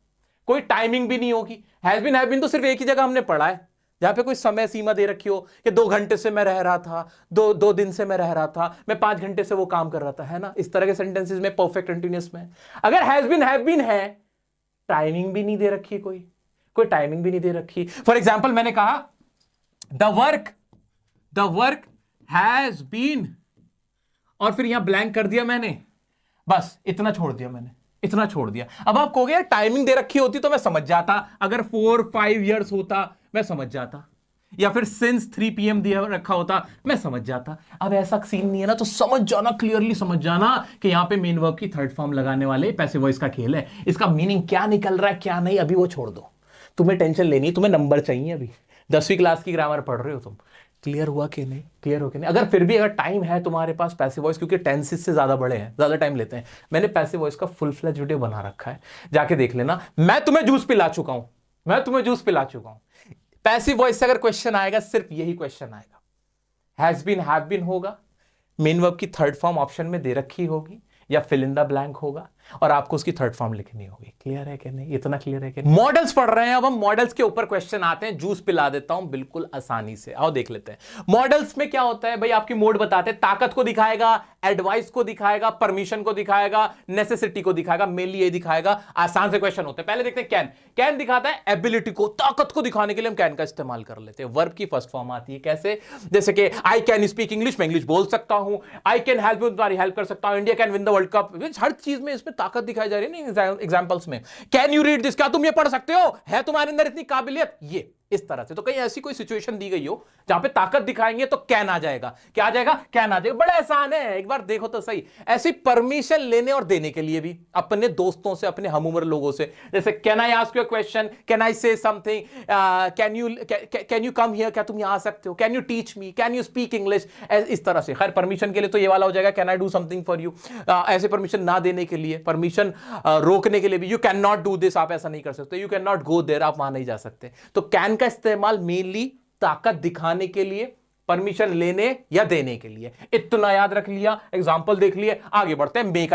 कोई टाइमिंग भी नहीं होगी। हैव बीन तो सिर्फ एक ही जगह हमने पढ़ा है, जहां पे कोई समय सीमा दे रखी हो कि 2 घंटे से मैं रह रहा था, दो दिन से मैं रह रहा था, मैं 5 घंटे से वो काम कर रहा था, है ना? इस तरह के सेंटेंसेस में परफेक्ट कंटीन्यूअस में अगर हैव बीन है, टाइमिंग भी नहीं दे रखी, कोई टाइमिंग भी नहीं दे रखी। फॉर एग्जाम्पल मैंने कहा द वर्क हैज बीन, और फिर यहां ब्लैंक कर दिया मैंने, बस इतना छोड़ दिया मैंने, इतना छोड़ दिया। अब आप कहोगे यार टाइमिंग दे रखी होती तो मैं समझ जाता, अगर 4-5 इयर्स होता मैं समझ जाता, या फिर सिंस 3 PM दिया रखा होता मैं समझ जाता। अब ऐसा सीन नहीं है ना, तो समझ जाना, क्लियरली समझ जाना कि यहां पे मेन वर्ब की थर्ड फॉर्म लगाने वाले पैसिव वॉइस का खेल है। इसका मीनिंग क्या निकल रहा है क्या नहीं, अभी वो छोड़ दो, तुम्हें टेंशन लेनी है, तुम्हें नंबर चाहिए। अभी 10वीं क्लास की ग्रामर पढ़ रहे हो तुम, क्लियर हुआ कि नहीं? क्लियर हो कि नहीं? अगर फिर भी अगर टाइम है तुम्हारे पास पैसिव वॉइस, क्योंकि टेंसेस से ज्यादा बड़े हैं, ज्यादा टाइम लेते हैं, मैंने पैसिव वॉइस का फुल फ्लेज वीडियो बना रखा है, जाके देख लेना। मैं तुम्हें जूस पिला चुका हूं, पैसिव वॉइस से अगर क्वेश्चन आएगा सिर्फ यही क्वेश्चन आएगा, हैज बीन हैव बीन होगा, मेन वर्ब की थर्ड फॉर्म ऑप्शन में दे रखी होगी, या फिल इन द ब्लैंक होगा, और आपको उसकी थर्ड फॉर्म लिखनी होगी। क्लियर है कि नहीं? इतना क्लियर है कि नहीं? मॉडल्स पढ़ रहे हैं, अब हम मॉडल्स के ऊपर क्वेश्चन आते हैं। जूस पिला देता हूं बिल्कुल आसानी से, आओ देख लेते हैं। मॉडल्स में क्या होता है भाई, आपकी मोड बताते हैं, ताकत को दिखाएगा, एडवाइस को दिखाएगा, परमिशन को दिखाएगा, नेसेसिटी को दिखाएगा, मेनली ये दिखाएगा। आसान से क्वेश्चन होते हैं। पहले देखते हैं कैन दिखाता है एबिलिटी को, ताकत को दिखाने के लिए हम कैन का इस्तेमाल कर लेते हैं। वर्ब की फर्स्ट फॉर्म आती है कैसे? जैसे कि आई कैन स्पीक इंग्लिश, मैं इंग्लिश बोल सकता हूं, आई कैन हेल्प यू, तुम्हारी हेल्प कर सकता हूं, India can win the world cup. हर चीज में इसमें ताकत दिखाई जा रही है ना एग्जांपल्स में। कैन यू रीड दिस, क्या तुम ये पढ़ सकते हो, है तुम्हारे अंदर इतनी काबिलियत, ये इस तरह से। तो कहीं ऐसी कोई सिचुएशन दी गई हो जहां पे ताकत दिखाएंगे तो कैन आ जाएगा। क्या आ जाएगा? कैन आ जाएगा। बड़ा आसान है, एक बार देखो तो सही। ऐसी परमिशन लेने और देने के लिए भी अपने दोस्तों से, अपने हम उम्र लोगों से, जैसे can I ask you a question, can I से something, can you come here, क्या तुम यहां आ सकते हो, can you teach me, can you speak English, इस तरह से। खैर परमिशन के लिए तो ये वाला हो जाएगा can I do something for you. ऐसे परमिशन ना देने के लिए, परमिशन रोकने के लिए भी, you can not do this, आप ऐसा नहीं कर सकते, you can not go there, आप वहां नहीं जा सकते। तो कैन का इस्तेमाल मेनली ताकत दिखाने के लिए, परमिशन लेने या देने के लिए। इतना याद रख लिया, एग्जांपल देख लिए, आगे बढ़ते हैं। मे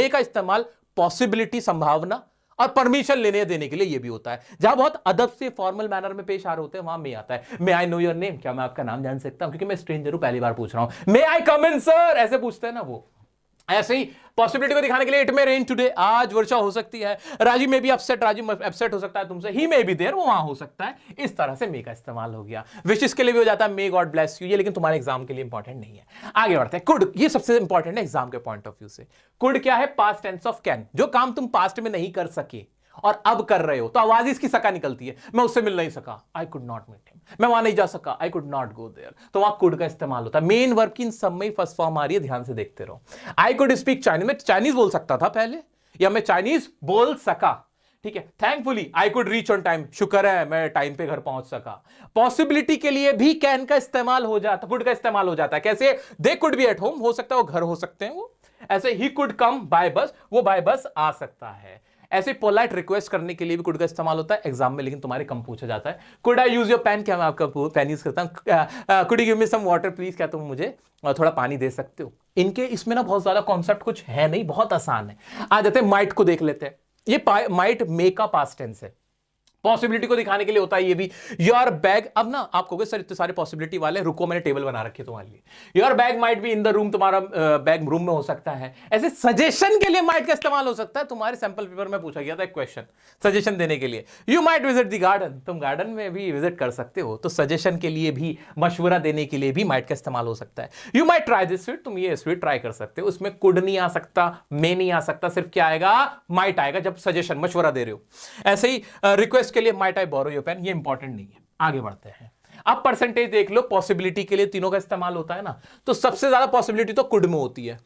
का इस्तेमाल पॉसिबिलिटी, संभावना, और परमिशन लेने या देने के लिए ये भी होता है। जहां बहुत अदब से फॉर्मल मैनर में पेश आ रहे होते हैं वहां मे आता है। मे आई नो योर नेम, क्या मैं आपका नाम जान सकता हूं, क्योंकि मैं स्ट्रेंजर हूं, पहली बार पूछ रहा हूं। मे आई कम इन सर, ऐसे पूछते हैं ना वो। ऐसे ही पॉसिबिलिटी को दिखाने के लिए इट मे रेन टुडे, आज वर्षा हो सकती है। राजू में भी अपसेट, राजू अपसेट हो सकता है तुमसे। ही मे बी देयर, वो वहां हो सकता है। इस तरह से मे का इस्तेमाल हो गया। विशेष के लिए भी हो जाता है मे गॉड ब्लेस यू, ये लेकिन तुम्हारे एग्जाम के लिए इंपॉर्टेंट नहीं है। आगे बढ़ते हैं। कुड, ये सबसे इंपॉर्टेंट है एग्जाम के पॉइंट ऑफ व्यू से। कुड क्या है? Past tense of can. जो काम तुम पास्ट में नहीं कर सके और अब कर रहे हो, तो आवाज इसकी सका निकलती है। मैं उससे मिल नहीं सका, I could not meet him. मैं वहां नहीं जा सका, I could not go there. तो वहां कुड का इस्तेमाल होता है। मेन वर्ब की इन सब में फर्स्ट फॉर्म आ रही है, ध्यान से देखते रहो। आई कुड स्पीक चाइनीज, मैं चाइनीज बोल सकता था पहले, या मैं चाइनीज बोल सका। ठीक है। Thankfully I could reach on time, शुक्र है मैं टाइम पे घर पहुंच सका। पॉसिबिलिटी के लिए भी कैन का इस्तेमाल हो जाता, कुड का इस्तेमाल हो जाता है। कैसे? They could be at home, हो सकता है वो घर हो सकते हैं वो। ऐसे ही कुड कम बाय बस, वो बाय बस आ सकता है। ऐसे पोलाइट रिक्वेस्ट करने के लिए भी कुड का इस्तेमाल होता है एग्जाम में, लेकिन तुम्हारे कम पूछा जाता है। Could I use your pen, क्या मैं आपका पेन यूज करता हूं। Could you give me some water please, क्या तुम मुझे थोड़ा पानी दे सकते हो। इनके इसमें ना बहुत ज्यादा कॉन्सेप्ट कुछ है नहीं, बहुत आसान है। आ जाते हैं माइट को देख लेते हैं। ये माइट मे का पास्ट टेंस है। पॉसिबिलिटी को दिखाने के लिए होता है ये भी। योर बैग, अब ना आप कहोगे सर इतने सारे पॉसिबिलिटी वाले, रुको मैंने टेबल बना रखी है तुम्हारे लिए। Your bag might be in the room, तुम्हारा बैग रूम में हो सकता है। ऐसे सजेशन के लिए माइट का इस्तेमाल हो सकता है। तुम्हारे सैंपल पेपर में पूछा गया था एक क्वेश्चन सजेशन देने के लिए। You might visit the garden, तुम गार्डन में भी विजिट कर सकते हो। तो सजेशन के लिए भी, मशवरा देने के लिए भी माइट का इस्तेमाल हो सकता है। You might try this sweet, तुम ये स्वीट ट्राई कर सकते हो। उसमें कुड नहीं आ सकता, मे नहीं आ सकता, सिर्फ क्या आएगा? माइट आएगा, जब सजेशन, मशवरा दे रहे हो। ऐसे ही रिक्वेस्ट के लिए might I borrow your pen, ये इंपॉर्टेंट नहीं है। आगे बढ़ते हैं। अब परसेंटेज देख लो, पॉसिबिलिटी के लिए तीनों का इस्तेमाल होता है ना, तो सबसे ज्यादा पॉसिबिलिटी तो कुड में होती है,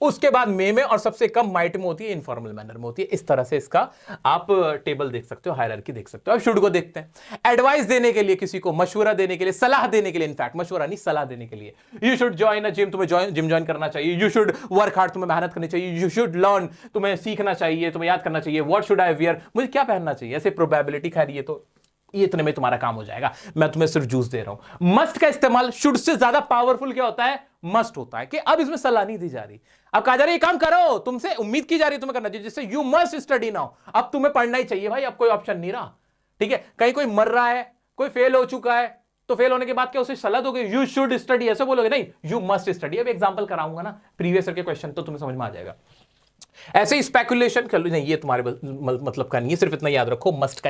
उसके बाद मे में, और सबसे कम माइट में होती है, इनफॉर्मल मैनर में होती है। इस तरह से इसका आप टेबल देख सकते हो, हायरार्की देख सकते हो। अब शुड को देखते हैं। एडवाइस देने के लिए, किसी को मशवरा देने के लिए, सलाह देने के लिए, इनफैक्ट मशवरा नहीं सलाह देने के लिए। You should join a gym, तुम्हें जिम ज्वाइन करना चाहिए। यू शुड वर्क हार्ड, तुम्हें मेहनत करनी चाहिए। यू शुड लर्न, तुम्हें सीखना चाहिए, तुम्हें याद करना चाहिए। व्हाट शुड आई वियर, मुझे क्या पहनना चाहिए। ऐसे प्रोबेबिलिटी, खैर ये तो ये इतने में तुम्हारा काम हो जाएगा, मैं तुम्हें सिर्फ जूस दे रहा हूं। मस्ट का इस्तेमाल शुड से ज्यादा पावरफुल क्या होता है, मस्ट होता है, कि अब इसमें सलाह नहीं दी जा रही, अब कहा जा रहा है ये काम करो, तुमसे उम्मीद की जा रही है तुम्हें करना चाहिए, जिससे यू मस्ट स्टडी नाउ, अब तुम्हें पढ़ना ही चाहिए भाई, अब कोई ऑप्शन नहीं रहा। ठीक है, कहीं कोई मर रहा है, कोई फेल हो चुका है, तो फेल होने के बाद क्या उसे सलाह दोगे, यू शुड स्टडी ऐसे बोलोगे, नहीं यू मस्ट स्टडी। अब एग्जांपल कराऊंगा ना प्रीवियस ईयर के क्वेश्चन, तो तुम्हें समझ में आ जाएगा। ऐसे ही स्पेकुलेशन कर लो, नहीं ये तुम्हारे मतलब का नहीं है, सिर्फ इतना याद रखो, मस्ट का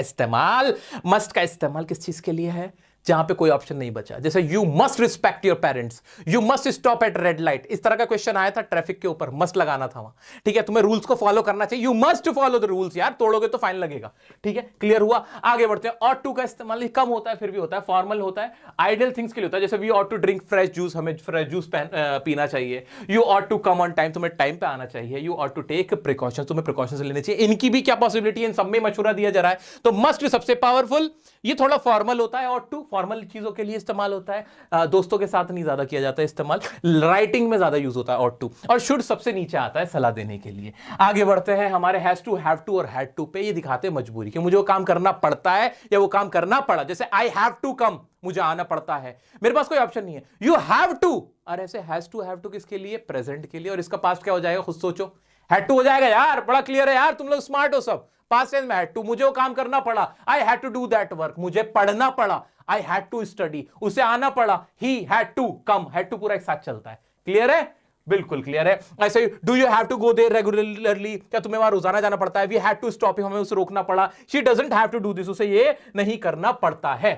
इस्तेमाल किस चीज के लिए है, जहां पे कोई ऑप्शन नहीं बचा, जैसे you must respect your parents, you must stop at red light, इस तरह का क्वेश्चन आया था ट्रैफिक के ऊपर, मस्ट लगाना था वहां। ठीक है, तुम्हें रूल्स को फॉलो करना चाहिए, you must follow the rules, यार तोड़ोगे तो फाइन लगेगा। ठीक है, क्लियर हुआ, आगे बढ़ते हैं। ऑट टू का इस्तेमाल कम होता है, फिर भी होता है, फॉर्मल होता है, आइडियल थिंग्स के लिए होता है, जैसे we ought to drink fresh juice, हमें फ्रेश जूस पीना चाहिए, you ought to come on time, तुम्हें टाइम पे आना चाहिए, you ought to take precaution, तुम्हें प्रिकॉशंस लेने चाहिए। इनकी भी क्या पॉसिबिलिटी है, इन सब में मशवरा दिया जा रहा है, तो मस्ट सबसे पावरफुल, ये थोड़ा फॉर्मल होता है, ऑट टू फॉर्मल चीजों के लिए इस्तेमाल होता है, दोस्तों के साथ नहीं ज्यादा किया जाता है इस्तेमाल, राइटिंग में ज्यादा यूज होता है ऑट टू, और शुड सबसे नीचे आता है सलाह देने के लिए। आगे बढ़ते हैं हमारे हैज टू, हैव टू और हैड टू पे, ये दिखाते हैं मजबूरी कि मुझे वो काम करना पड़ता है या वो काम करना पड़ा, जैसे आई हैव टू कम, मुझे आना पड़ता है, मेरे पास कोई ऑप्शन नहीं है, यू हैव टू, और ऐसे हैज टू किसके लिए, प्रेजेंट के लिए, और इसका पास्ट क्या हो जाएगा, खुद सोचो, हैड टू हो जाएगा यार, बड़ा क्लियर है यार, तुम लोग स्मार्ट हो सब। पास्ट टेंस में हैड टू, मुझे वो काम करना पड़ा, I had to do that work, मुझे पढ़ना पड़ा, आई हैड टू स्टडी, उसे आना पड़ा, he had to come, had to पूरा एक साथ चलता है। क्लियर है, बिल्कुल क्लियर है। ऐसे ही do you have to go there regularly, क्या तुम्हें वहां रोजाना जाना पड़ता है, वी हैड टू स्टॉप, हमें उसे रोकना पड़ा, she doesn't have to do this, उसे ये नहीं करना पड़ता है।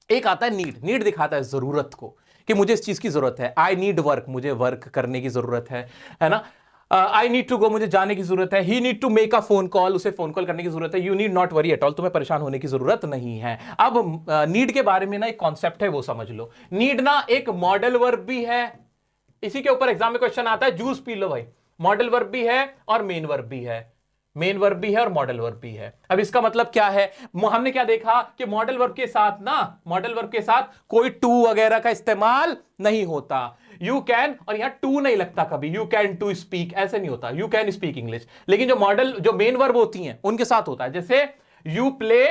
एक आता है नीड, नीड दिखाता है जरूरत को, कि मुझे इस चीज की जरूरत है, आई नीड वर्क, मुझे वर्क करने की जरूरत है ना, आई नीड टू गो, मुझे जाने की जरूरत है, he need to make a phone call, उसे फोन कॉल करने की जरूरत है, you need not worry at all, तुम्हें परेशान होने की जरूरत नहीं है। अब नीड के बारे में ना एक कॉन्सेप्ट है, वो समझ लो। नीड ना एक मॉडल वर्ब भी है, इसी के ऊपर एग्जाम में क्वेश्चन आता है, जूस पी लो भाई, मॉडल वर्ब भी है और मेन वर्ब भी है, मेन वर्ब भी है और मॉडल वर्ब भी है। अब इसका मतलब क्या है, हमने क्या देखा कि मॉडल वर्ब के साथ ना, मॉडल वर्ब के साथ कोई टू वगैरह का इस्तेमाल नहीं होता, यू कैन, और यहां टू नहीं लगता कभी, यू कैन टू स्पीक ऐसे नहीं होता, यू कैन स्पीक इंग्लिश, लेकिन जो मॉडल, जो मेन वर्ब होती हैं उनके साथ होता है, जैसे यू प्ले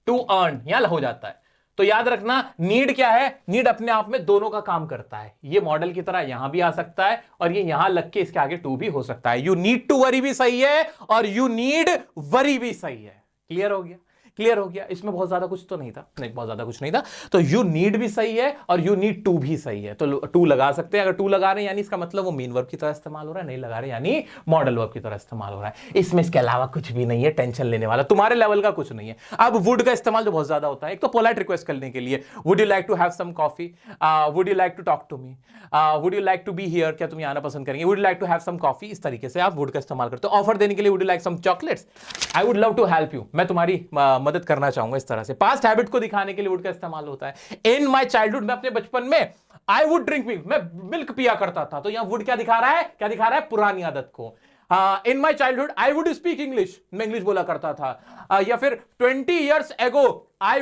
टू अर्न, यहां हो जाता है। तो याद रखना, नीड क्या है, नीड अपने आप में दोनों का काम करता है, ये मॉडल की तरह यहां भी आ सकता है और ये यहां लग के इसके आगे टू भी हो सकता है, यू नीड टू वरी भी सही है और यू नीड वरी भी सही है। क्लियर हो गया, क्लियर हो गया, इसमें बहुत ज्यादा कुछ तो नहीं था, नहीं बहुत ज्यादा कुछ नहीं था, तो यू नीड भी सही है और यू नीड टू भी सही है, तो टू लगा सकते हैं, अगर टू लगा रहे हैं यानी इसका मतलब वो मेन वर्ब की तरह इस्तेमाल हो रहा है, नहीं लगा रहे यानी मॉडल वर्ब की तरह इस्तेमाल हो रहा है। इसमें इसके अलावा कुछ भी नहीं है, टेंशन लेने वाला तुम्हारे लेवल का कुछ नहीं है। अब वुड का इस्तेमाल जो बहुत ज्यादा होता है, एक तो पोलाइट रिक्वेस्ट करने के लिए, would you like to have some coffee, would you like to talk to me, would you like to be here, क्या तुम आना पसंद करेंगे, would you like to have some coffee, इस तरीके से आप वुड का इस्तेमाल करते हो। ऑफर देने के लिए would you like some chocolates, I would love to help you, मैं तुम्हारी मदद करना चाहूंगा, इस तरह से। पास्ट हैबिट को दिखाने के लिए वुड का इस्तेमाल होता है। इन माय चाइल्डहुड, मैं अपने बचपन में, आई वुड ड्रिंक मिल्क, मैं मिल्क पिया करता था, तो यहां वुड क्या दिखा रहा है, क्या दिखा रहा है, पुरानी आदत को। In my childhood I would speak English, मैं इंग्लिश बोला करता था। या फिर 20 years ago I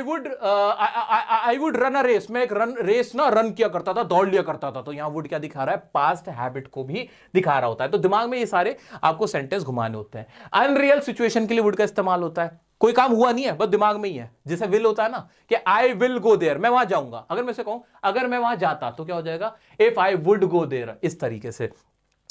would run a race, मैं एक रेस ना रन किया करता था, दौड़ लिया करता था, तो यहां वुड क्या दिखा रहा है, पास्ट हैबिट को भी दिखा रहा होता है। तो दिमाग में ये सारे आपको सेंटेंस घुमाने होते हैं। अनरियल सिचुएशन के लिए वुड का इस्तेमाल होता है, कोई काम हुआ नहीं है, बस दिमाग में ही है, जैसे विल होता है ना कि आई विल गो देयर, मैं वहां जाऊंगा, अगर मैं से कहूं अगर मैं वहां जाता तो क्या हो जाएगा, if I would go there, इस तरीके से।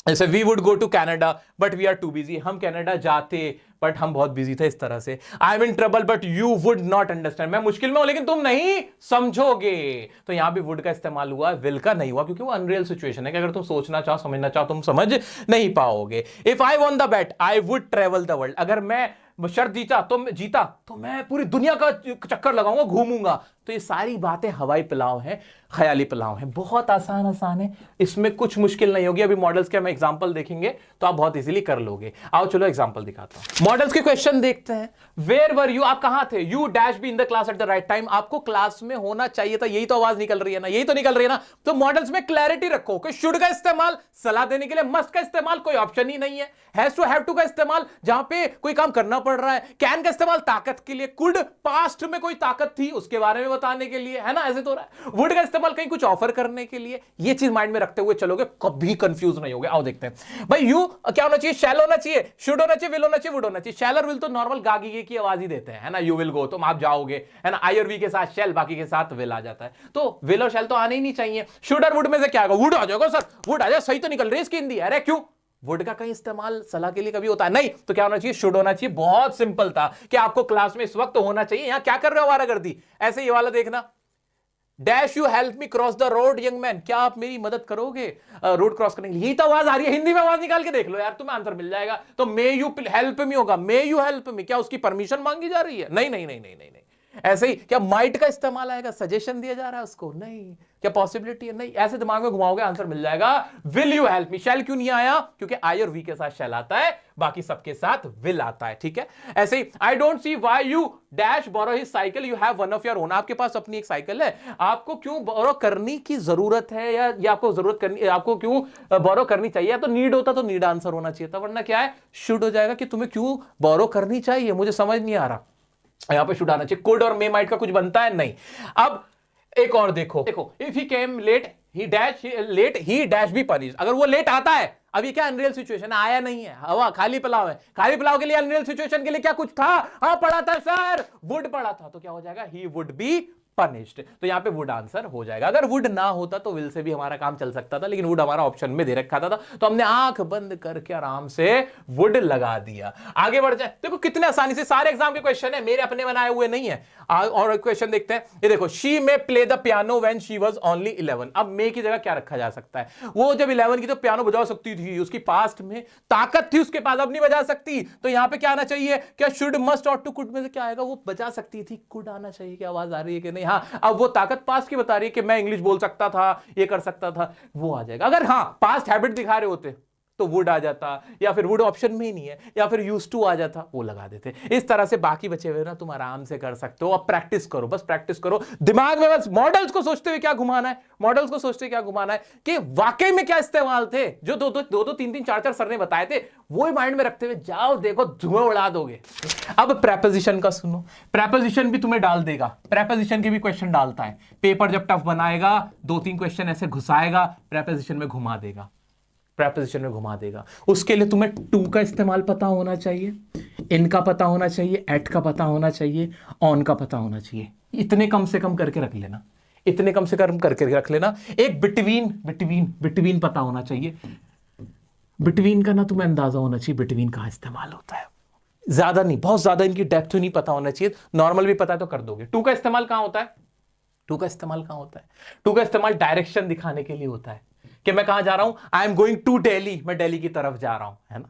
जैसे we would go to Canada but we are too busy, हम कनाडा जाते बट हम बहुत बिजी थे, इस तरह से। I am in trouble but you would not understand, मैं मुश्किल में हूं लेकिन तुम नहीं समझोगे, तो यहां भी वुड का इस्तेमाल हुआ, विल का नहीं हुआ, क्योंकि वो अनरियल सिचुएशन है कि अगर तुम सोचना चाहो, समझना चाहो, तुम समझ नहीं पाओगे। If I won the bat I would travel the world, अगर मैं शर्त जीता तो मैं पूरी दुनिया का चक्कर लगाऊंगा, घूमूंगा। तो ये सारी बातें हवाई पुलाव हैं, ख्याली पुलाव हैं, बहुत आसान है, इसमें कुछ मुश्किल नहीं होगी। अभी मॉडल्स के हम एग्जांपल देखेंगे तो आप बहुत इजीली कर लोगे। आओ चलो एग्जांपल दिखाता हूं। मॉडल्स के क्वेश्चन देखते हैं। वेयर वर यू, आप कहां थे, you dash be in the class at the right time, आपको क्लास में होना चाहिए था, यही तो आवाज निकल रही है ना, यही तो निकल रही है ना। तो मॉडल्स में क्लैरिटी रखो कि शुड का इस्तेमाल सलाह देने के लिए, मस्ट का इस्तेमाल कोई ऑप्शन ही नहीं है, हैज टू हैव टू का इस्तेमाल जहां पे कोई काम करना पड़ रहा है। कैन का इस्तेमाल ताकत के लिए, कुड पास्ट में कोई ताकत थी उसके बारे में बताने के लिए, है ना, ऐसे तो हो रहा है। वुड का इस्तेमाल कहीं कुछ ऑफर करने के लिए। ये चीज माइंड में रखते हुए चलोगे, कभी कंफ्यूज नहीं होगे। आओ देखते हैं भाई, यू क्या होना चाहिए, शैल होना चाहिए, शुड होना चाहिए, विल होना चाहिए, वुड होना चाहिए। शैल और विल तो नॉर्मल गागी की आवाज ही देते हैं, है ना, यू विल गो, तुम आप जाओगे, है ना, आई और वी के साथ शैल, बाकी के साथ विल आ जाता है। तो विल और शैल तो आने ही नहीं चाहिए। शुड और वुड में से क्या आएगा, वुड आ जाएगा सर, वुड आ जाए, सही तो निकल रही है इसकी हिंदी। अरे क्यों, वुड का कहीं इस्तेमाल सलाह के लिए कभी होता है नहीं, तो क्या होना चाहिए, शुड होना चाहिए। बहुत सिंपल था कि आपको क्लास में इस वक्त होना चाहिए। यहां क्या कर रहे हो आवारागर्दी, ऐसे ये वाला देखना, dash you help me cross the road young man, क्या आप मेरी मदद करोगे रोड क्रॉस करने के लिए। यही तो आवाज आ रही है, हिंदी में आवाज निकाल के देख लो यार, तुम्हें आंसर मिल जाएगा। तो मे यू हेल्प मी होगा, मे यू हेल्प मी, क्या उसकी परमिशन मांगी जा रही है, नहीं नहीं नहीं नहीं नहीं नहीं। ऐसे ही क्या माइट का इस्तेमाल आएगा, सजेशन दिया जा रहा है उसको, नहीं। क्या पॉसिबिलिटी है, नहीं। ऐसे दिमाग में घुमाओगे आंसर मिल जाएगा। विल यू हेल्प मी, शैल क्यों नहीं आया, क्योंकि आई और वी के साथ शैल आता है, बाकी सबके साथ विल आता है, ठीक है। ऐसे ही I don't see why you dash borrow his cycle, you have one of your own, आपके पास अपनी एक साइकिल है, आपको क्यों बोरो करने की जरूरत है, या आपको जरूरत करनी, आपको क्यों बोरो करनी चाहिए। या तो नीड होता तो नीड आंसर होना चाहिए था, वरना क्या है, शुड हो जाएगा कि तुम्हें क्यों बोरो करनी चाहिए, मुझे समझ नहीं आ रहा, यहां पे शुड आना चाहिए। कुड और मे माइट का कुछ बनता है नहीं। अब एक और देखो, if he came late he dash, late he dash be punish, अगर वो लेट आता है, अब ये क्या अनरियल सिचुएशन है, आया नहीं है, हवा खाली पुलाव है, खाली पुलाव के लिए अनरियल सिचुएशन के लिए क्या कुछ था, हाँ पढ़ा था सर, वुड पढ़ा था, तो क्या हो जाएगा, ही वुड बी पनिश्ड, तो यहां पे वुड आंसर हो जाएगा। अगर वुड ना होता तो विल से भी हमारा काम चल सकता था, लेकिन वुड हमारा ऑप्शन में दे रखा था, तो हमने आंख बंद करके आराम से वुड लगा दिया। आगे बढ़ जाए, देखो कितने आसानी से सारे एग्जाम के क्वेश्चन है, मेरे अपने बनाए हुए नहीं है। और क्वेश्चन देखते हैं, ये देखो, she may play the piano when she was only 11, अब मे की जगह क्या रखा जा सकता है, वो जब 11 की तो पियानो बजा सकती थी, उसकी पास्ट में ताकत थी उसके पास, अब नहीं बजा सकती, तो यहां पे क्या आना चाहिए, क्या शुड मस्ट और टू कुड में से क्या आएगा, वो बजा सकती थी, कुड आना चाहिए, क्या आवाज आ रही है कि नहीं, हाँ। अब वो ताकत पास्ट की बता रही है कि मैं इंग्लिश बोल सकता था, ये कर सकता था, वो आ जाएगा। अगर हाँ पास्ट हैबिट दिखा रहे होते तो वुड आ जाता, या फिर वुड ऑप्शन में ही नहीं है, या फिर यूज्ड टू आ जाता, वो लगा देते। इस तरह से बाकी बचे हुए ना तुम आराम से कर सकते हो। अब प्रैक्टिस करो, बस प्रैक्टिस करो, दिमाग में बस मॉडल्स को सोचते हुए क्या घुमाना है, मॉडल्स को सोचते हुए क्या घुमाना है कि वाकई में क्या इस्तेमाल थे, जो दो तीन तीन चार सर ने बताए थे, वो ही माइंड में रखते हुए जाओ, देखो धुआं उड़ा दोगे। अब प्रेपोजिशन का सुनो, प्रेपोजिशन भी तुम्हें डाल देगा, प्रेपोजिशन के भी क्वेश्चन डालता है, पेपर जब टफ बनाएगा 2-3 क्वेश्चन ऐसे घुसाएगा, प्रेपोजिशन में घुमा देगा, प्रेपोजिशन में घुमा देगा। उसके लिए तुम्हें टू का इस्तेमाल पता होना चाहिए, इन का पता होना चाहिए, एट का पता होना चाहिए, ऑन का पता होना चाहिए, इतने कम से कम करके रख लेना, इतने कम से कम करके रख लेना। एक बिटवीन पता होना चाहिए, बिटवीन का ना तुम्हें अंदाजा होना चाहिए बिटवीन कहां इस्तेमाल होता है, ज्यादा नहीं, बहुत ज्यादा इनकी डेप्थ नहीं पता होना चाहिए, नॉर्मल भी पता है तो कर दोगे। टू का इस्तेमाल कहां होता है, टू का इस्तेमाल कहां होता है, टू का इस्तेमाल डायरेक्शन दिखाने के लिए होता है कि मैं कहां जा रहा हूं, I am going to Delhi, मैं दिल्ली की तरफ जा रहा हूं, है ना,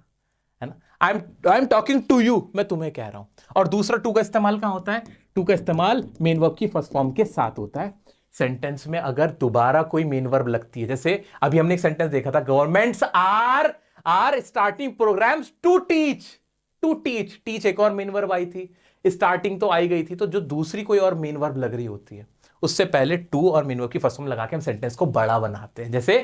है ना। I am talking to you, मैं तुम्हें कह रहा हूं। और दूसरा टू का इस्तेमाल कहां होता है, टू का इस्तेमाल मेन वर्ब की फर्स्ट फॉर्म के साथ होता है। सेंटेंस में अगर दोबारा कोई मेन वर्ब लगती है, जैसे अभी हमने एक सेंटेंस देखा था, governments are starting programmes to teach, teach एक और मेन वर्ब आई थी, स्टार्टिंग तो आई गई थी, तो जो दूसरी कोई और मेन वर्ब लग रही होती है उससे पहले टू और मेन वर्ब की फर्स्ट फॉर्म लगा के हम सेंटेंस को बड़ा बनाते हैं। जैसे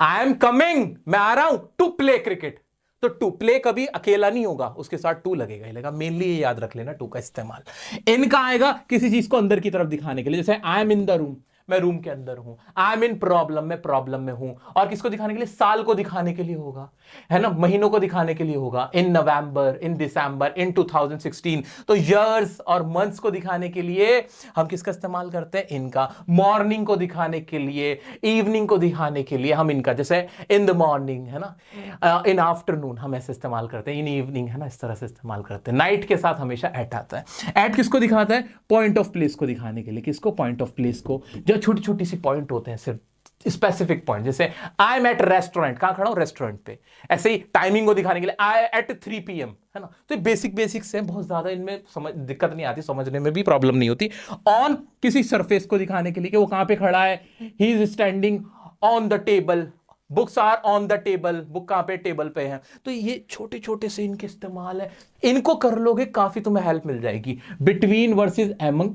आई एम कमिंग, मैं आ रहा हूं टू प्ले क्रिकेट, तो टू प्ले कभी अकेला नहीं होगा, उसके साथ टू लगेगा ही लगेगा, मेनली ये याद रख लेना टू का इस्तेमाल। इनका आएगा किसी चीज को अंदर की तरफ दिखाने के लिए, जैसे आई एम इन द रूम, मैं रूम के अंदर हूं, आई एम इन प्रॉब्लम, मैं प्रॉब्लम में हूं, और किसको दिखाने के लिए, साल को दिखाने के लिए होगा, है ना, महीनों को दिखाने के लिए होगा, इन नवंबर, इन दिसंबर, इन 2016, तो ईयर्स और मंथ्स को दिखाने के लिए हम किसका इस्तेमाल करते हैं, इनका। मॉर्निंग को दिखाने के लिए, इवनिंग को दिखाने के लिए हम इनका, जैसे इन द मॉर्निंग, है ना, इन आफ्टरनून हम ऐसे इस्तेमाल करते हैं, इन इवनिंग, है ना, इस तरह से इस्तेमाल करते हैं। नाइट के साथ हमेशा एट आता है। एट किसको दिखाता है, पॉइंट ऑफ प्लेस को दिखाने के लिए, किसको, पॉइंट ऑफ प्लेस को, जो छोटी छोटी सी पॉइंट होते हैं, सिर्फ स्पेसिफिक पॉइंट, जैसे आई एम एट रेस्टोरेंट, कहां खड़ा हूं, रेस्टोरेंट पे। ऐसे ही टाइमिंग को दिखाने के लिए आई एट 3 PM, है ना। तो बेसिक से बहुत ज्यादा इनमें समझ दिक्कत नहीं आती, समझने में भी प्रॉब्लम नहीं होती। ऑन किसी सरफेस को दिखाने के लिए कि वो कहां पे खड़ा है, he is standing on the table, books are on the table, book कहां पे, टेबल पे है। तो ये छोटे छोटे से इनके इस्तेमाल है, इनको कर लोगे काफी तुम्हें हेल्प मिल जाएगी। बिटवीन वर्सेस एमंग,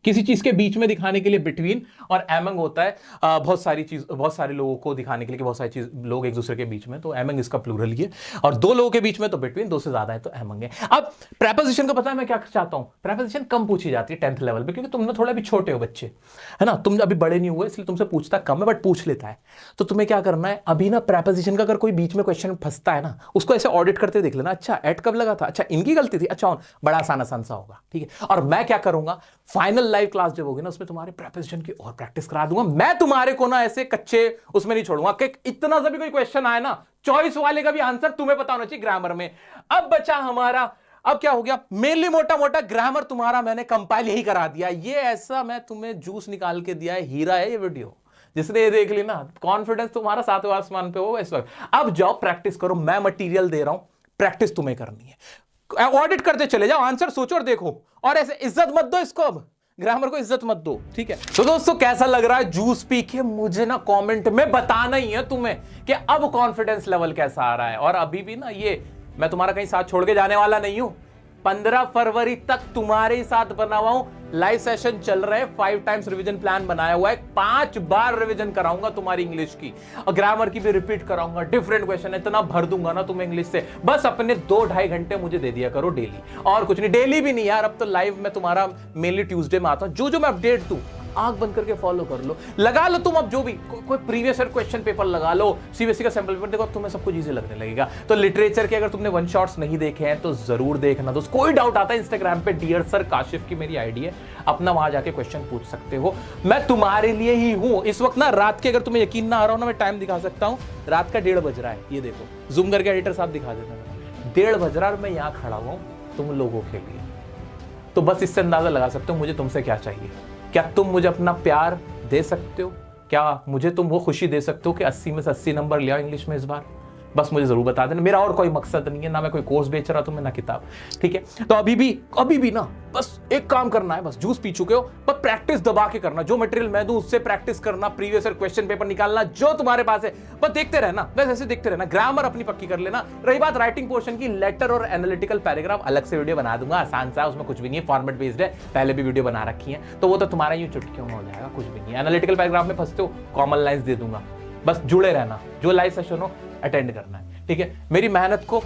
किसी चीज के बीच में दिखाने के लिए बिटवीन, और एमंग होता है बहुत सारे लोगों को दिखाने के लिए कि बहुत सारी चीज लोग एक दूसरे के बीच में, तो एमंग इसका प्लूरल ही है। और दो लोगों के बीच में तो बिटवीन, दो से ज्यादा है तो एमंग है। अब प्रेपोजिशन का पता है मैं क्या चाहता हूं, प्रेपोजिशन कम पूछी जाती है 10th लेवल पे, क्योंकि तुम ना थोड़ा अभी छोटे हो बच्चे, है ना, तुम अभी बड़े नहीं हुए, इसलिए तुमसे पूछता कम है बट पूछ लेता है। तो तुम्हें क्या करना है अभी ना, प्रेपोजिशन का अगर कोई बीच में क्वेश्चन फंसता है ना, उसको ऐसे ऑडिट करते देख लेना, अच्छा एट कब लगा था, अच्छा इनकी गलती थी, अच्छा बड़ा आसान सा होगा, ठीक है। और मैं क्या करूंगा, फाइनल लाइव क्लास जब होगी ना, उसमें तुम्हारे प्रेपोजिशन की और प्रैक्टिस करा दूंगा। मैं तुम्हारे को ना ऐसे कच्चे उसमें नहीं छोड़ूंगा कि इतना सा भी कोई क्वेश्चन आए ना, चॉइस वाले का भी आंसर तुम्हें पता होना चाहिए ग्रामर में। अब बचा हमारा, अब क्या हो गया, मेनली मोटा मोटा ग्रामर तुम्हारा मैंने कंपाइल यही करा दिया। ये ऐसा मैं तुम्हें जूस निकाल के दिया है, हीरा है ये वीडियो। जिसने ये देख ली ना, कॉन्फिडेंस तुम्हारा सातवें आसमान पे हो इस वक्त। अब जाओ प्रैक्टिस करो, मैं मटेरियल दे रहा हूं, प्रैक्टिस तुम्हें करनी है। ऑडिट करते चले जाओ, आंसर सोचो और देखो, और ऐसे इज्जत मत दो इसको, अब ग्रामर को इज्जत मत दो, ठीक है। तो दोस्तों कैसा लग रहा है जूस पी के, मुझे ना कमेंट में बताना ही है तुम्हें कि अब कॉन्फिडेंस लेवल कैसा आ रहा है। और अभी भी ना, ये मैं तुम्हारा कहीं साथ छोड़ के जाने वाला नहीं हूं। 15 फरवरी तक तुम्हारे ही साथ बना हुआ हूं, लाइव सेशन चल रहे हैं, 5 टाइम्स रिवीजन प्लान बनाया हुआ है, 5 बार रिवीजन कराऊंगा तुम्हारी इंग्लिश की, और ग्रामर की भी रिपीट कराऊंगा, डिफरेंट क्वेश्चन इतना भर दूंगा ना तुम्हें इंग्लिश से। बस अपने 2-2.5 घंटे मुझे दे दिया करो डेली, और कुछ नहीं, डेली भी नहीं यार, अब तो लाइव में तुम्हारा मेनली ट्यूसडे में आता हूं। जो मैं अपडेट दूं आंख बंद करके फॉलो कर लो, लगा लो तुम, अब जो भी कोई प्रीवियस ईयर क्वेश्चन पेपर लगा लो, सीबीएसई का सैंपल पेपर देखो, तुम्हें सब कुछ इजी लगने लगेगा। तो लिटरेचर के अगर तुमने वन शॉट्स नहीं देखे हैं तो जरूर देखना। दोस्त कोई डाउट आता है इंस्टाग्राम पे डियर सर काशिफ की मेरी आईडी है, अपना वहां जाके क्वेश्चन पूछ सकते हो, मैं तुम्हारे लिए ही हूं। इस वक्त ना रात के, अगर तुम्हें यकीन ना आ रहा हो ना, मैं टाइम दिखा सकता हूं, रात का 1:30 बज रहा है, ये देखो जूम करके एडिटर साहब दिखा देना, 1:30 बज रहा है और मैं यहां खड़ा हुआ हूं तुम लोगों के लिए। तो बस इससे अंदाजा लगा सकते हो मुझे तुमसे क्या चाहिए। क्या तुम मुझे अपना प्यार दे सकते हो? क्या मुझे तुम वो खुशी दे सकते हो कि 80 में से 80 नंबर ले आओ इंग्लिश में इस बार? बस मुझे जरूर बता देना, मेरा और कोई मकसद नहीं है, ना मैं कोई कोर्स बेच रहा तुम्हें ना किताब, ठीक है। तो अभी भी ना बस एक काम करना है, बस जूस पी चुके हो पर प्रैक्टिस दबा के करना, जो मटेरियल मैं दूं उससे प्रैक्टिस करना, प्रीवियस ईयर क्वेश्चन पेपर निकालना जो तुम्हारे पास है, बस देखते रहना, बस ऐसे देखते रहना, ग्रामर अपनी पक्की कर लेना। रही बात राइटिंग पोर्शन की, लेटर और एनालिटिकल पैराग्राफ अलग से वीडियो बना दूंगा, आसान सा, उसमें कुछ भी नहीं है, फॉर्मेट बेस्ड है, पहले भी वीडियो बना रखी है, तो वो तो तुम्हारा यूं चुटकियों में हो जाएगा, कुछ भी नहीं है। एनालिटिकल पैराग्राफ में फंसते हो, कॉमन लाइंस दे दूंगा, बस जुड़े रहना, जो लाइव सेशन हो अटेंड करना है, ठीक है। मेरी मेहनत को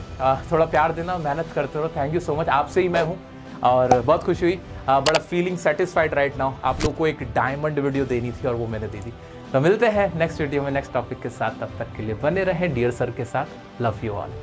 थोड़ा प्यार देना, मेहनत करते रहो, थैंक यू सो मच, आपसे ही मैं हूँ, और बहुत खुशी हुई, बड़ा फीलिंग सेटिस्फाइड राइट नाउ। आप लोगों को एक डायमंड वीडियो देनी थी और वो मैंने दे दी। तो मिलते हैं नेक्स्ट वीडियो में नेक्स्ट टॉपिक के साथ, तब तक के लिए बने रहें डियर सर के साथ, लव यू ऑल।